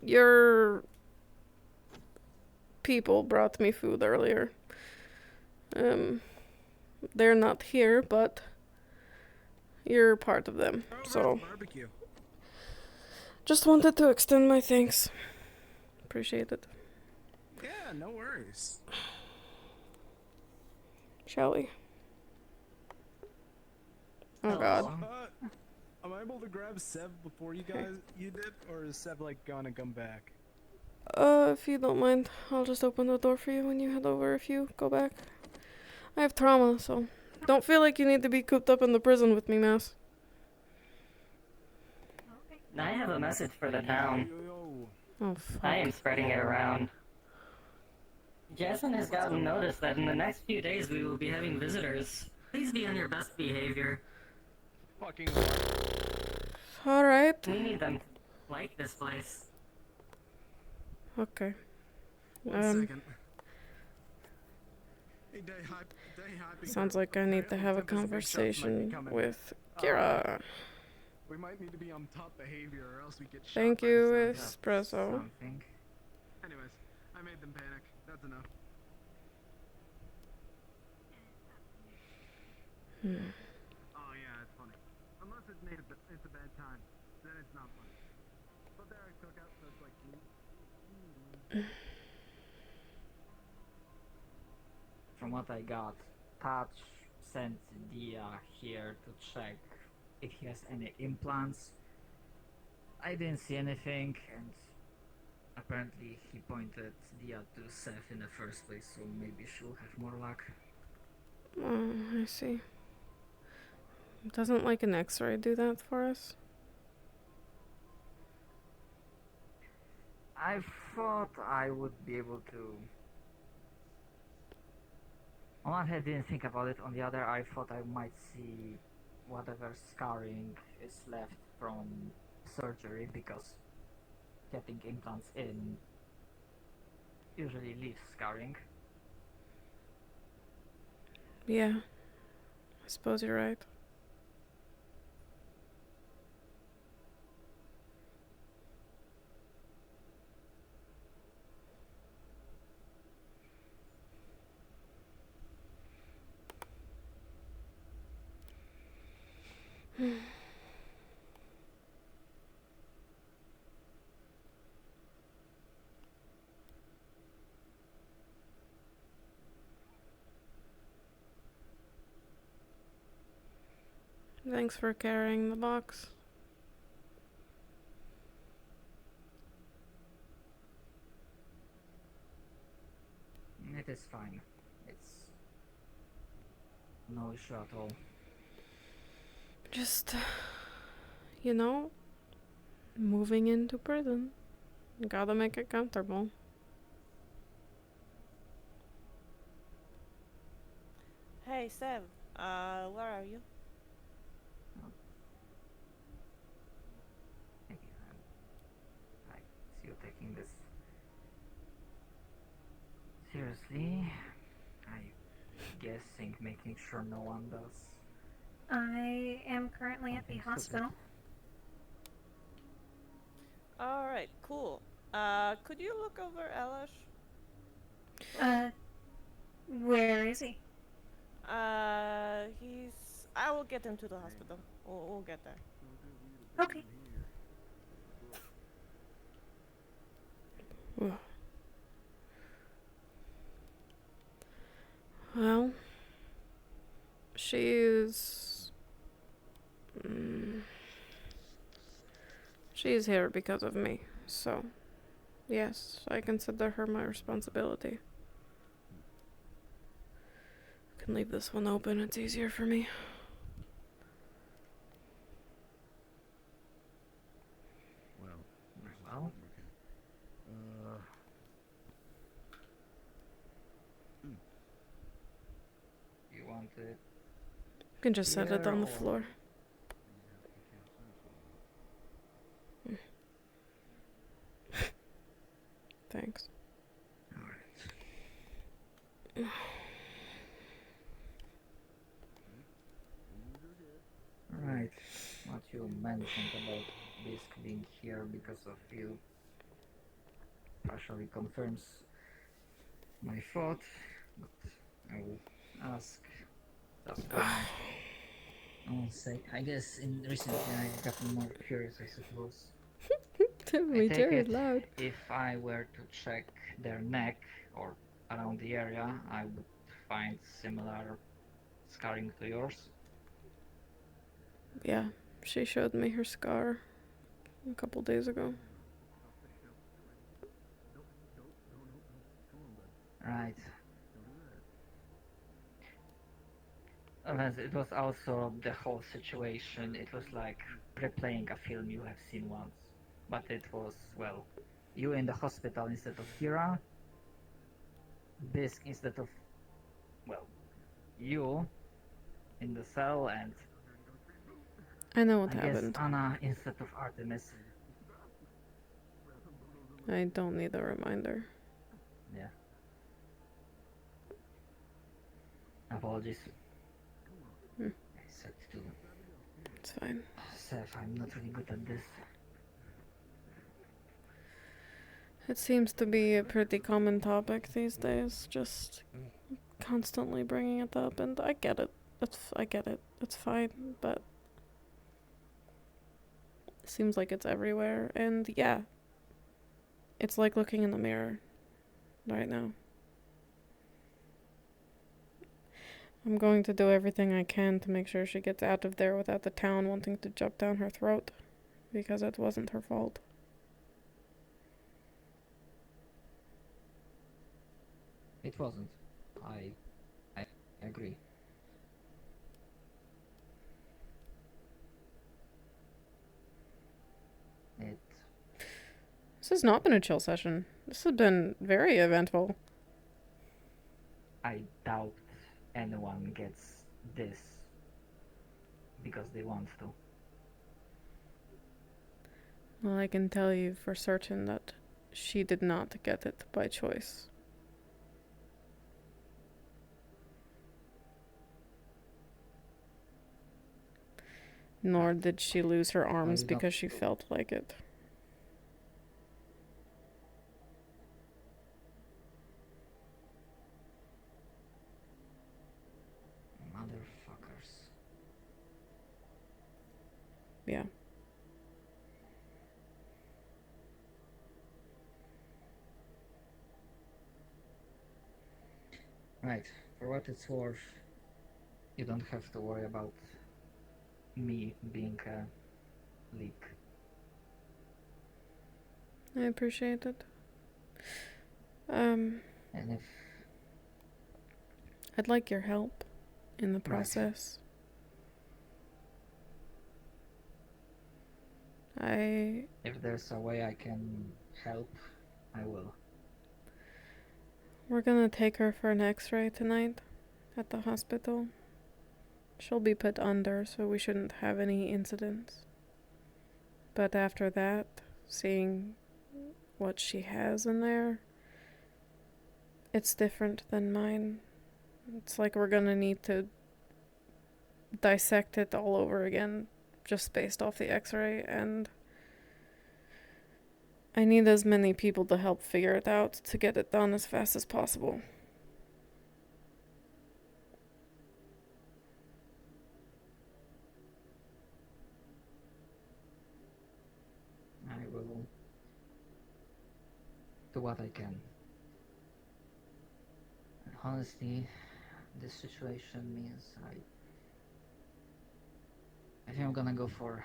Your people brought me food earlier. They're not here, but you're part of them, so Barbecue. just wanted to extend my thanks. Appreciate it. Yeah, no worries. Shall we? Oh god. Am I able to grab Seb before you did, or is Seb like gonna come back? If you don't mind, I'll just open the door for you when you head over if you go back. I have trauma, so don't feel like you need to be cooped up in the prison with me, Mass. I have a message for the town. Oh, fuck. I am spreading it around. Jason has gotten notice that in the next few days we will be having visitors. Please be on your best behavior. Fucking. Alright. We need them to like this place. Okay. One second. Hey, Sounds like I need to have a conversation with Kira. We might need to be on top behavior or else we get shot. Thank by you, the Espresso. Anyways, I made them panic. That's enough. Oh yeah, it's funny. Unless it's made it's a bad time, then it's not funny. But there I took out, so it's like. From what I got, Patch sent Dia here to check if he has any implants. I didn't see anything, and apparently he pointed Dia to Seth in the first place, so maybe she'll have more luck. Oh, I see. Doesn't like an X-ray do that for us? I thought I would be able to. On one hand, I didn't think about it. On the other, I thought I might see whatever scarring is left from surgery, because getting implants in usually leaves scarring. Yeah. I suppose you're right. Thanks for carrying the box. It is fine. It's no issue at all. Just, you know, moving into prison. Gotta make it comfortable. Hey, Hey, Sev. Where are you? Thank you. I see you taking this seriously. I guessing making sure no one does. I am currently at the hospital. Alright, cool. Could you look over Elish? Where is he? I will get him to the hospital. We'll get there. Okay. Well, she's she's here because of me, so yes, I consider her my responsibility. I can leave this one open, it's easier for me. Well. You want it? You can just set it here on the or- floor. Thanks. Right. What you mentioned about Bisque being here because of you partially confirms my thought, but I will ask just for my own sake. I guess in recently I've gotten more curious, I suppose. Me I too, take it loud. if I were to check their neck or around the area, I would find similar scarring to yours. Yeah, she showed me her scar a couple days ago. Right. It was also the whole situation. It was like replaying a film you have seen once. But it was, well, you in the hospital instead of Kira, Bisque instead of, well, you in the cell, and I know what I happened. guess Anna instead of Artemis. I don't need a reminder. Yeah. Apologies. Hmm. I said to It's fine. Seth, I'm not really good at this. It seems to be a pretty common topic these days, just constantly bringing it up, and I get it. I get it. It's fine, but it seems like it's everywhere, and yeah, it's like looking in the mirror right now. I'm going to do everything I can to make sure she gets out of there without the town wanting to jump down her throat, because it wasn't her fault. It wasn't. I agree. This has not been a chill session. This has been very eventful. I doubt anyone gets this because they want to. Well, I can tell you for certain that she did not get it by choice. Nor did she lose her arms you don't- because she felt like it. Motherfuckers. Yeah. Right, for what it's worth, you don't have to worry about me being a leak. I appreciate it. And if I'd like your help in the process. if there's a way I can help, I will. We're gonna take her for an x-ray tonight at the hospital. she'll be put under, so we shouldn't have any incidents. But after that, seeing what she has in there, it's different than mine. It's like we're gonna need to dissect it all over again, just based off the x-ray, and I need as many people to help figure it out to get it done as fast as possible. I will do what I can. And honestly, this situation means I think I'm gonna go for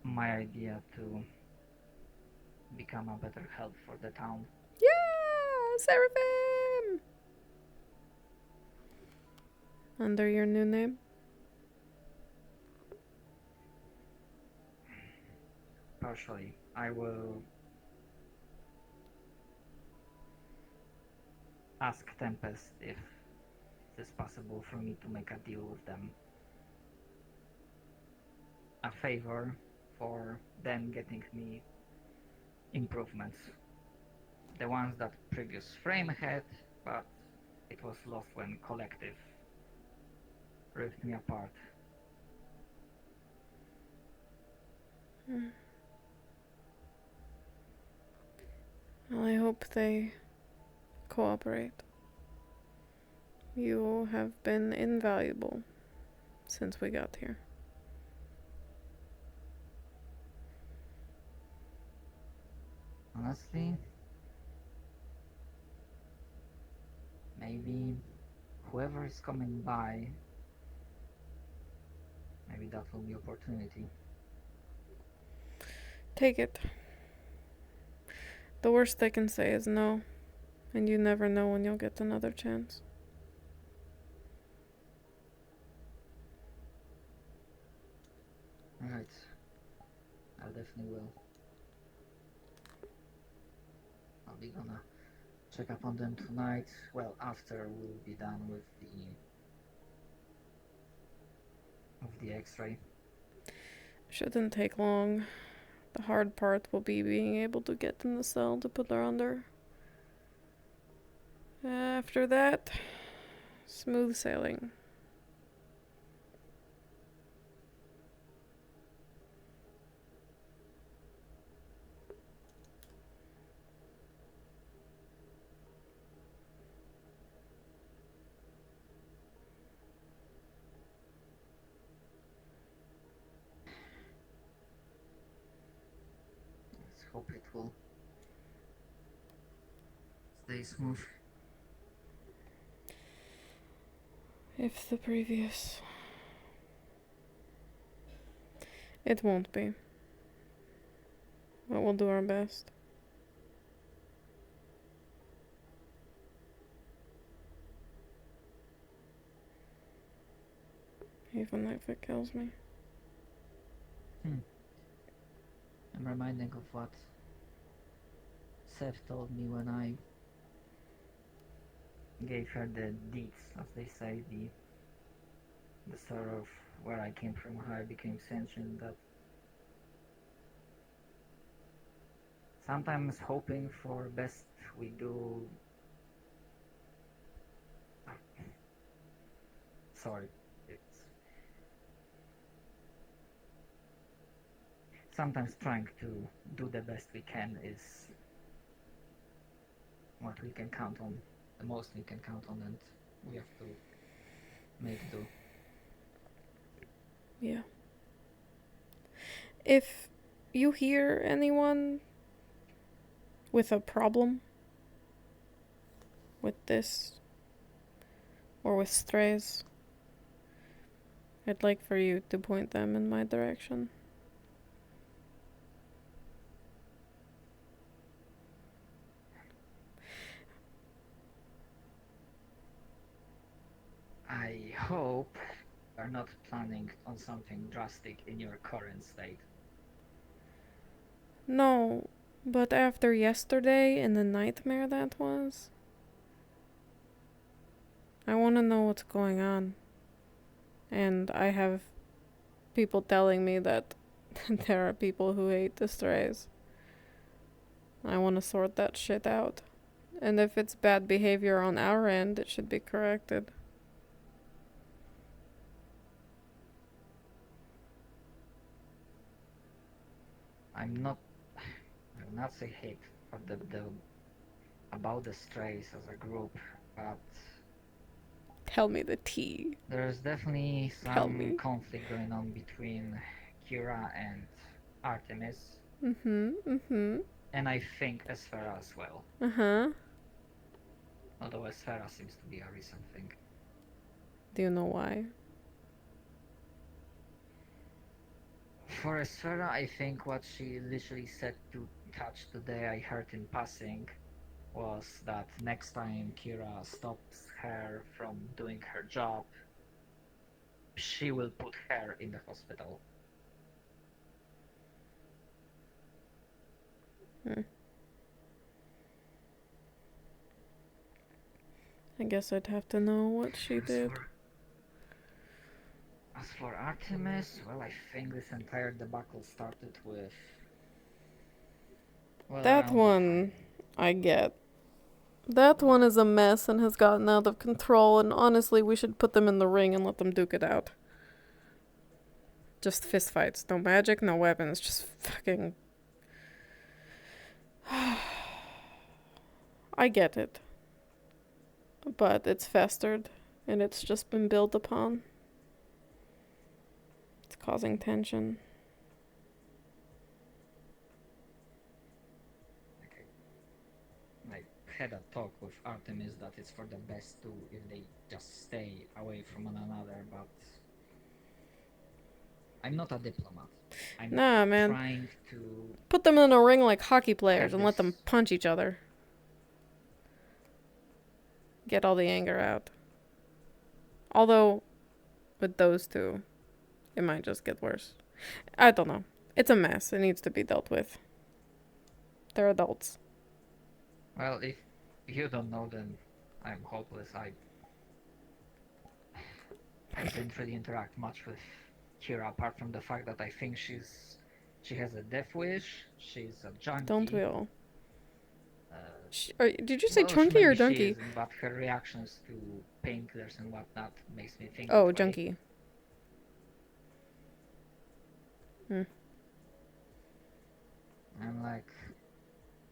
my idea to become a better help for the town. Yeah! Seraphim! Under your new name? Partially. I will ask Tempest if it is possible for me to make a deal with them. A favor for them getting me improvements. The ones that previous frame had, but it was lost when Collective ripped me apart. Well, I hope they cooperate. You have been invaluable since we got here. Honestly, maybe whoever is coming by, maybe that will be opportunity. Take it. The worst they can say is no, and you never know when you'll get another chance. Alright, I definitely will. I'll be gonna check up on them tonight. Well, after we'll be done with the X-ray. Shouldn't take long. The hard part will be being able to get in the cell to put her under. After that, smooth sailing. Let's hope it will stay smooth. If the previous... It won't be. But we'll do our best. Even if it kills me. I'm reminding of what Seth told me when I gave her the deeds, as they say, the sort of where I came from, how I became sentient, that sometimes hoping for best we do... Sorry, it's... Sometimes trying to do the best we can is what we can count on, the most we can count on, and we have to make do. Yeah. If you hear anyone with a problem with this or with strays, I'd like for you to point them in my direction. I hope you're not planning on something drastic in your current state. No, but after yesterday and the nightmare that was, I want to know what's going on. And I have people telling me that there are people who hate the strays. I want to sort that shit out. And if it's bad behavior on our end, it should be corrected. I will not say hate for the about the strays as a group, but Tell me the tea. there's definitely Tell some me. conflict going on between Kira and Artemis. And I think Esfera as well. Although Esfera seems to be a recent thing. Do you know why? For Esfera, I think what she literally said to Touch today, I heard in passing, was that next time Kira stops her from doing her job, she will put her in the hospital. I guess I'd have to know what she did. As for Artemis, well, I think this entire debacle started with... Well, That one, I get. That one is a mess and has gotten out of control, and honestly, we should put them in the ring and let them duke it out. Just fistfights. No magic, no weapons, just fucking... I get it. But it's festered, and it's just been built upon. It's causing tension. I had a talk with Artemis that it's for the best too if they just stay away from one another, but I'm not a diplomat. I'm Nah, man. trying to put them in a ring like hockey players and let them punch each other. Get all the anger out. Although, with those two, it might just get worse. I don't know. It's a mess. It needs to be dealt with. They're adults. Well, if you don't know, then I'm hopeless. I didn't really interact much with Kira, apart from the fact that I think she has a death wish. She's a junkie. Don't we all? Did you say chunky or maybe she junkie? isn't, but her reactions to painkillers and whatnot makes me think. Oh, that way. junkie. And like,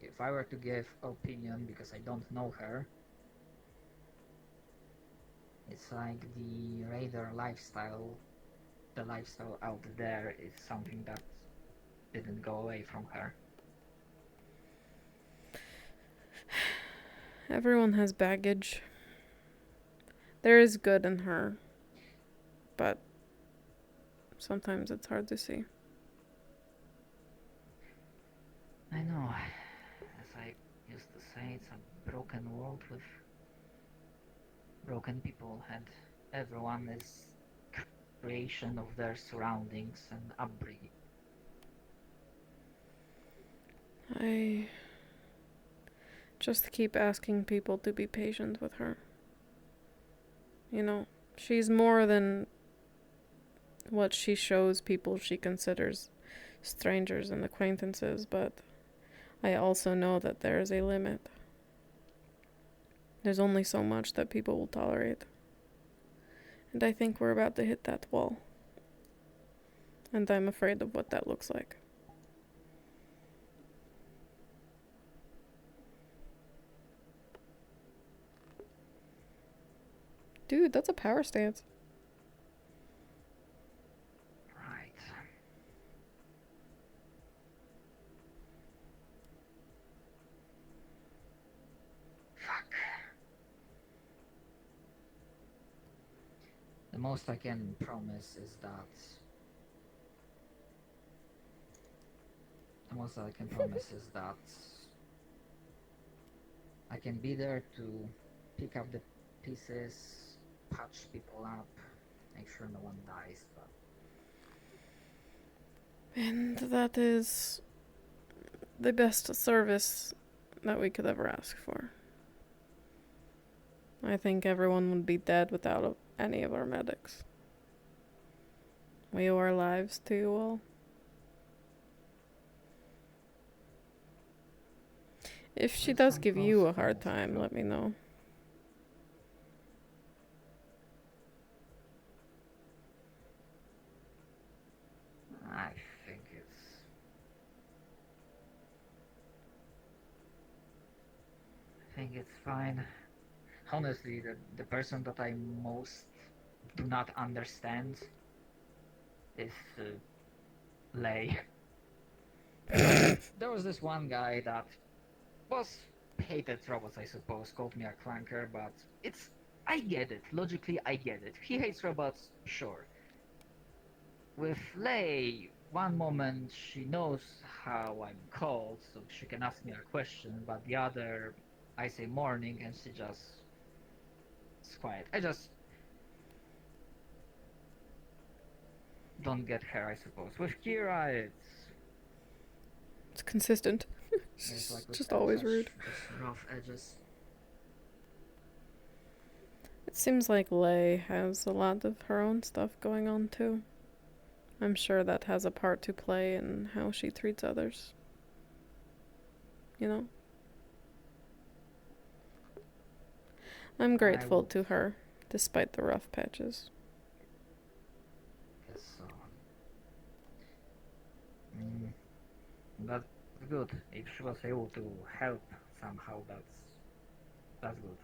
if I were to give opinion, because I don't know her, it's like the raider lifestyle, the lifestyle out there is something that didn't go away from her. Everyone has baggage. There is good in her, but sometimes it's hard to see. I know. As I used to say, it's a broken world with broken people, and everyone is creation of their surroundings and upbringing. I just keep asking people to be patient with her. You know, she's more than what she shows people she considers strangers and acquaintances, but I also know that there is a limit. There's only so much that people will tolerate. And I think we're about to hit that wall. And I'm afraid of what that looks like. Dude, that's a power stance. Right. Fuck. The most I can promise is that... The most I can promise is that I can be there to pick up the pieces, patch people up, make sure no one dies, but... And that is the best service that we could ever ask for. I think everyone would be dead without any of our medics. We owe our lives to you all. If she does give you a hard time, let me know. I think it's... I think it's fine. Honestly, the person that I most do not understand is Lay. There was this one guy that was hated robots, I suppose, called me a clunker, but it's... I get it. Logically, I get it. He hates robots, sure. With Lay, one moment she knows how I'm called, so she can ask me a question, but the other, I say morning, and she just... is quiet. I just... don't get her, I suppose. With Kira, It's consistent. it's like with Just always such rude. just rough edges. It seems like Lay has a lot of her own stuff going on too. I'm sure that has a part to play in how she treats others. You know? I'm grateful to her, despite the rough patches. Guess so. That's good. If she was able to help somehow, that's good.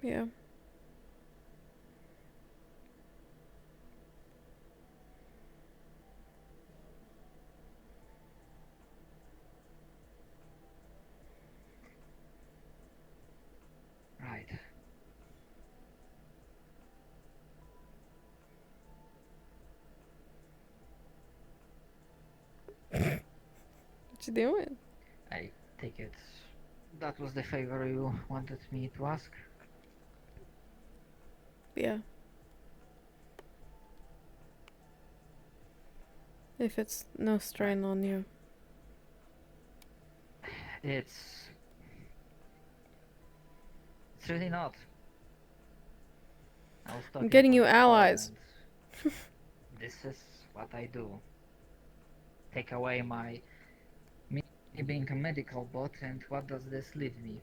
Yeah. Right. What you doing? I take it that was the favor you wanted me to ask. Yeah. If it's no strain on you. It's really not. I was I'm talking getting to you Nicole, allies. and this is what I do. Take away my me being a medical bot, and what does this leave me?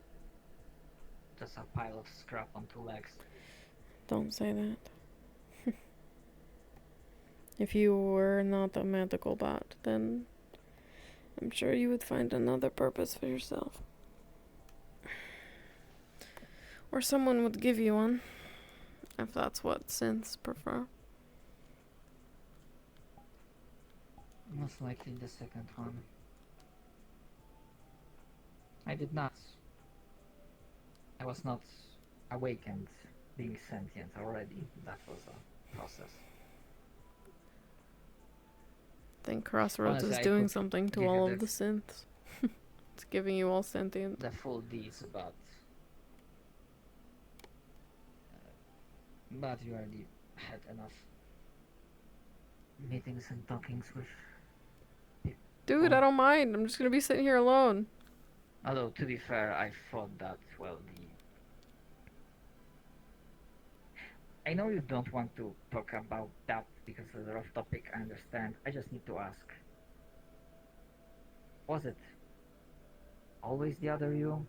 Just a pile of scrap on two legs. Don't say that. If you were not a medical bot, then I'm sure you would find another purpose for yourself. Or someone would give you one, if that's what synths prefer. Most likely the second one. I was not awakened being sentient already. That was a process. I think Crossroads Honestly, is I doing could something to give you all the of the synths. It's giving you all sentient. the full deeds, but you already had enough meetings and talkings with people. Dude, I don't mind. I'm just gonna be sitting here alone. Although, to be fair, I thought that, well, I know you don't want to talk about that because it's a rough topic, I understand. I just need to ask. Was it always the other you?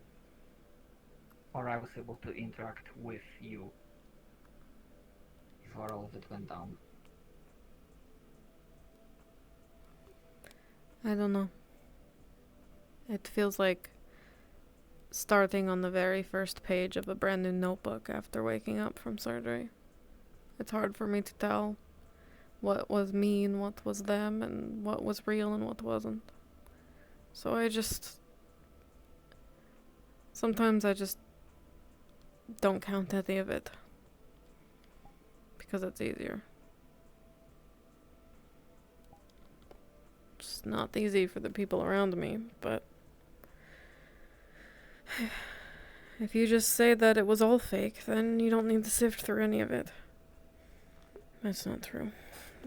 Or I was able to interact with you before all of it went down? I don't know. It feels like starting on the very first page of a brand new notebook after waking up from surgery. It's hard for me to tell what was me and what was them and what was real and what wasn't. So sometimes I just don't count any of it. Because it's easier. It's not easy for the people around me, but if you just say that it was all fake, then you don't need to sift through any of it. That's not true.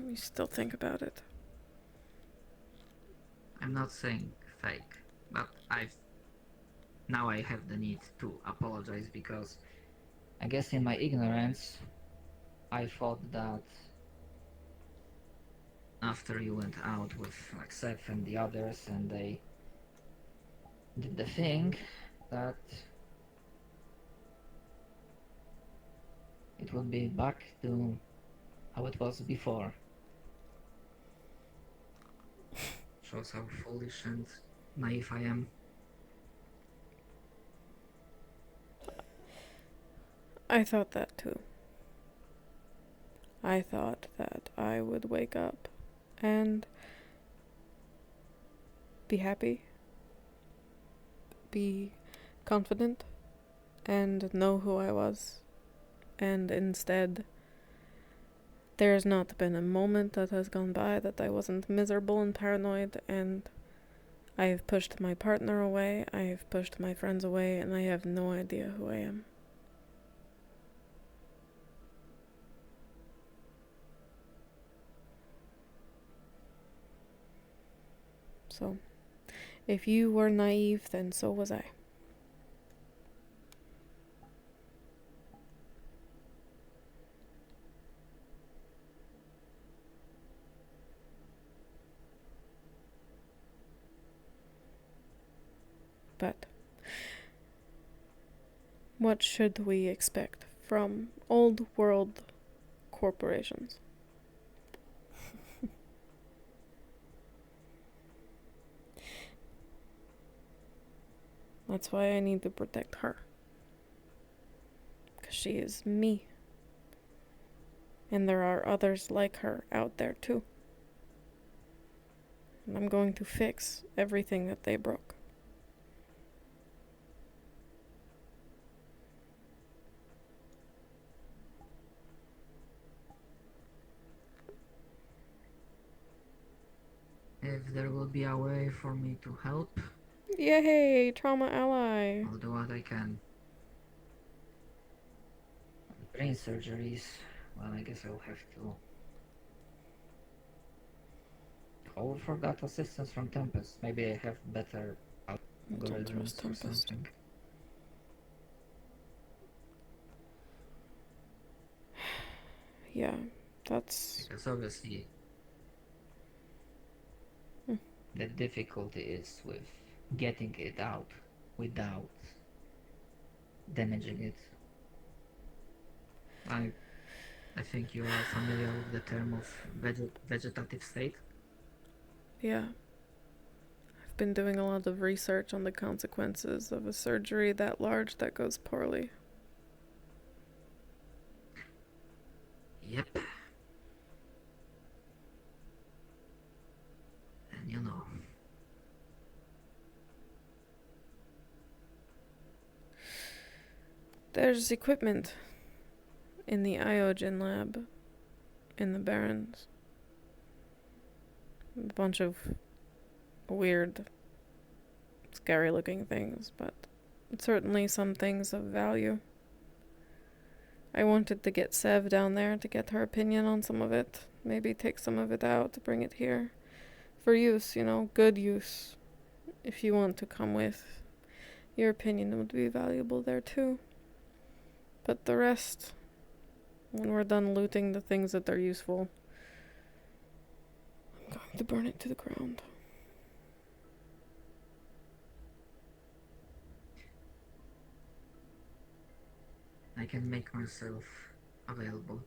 You still think about it. I'm not saying fake, but now I have the need to apologize because I guess in my ignorance I thought that after you went out with like Seth and the others and they did the thing, that it would be back to how it was before. Shows how foolish and naive I am. I thought that too. I thought that I would wake up and be happy, be confident, and know who I was. And instead, there's not been a moment that has gone by that I wasn't miserable and paranoid, and I have pushed my partner away, I have pushed my friends away, and I have no idea who I am. So, if you were naive, then so was I. But what should we expect from old world corporations? That's why I need to protect her. Because she is me. And there are others like her out there too. And I'm going to fix everything that they broke. If there will be a way for me to help, Yay, trauma ally. I'll do what I can. Brain surgeries, well, I guess I'll have to call for that assistance from Tempest. Maybe I have better Don't trust algorithms or Tempest. something. Yeah, that's... Because obviously the difficulty is with getting it out without damaging it. I think you are familiar with the term of vegetative state. Yeah. I've been doing a lot of research on the consequences of a surgery that large that goes poorly. Yep. And you know. There's equipment in the Iogen lab in the Barrens. A bunch of weird, scary looking things, but certainly some things of value. I wanted to get Sev down there to get her opinion on some of it. Maybe take some of it out to bring it here. For use, you know, good use. If you want to come with, your opinion would be valuable there too. But the rest, when we're done looting the things that are useful, I'm going to burn it to the ground. I can make myself available.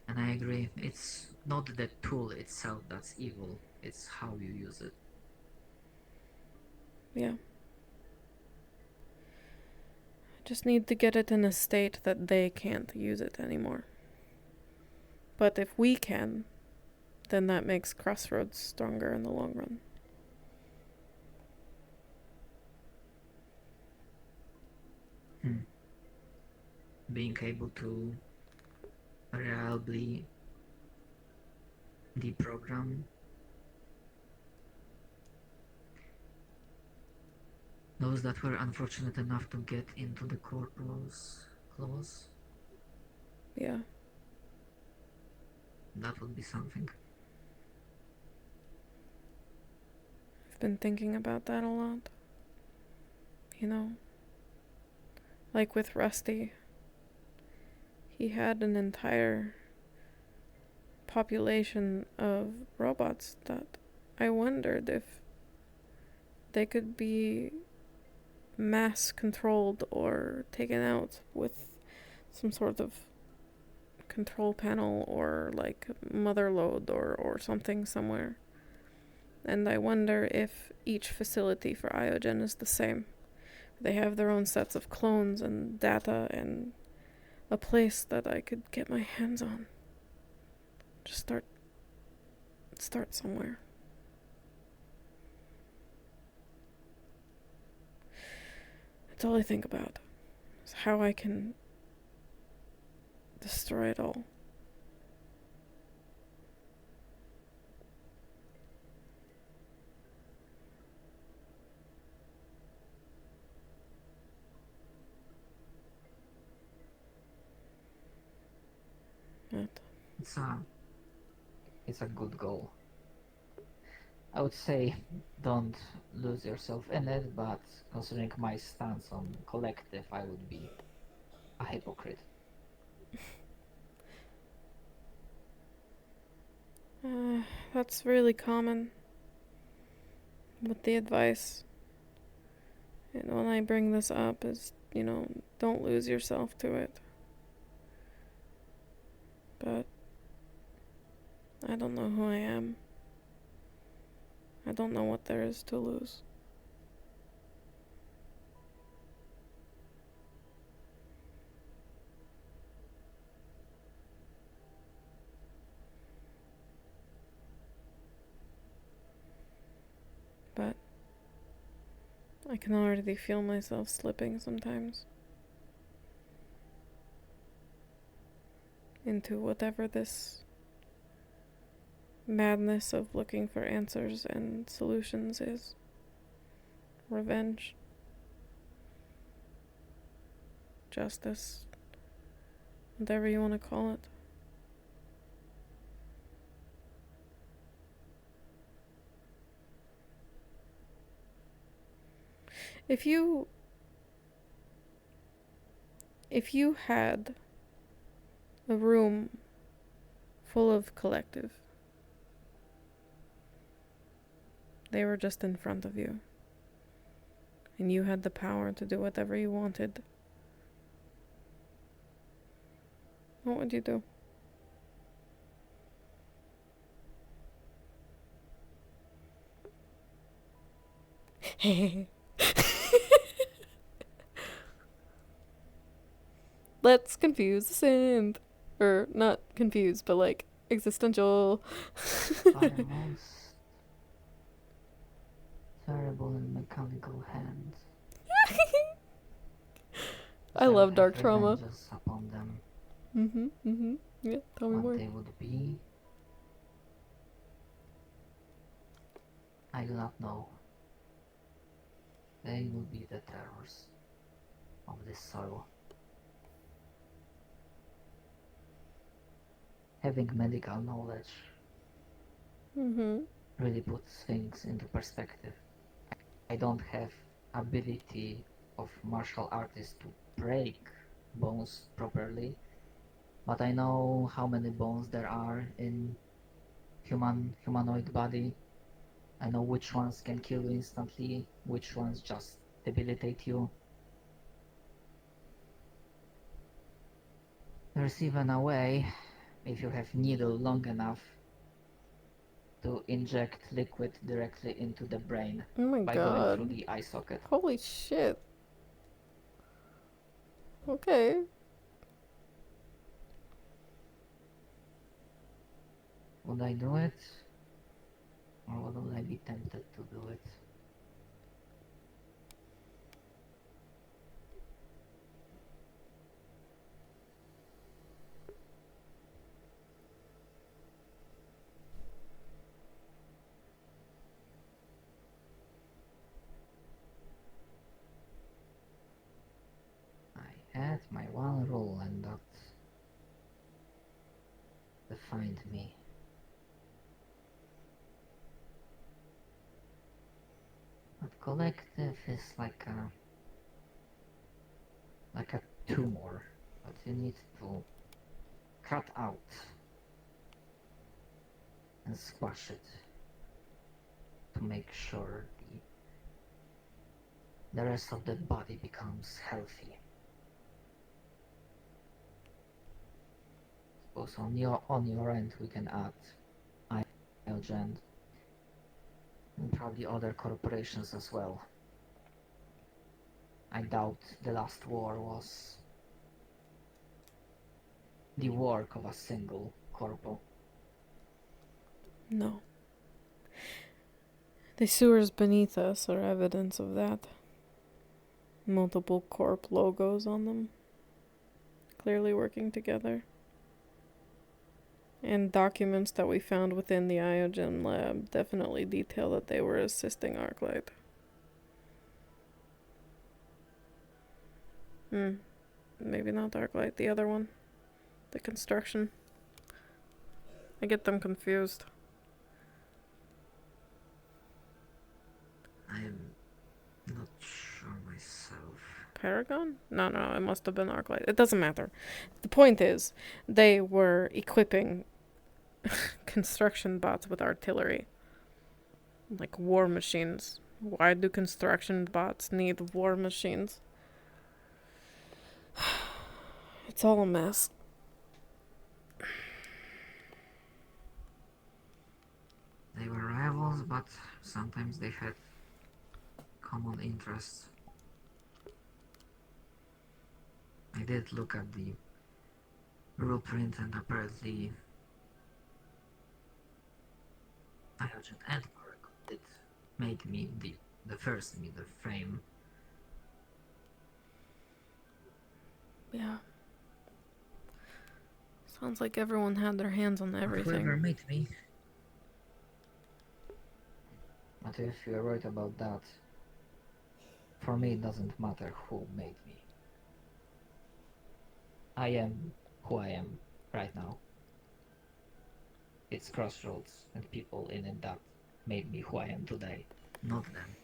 And I agree, it's not the tool itself that's evil, it's how you use it. Yeah. I just need to get it in a state that they can't use it anymore. But if we can, then that makes Crossroads stronger in the long run. Being able to reliably deprogram those that were unfortunate enough to get into the corporal's claws. Yeah. That would be something. I've been thinking about that a lot. You know, like with Rusty, he had an entire population of robots that I wondered if they could be mass controlled or taken out with some sort of control panel or like mother load or something somewhere. And I wonder if each facility for Iogen is the same. They have their own sets of clones and data and a place that I could get my hands on. Just start somewhere. That's all I think about. Is how I can destroy it all. It's a good goal. I would say don't lose yourself in it, but considering my stance on collective, I would be a hypocrite. That's really common with the advice. And when I bring this up is, don't lose yourself to it. But I don't know who I am. I don't know what there is to lose. But I can already feel myself slipping sometimes into whatever this madness of looking for answers and solutions is. Revenge. Justice. Whatever you want to call it. If you had a room full of collective, they were just in front of you, and you had the power to do whatever you wanted, what would you do? Let's confuse the synth. Or, not confused, but like, existential. Almost terrible in mechanical hands. I love dark trauma. Upon them. Yeah, tell me what more. They would be. I do not know. They will be the terrors of this soil. Having medical knowledge really puts things into perspective. I don't have ability of martial artist to break bones properly, but I know how many bones there are in humanoid body. I know which ones can kill you instantly, which ones just debilitate you. There's even a way, if you have needle long enough, to inject liquid directly into the brain by going through the eye socket. Holy shit. Okay. Would I do it? Or would I be tempted to do it? I had my one rule and that defined me. But collective is like a tumor that you need to cut out and squash it to make sure the rest of the body becomes healthy. Suppose on your end we can add Iogen and probably other corporations as well. I doubt the last war was the work of a single corpo. No. The sewers beneath us are evidence of that. Multiple corp logos on them. Clearly working together. And documents that we found within the Iogen lab definitely detail that they were assisting Arclight. Maybe not Arclight, the other one. The construction. I get them confused. I'm not sure myself. Paragon? No, it must have been Arclight. It doesn't matter. The point is, they were equipping construction bots with artillery. Like war machines. Why do construction bots need war machines? It's all a mess. They were rivals, but sometimes they had common interests. I did look at the blueprint, and apparently Iogen and Paragon did make me the first middle frame. Yeah. Sounds like everyone had their hands on everything. Whoever made me. But if you're right about that, for me it doesn't matter who made me. I am who I am right now. It's Crossroads and people in it that made me who I am today, not them.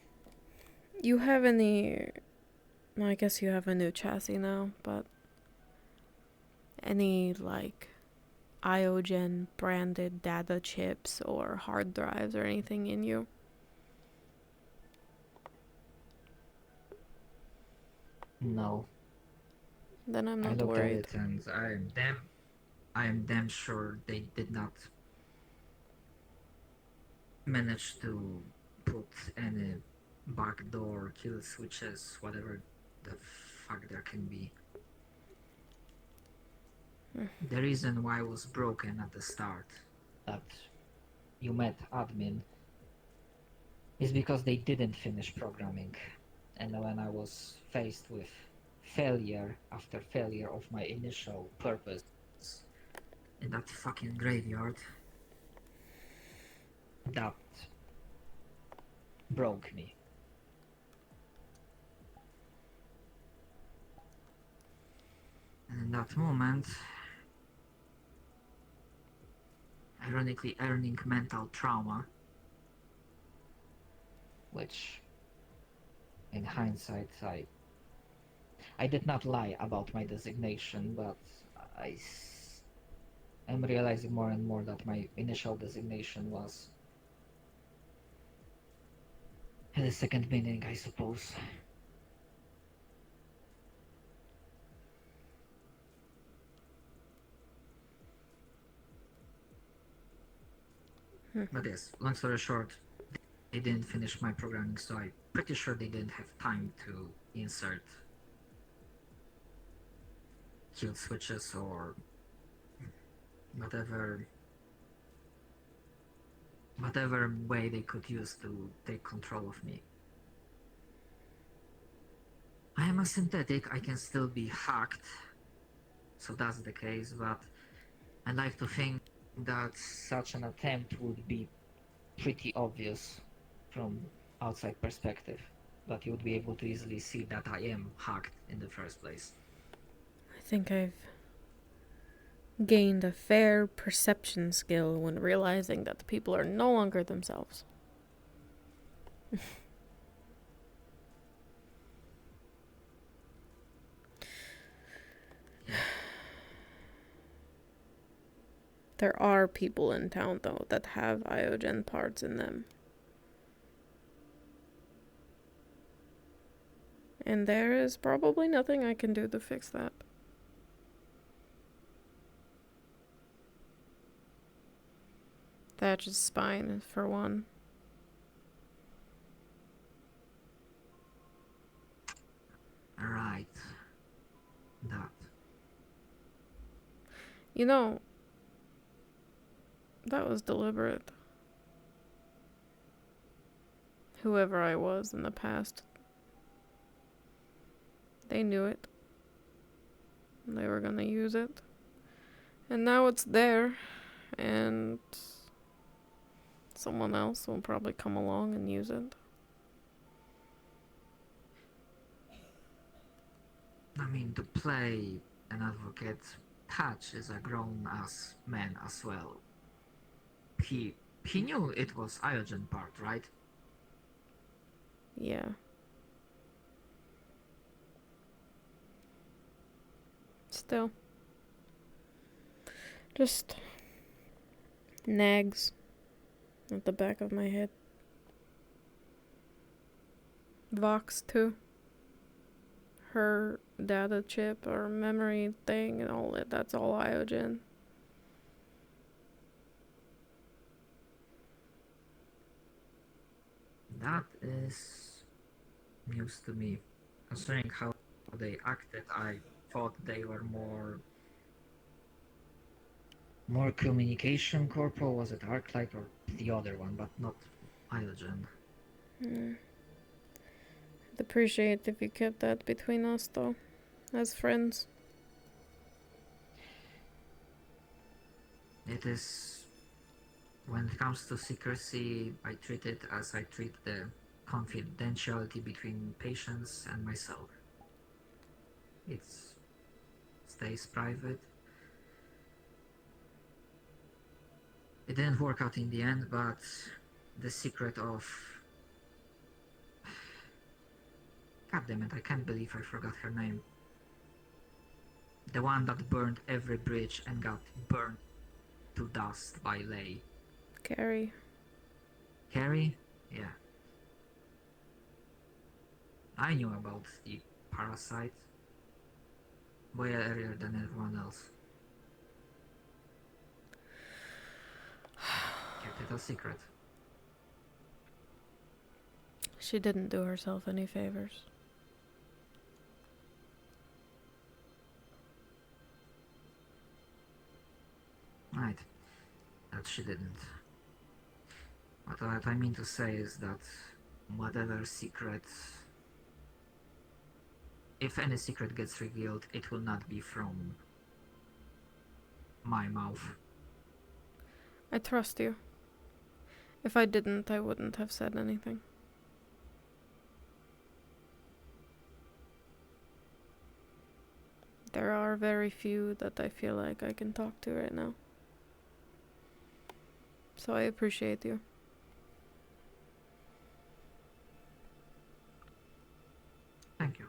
You have any... Well, I guess you have a new chassis now, but... Any, like, Iogen branded data chips or hard drives or anything in you? No. Then I'm I not looked worried. at it and I am damn sure they did not manage to put any backdoor kill switches, whatever the fuck there can be. The reason why it was broken at the start, that you met admin, is because they didn't finish programming. And when I was faced with failure after failure of my initial purpose in that fucking graveyard, that broke me. And in that moment, ironically earning mental trauma, which in hindsight I did not lie about my designation, but I'm realizing more and more that my initial designation had a second meaning, I suppose. But yes, long story short, they didn't finish my programming, so I'm pretty sure they didn't have time to insert kill switches or whatever way they could use to take control of me. I am a synthetic, I can still be hacked, so that's the case, but I like to think that such an attempt would be pretty obvious from outside perspective, but you would be able to easily see that I am hacked in the first place. I think I've gained a fair perception skill when realizing that the people are no longer themselves. There are people in town, though, that have Iogen parts in them. And there is probably nothing I can do to fix that. Thatch's spine, for one. Right. That. You know, that was deliberate. Whoever I was in the past, they knew it. They were gonna use it. And now it's there, and someone else will probably come along and use it. I mean, to play an advocate, Patch is a grown-ass man as well. He knew it was Iogen part, right? Yeah. Still. Just nags at the back of my head. Vox, too. Her data chip or memory thing and all that, that's all Iogen. That is news to me. Considering how they acted, I thought they were more communication corporal. Was it Arclight or the other one, but not Iogen? I'd appreciate if you kept that between us, though, as friends. It is... When it comes to secrecy, I treat it as I treat the confidentiality between patients and myself. It stays private. It didn't work out in the end, but the secret of... God damn it, I can't believe I forgot her name. The one that burned every bridge and got burned to dust by Lei. Carrie. Carrie? Yeah. I knew about the parasite way earlier than everyone else. Kept it a secret. She didn't do herself any favors. Right. That she didn't. But what I mean to say is that whatever secret... If any secret gets revealed, it will not be from my mouth. I trust you. If I didn't, I wouldn't have said anything. There are very few that I feel like I can talk to right now. So I appreciate you. Thank you.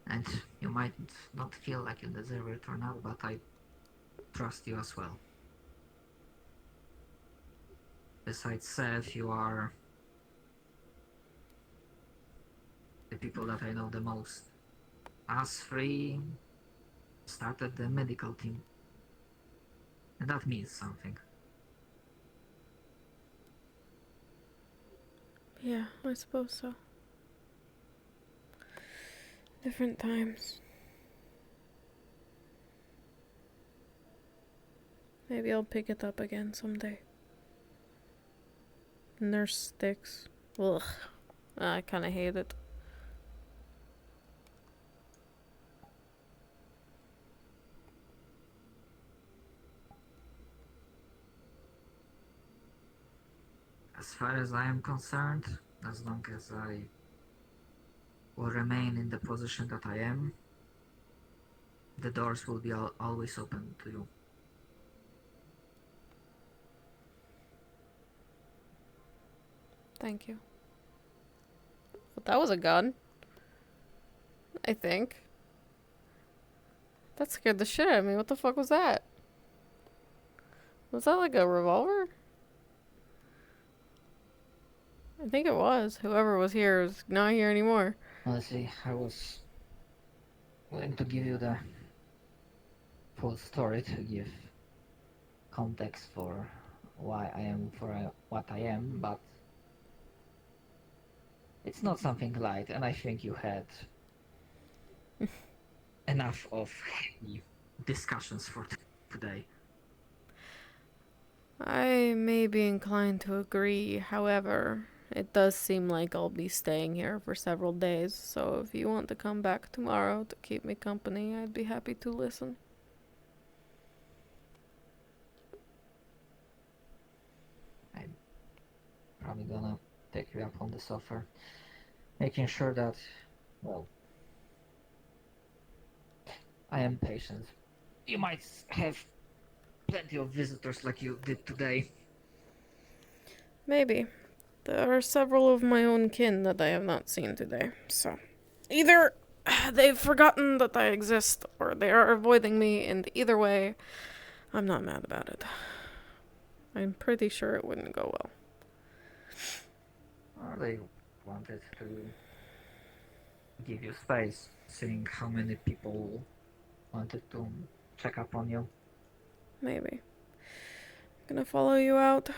And you might not feel like you deserve it or not, but I trust you as well. Besides Seth, you are the people that I know the most. Us three started the medical team. And that means something. Yeah, I suppose so. Different times. Maybe I'll pick it up again someday. Nurse sticks. Ugh. I kinda hate it. As far as I am concerned, as long as I will remain in the position that I am, the doors will be always open to you. Thank you. Well, that was a gun. I think. That scared the shit out of me. What the fuck was that? Was that like a revolver? I think it was. Whoever was here is not here anymore. Honestly, I was willing to give you the full story to give context for why I am what I am, but it's not something light, and I think you had enough of heavy discussions for today. I may be inclined to agree, however, it does seem like I'll be staying here for several days, so if you want to come back tomorrow to keep me company, I'd be happy to listen. I'm probably gonna take you up on this offer, making sure that, well, I am patient. You might have plenty of visitors like you did today. Maybe. There are several of my own kin that I have not seen today, so either they've forgotten that I exist, or they are avoiding me, and either way, I'm not mad about it. I'm pretty sure it wouldn't go well. Or they wanted to give you space, seeing how many people wanted to check up on you. Maybe. I'm gonna follow you out,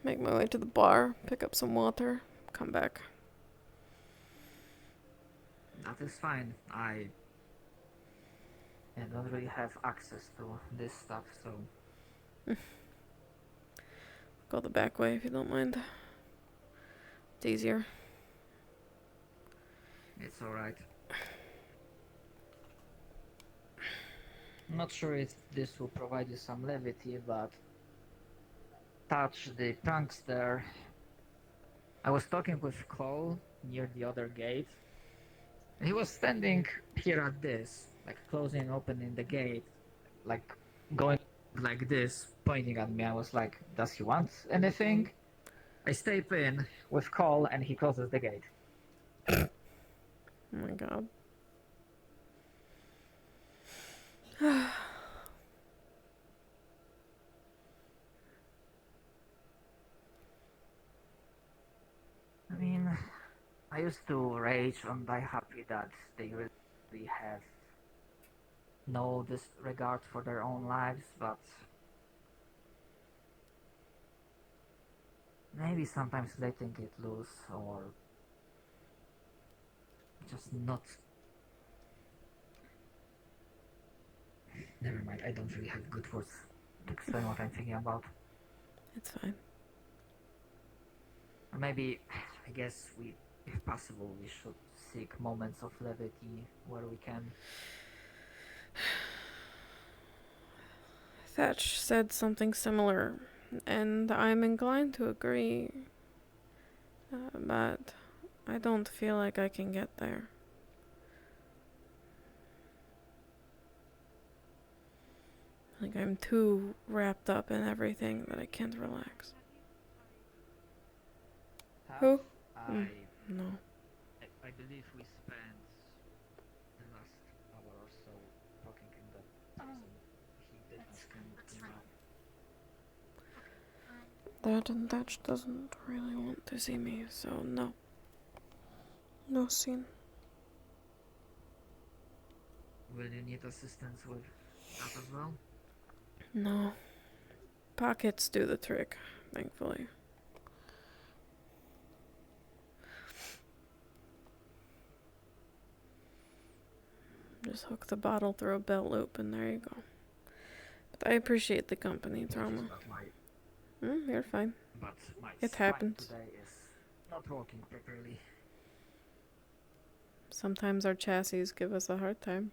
make my way to the bar, pick up some water, come back. That is fine. I don't really have access to this stuff, so... Go the back way if you don't mind. It's easier. It's alright. I'm not sure if this will provide you some levity, but Touch, the prankster, I was talking with Cole near the other gate, and he was standing here at this, like closing and opening the gate, like going like this, pointing at me. I was like, does he want anything? I step in with Cole and he closes the gate. Oh my god. I mean, I used to rage and I'm happy that they really have no disregard for their own lives, but maybe sometimes letting it loose or just not... Never mind, I don't really have good words to explain what I'm thinking about. It's fine. Or maybe, I guess if possible, we should seek moments of levity where we can. Thatch said something similar, and I'm inclined to agree, but I don't feel like I can get there. Like I'm too wrapped up in everything that I can't relax. Who? No. I believe we spent the last hour or so talking in the prison. He did ask him That and Thatch doesn't really want to see me, so no. No scene. Will you need assistance with that as well? No. Pockets do the trick, thankfully. Just hook the bottle through a belt loop and there you go. But I appreciate the company, Trauma. You're fine. But my It happens. today is not working properly. Sometimes our chassis give us a hard time.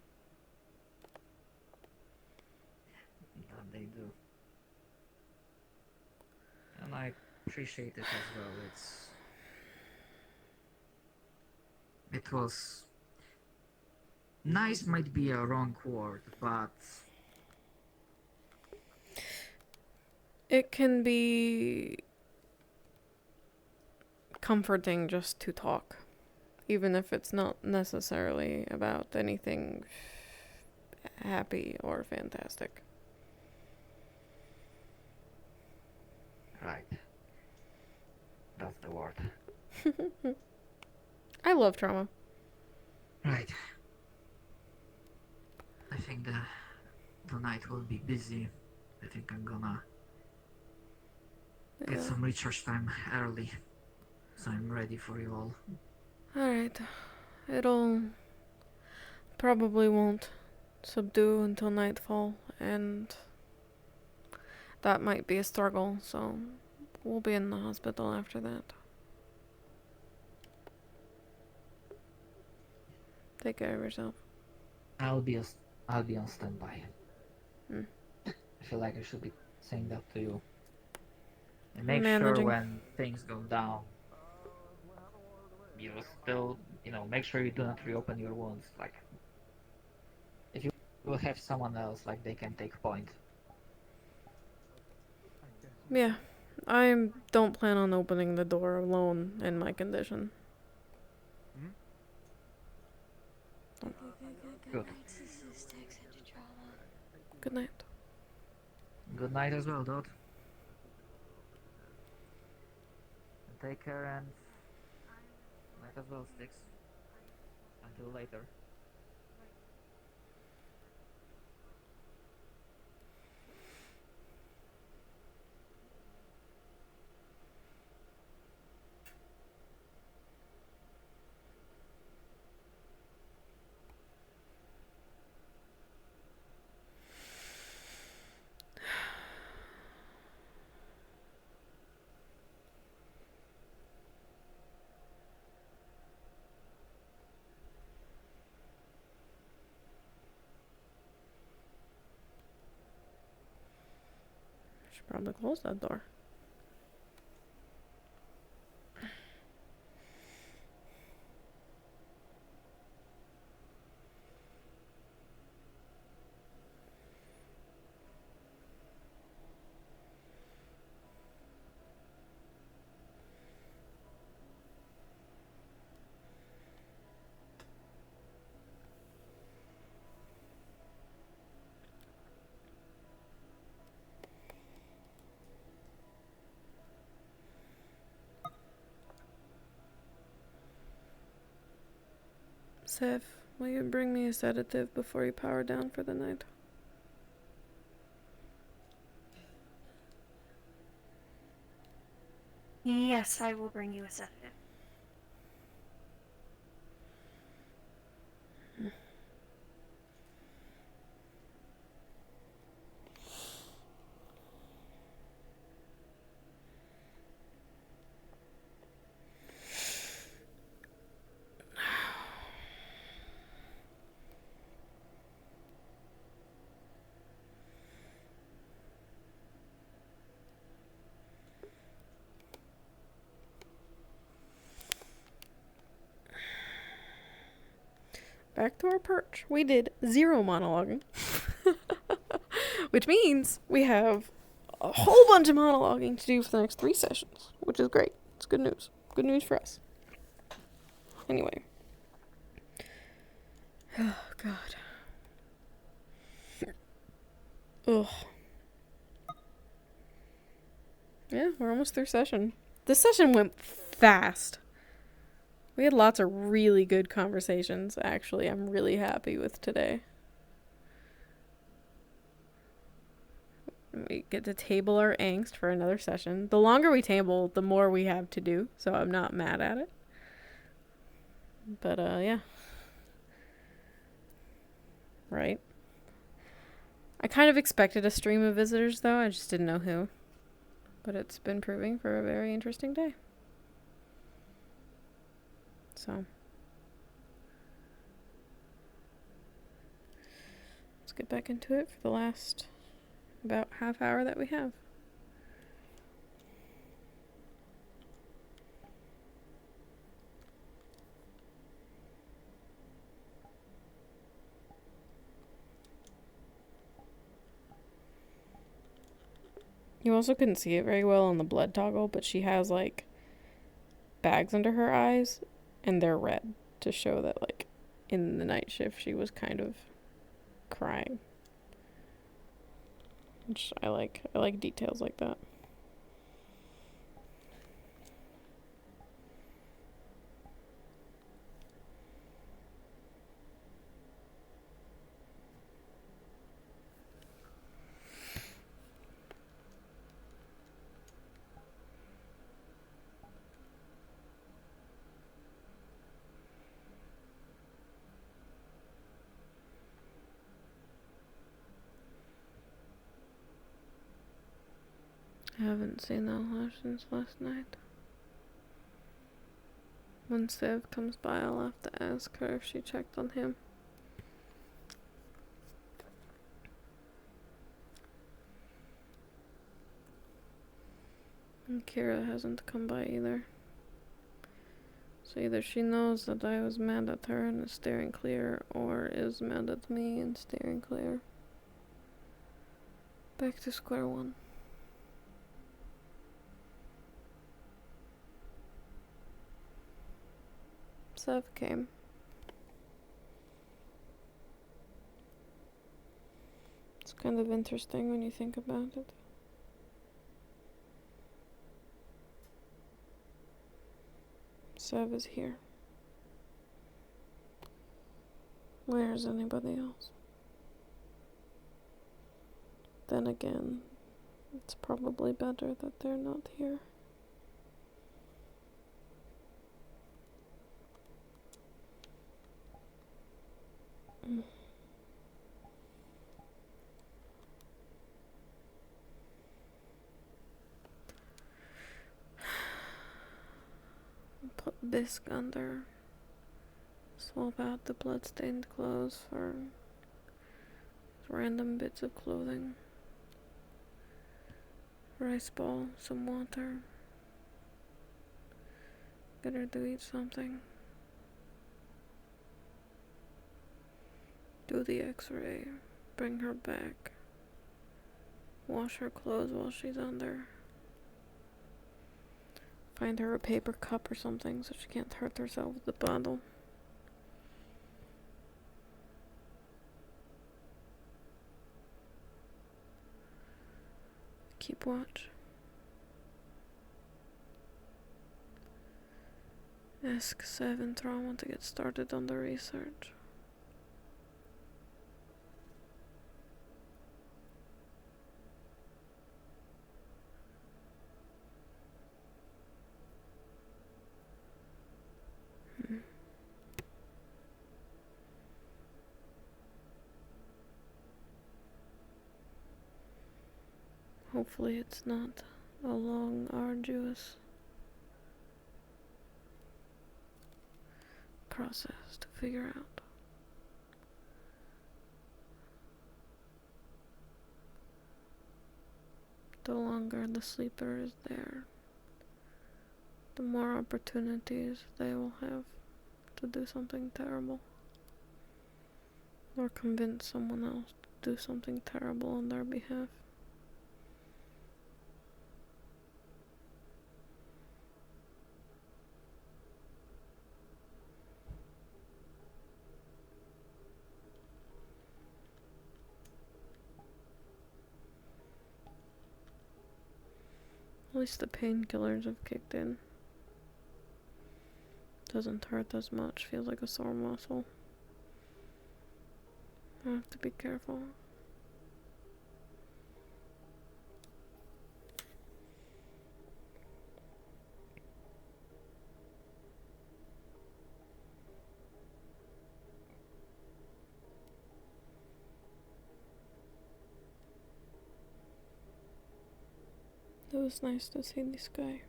That they do. And I appreciate it as well. It was... Nice might be a wrong word, but... It can be comforting just to talk, even if it's not necessarily about anything happy or fantastic. Right. That's the word. I love trauma. Right. I think the night will be busy. I think I'm gonna get some recharge time early, so I'm ready for you all. Alright. It'll probably won't subdue until nightfall, and that might be a struggle, so we'll be in the hospital after that. Take care of yourself. I'll be on standby. Hmm. I feel like I should be saying that to you. And make sure Managing. when things go down, you still, make sure you do not reopen your wounds. Like, if you will have someone else, like, they can take point. Yeah. I don't plan on opening the door alone in my condition. Good. Good night. Good night as well, Dot. And take care, and night as well, Sticks. Until later. Should probably close that door. Sev, will you bring me a sedative before you power down for the night? Yes, I will bring you a sedative. Back to our perch. We did 0 monologuing. Which means we have a whole bunch of monologuing to do for the next 3 sessions, which is great. It's good news. Good news for us. Anyway. Oh, God. Ugh. Yeah, we're almost through session. This session went fast. We had lots of really good conversations, actually. I'm really happy with today. We get to table our angst for another session. The longer we table, the more we have to do, so I'm not mad at it. But, yeah. Right. I kind of expected a stream of visitors, though. I just didn't know who. But it's been proving for a very interesting day. So. Let's get back into it for the last about half hour that we have. You also couldn't see it very well on the blood toggle, but she has, like, bags under her eyes, and they're red to show that, like, in the night shift she was kind of crying. Which I like details like that. I haven't seen Ella since last night. When Sev comes by, I'll have to ask her if she checked on him. And Kira hasn't come by either. So either she knows that I was mad at her and is steering clear, or is mad at me and steering clear. Back to square one. Sev came. It's kind of interesting when you think about it. Sev is here. Where's anybody else? Then again, it's probably better that they're not here. Put Bisque under. Swap out the bloodstained clothes for random bits of clothing. Rice ball, some water. Get her to eat something. Do the x-ray. Bring her back. Wash her clothes while she's under. Find her a paper cup or something so she can't hurt herself with the bottle. Keep watch. Ask Sev and Trauma to get started on the research. Hopefully it's not a long, arduous process to figure out. The longer the sleeper is there, the more opportunities they will have to do something terrible. Or convince someone else to do something terrible on their behalf. At least the painkillers have kicked in. Doesn't hurt as much, feels like a sore muscle. I have to be careful. It was nice to see this guy.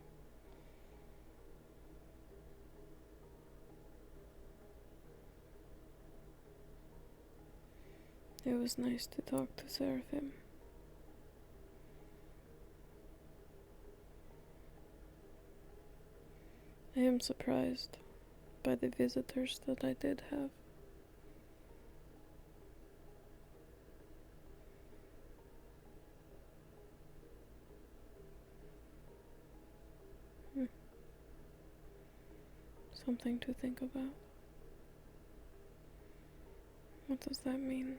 It was nice to talk to Seraphim. I am surprised by the visitors that I did have. Something to think about. What does that mean?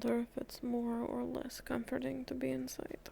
wonder if it's more or less comforting to be inside.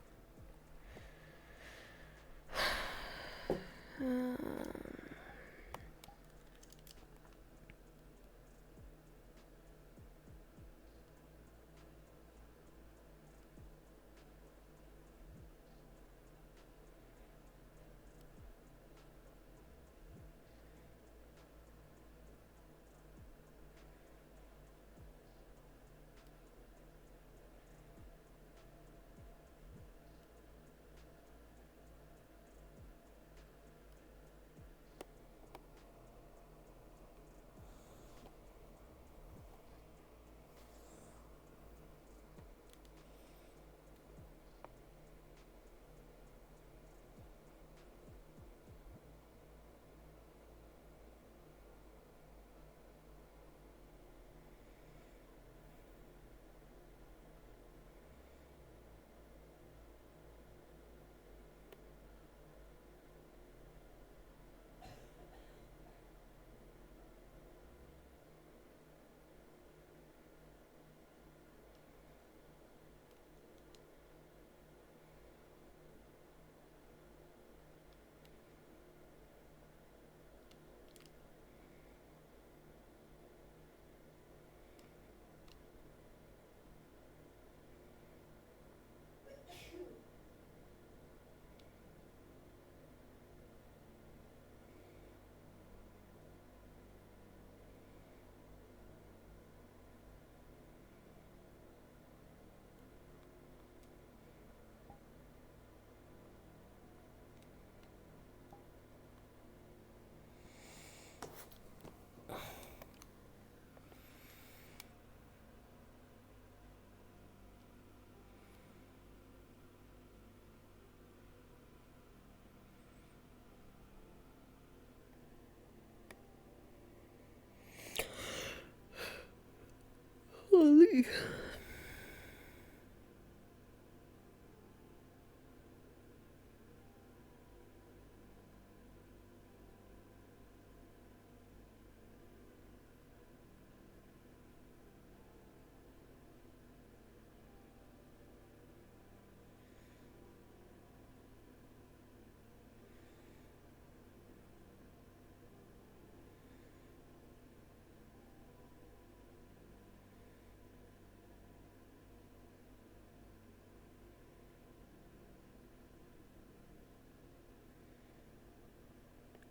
Holy.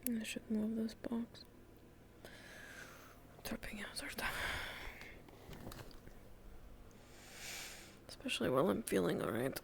I should move this box. Tripping hazard. Especially while I'm feeling alright.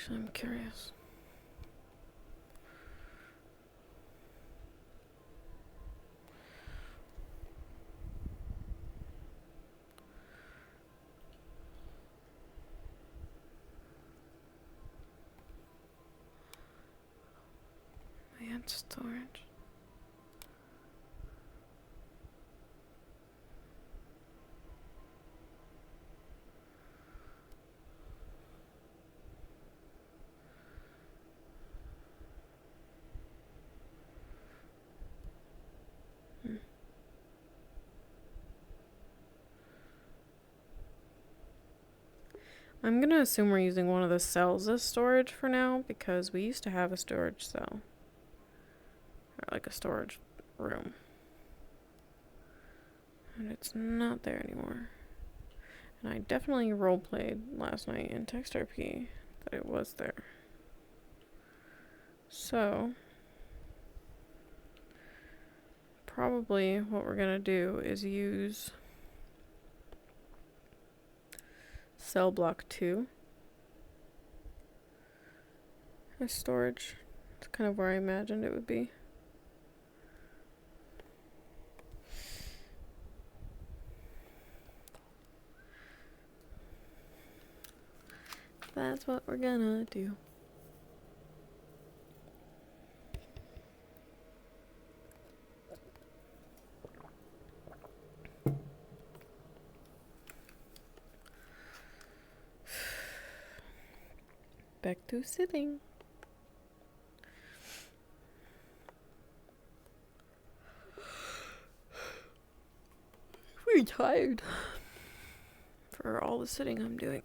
Actually, I'm curious. My hand storage. I'm gonna assume we're using one of the cells as storage for now, because we used to have a storage cell. Or like a storage room. And it's not there anymore. And I definitely roleplayed last night in TextRP that it was there. So, probably what we're gonna do is use cell block 2 as storage. It's kind of where I imagined it would be. That's what we're gonna do. Back to sitting. Pretty tired for all the sitting I'm doing.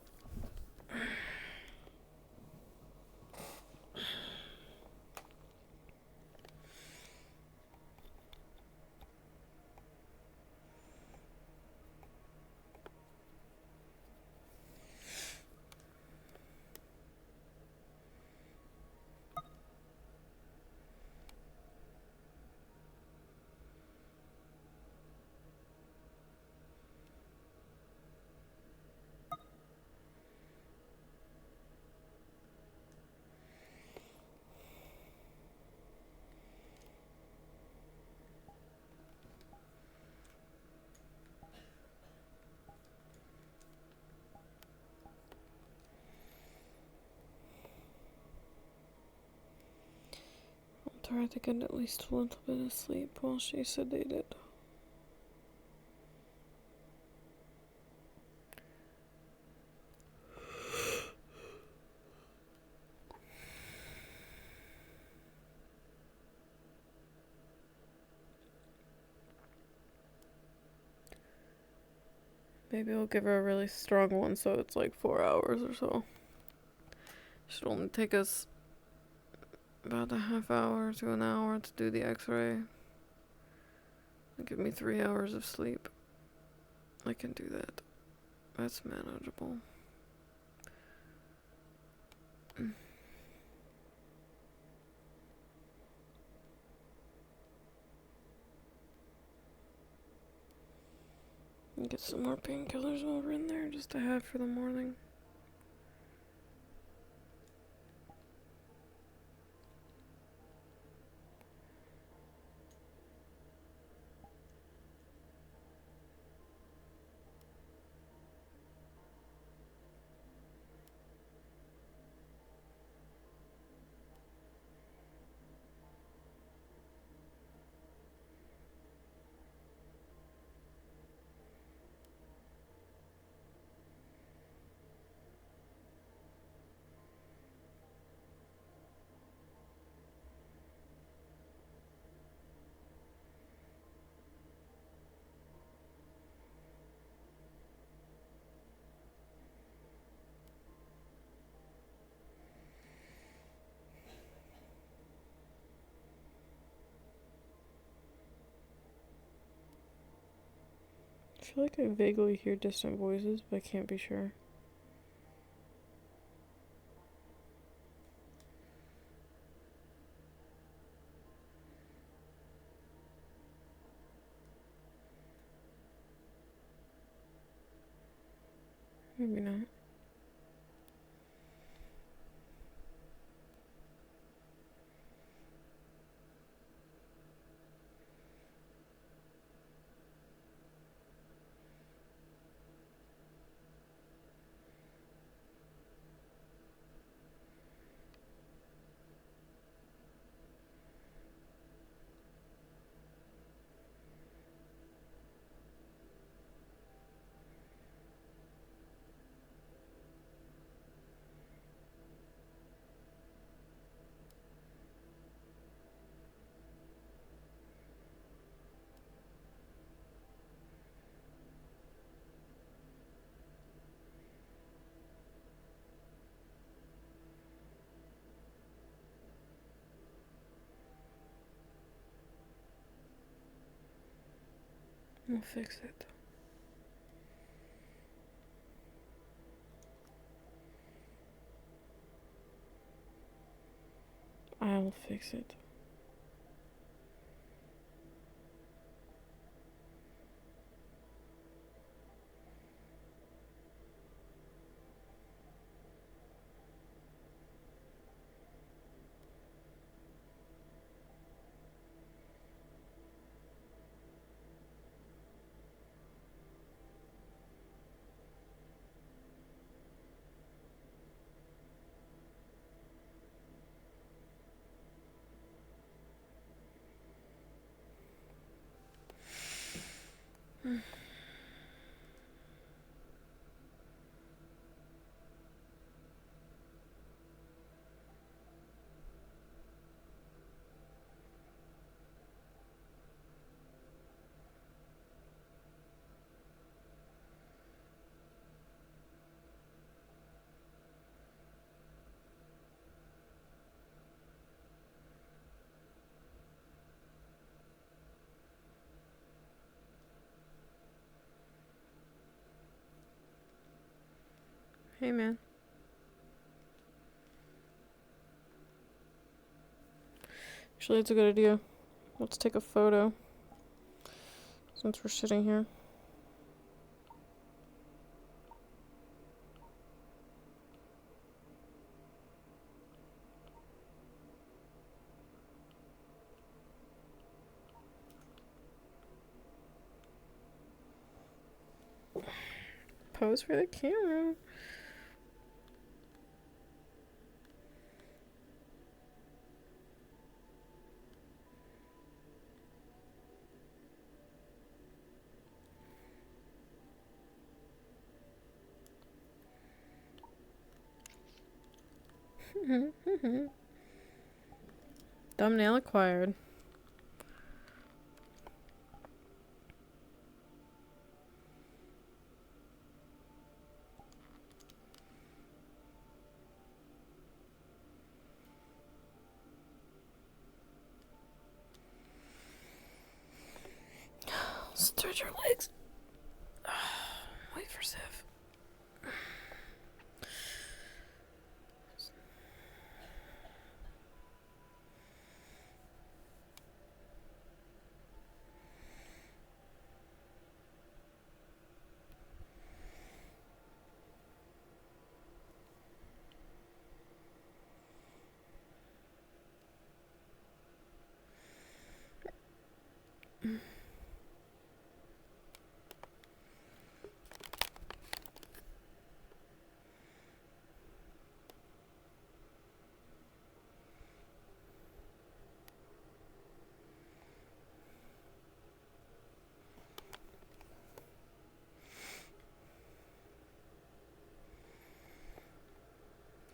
I'll try to get at least a little bit of sleep while she's sedated. Maybe I'll give her a really strong one so it's like 4 hours or so. Should only take us about a half hour to an hour to do the x-ray. Give me 3 hours of sleep. I can do that. That's manageable. And get some more painkillers while we're in there just to have for the morning. I feel like I vaguely hear distant voices, but I can't be sure. Maybe not. I'll fix it. I'll fix it. Hey, man. Actually, it's a good idea. Let's take a photo. Since we're sitting here. Pose for the camera. Thumbnail acquired. Stretch your legs. Wait for Civ.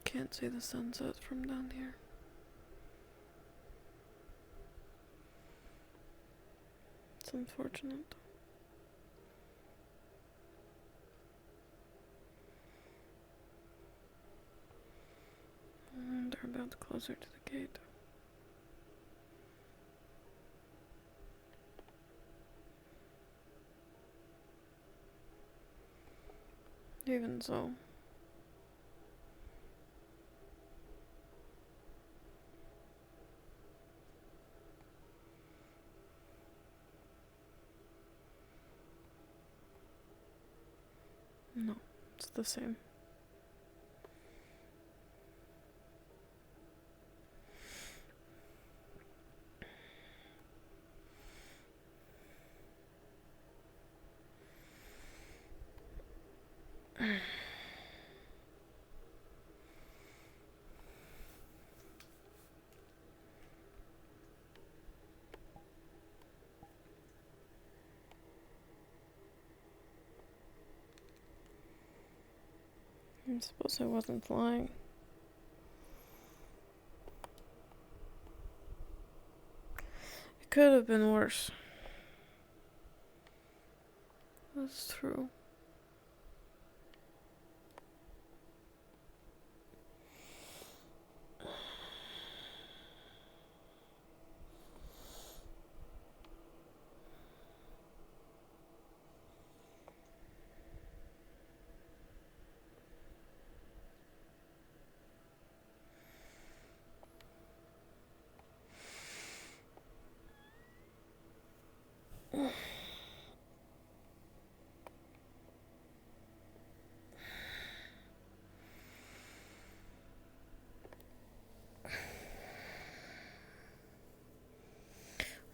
Can't see the sunset from down here. It's unfortunate. And they're about closer to the gate. Even so. No, it's the same. I suppose I wasn't flying. It could have been worse. That's true.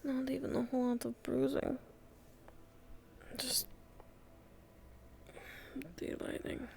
Not even a whole lot of bruising. Just delighting.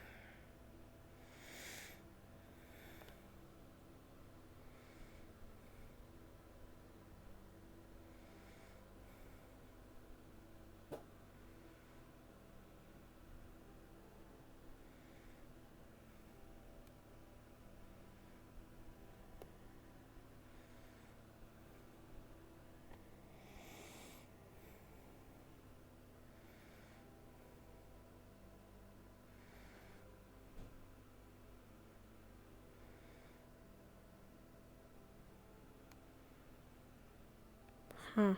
Huh.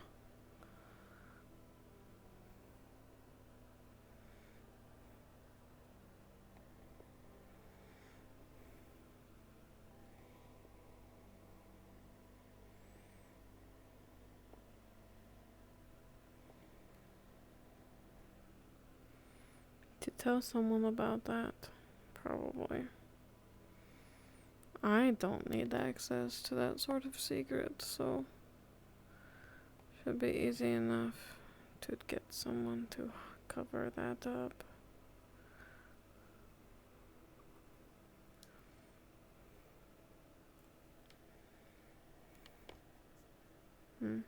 To tell someone about that, probably. I don't need access to that sort of secret, so should be easy enough to get someone to cover that up. Hmm.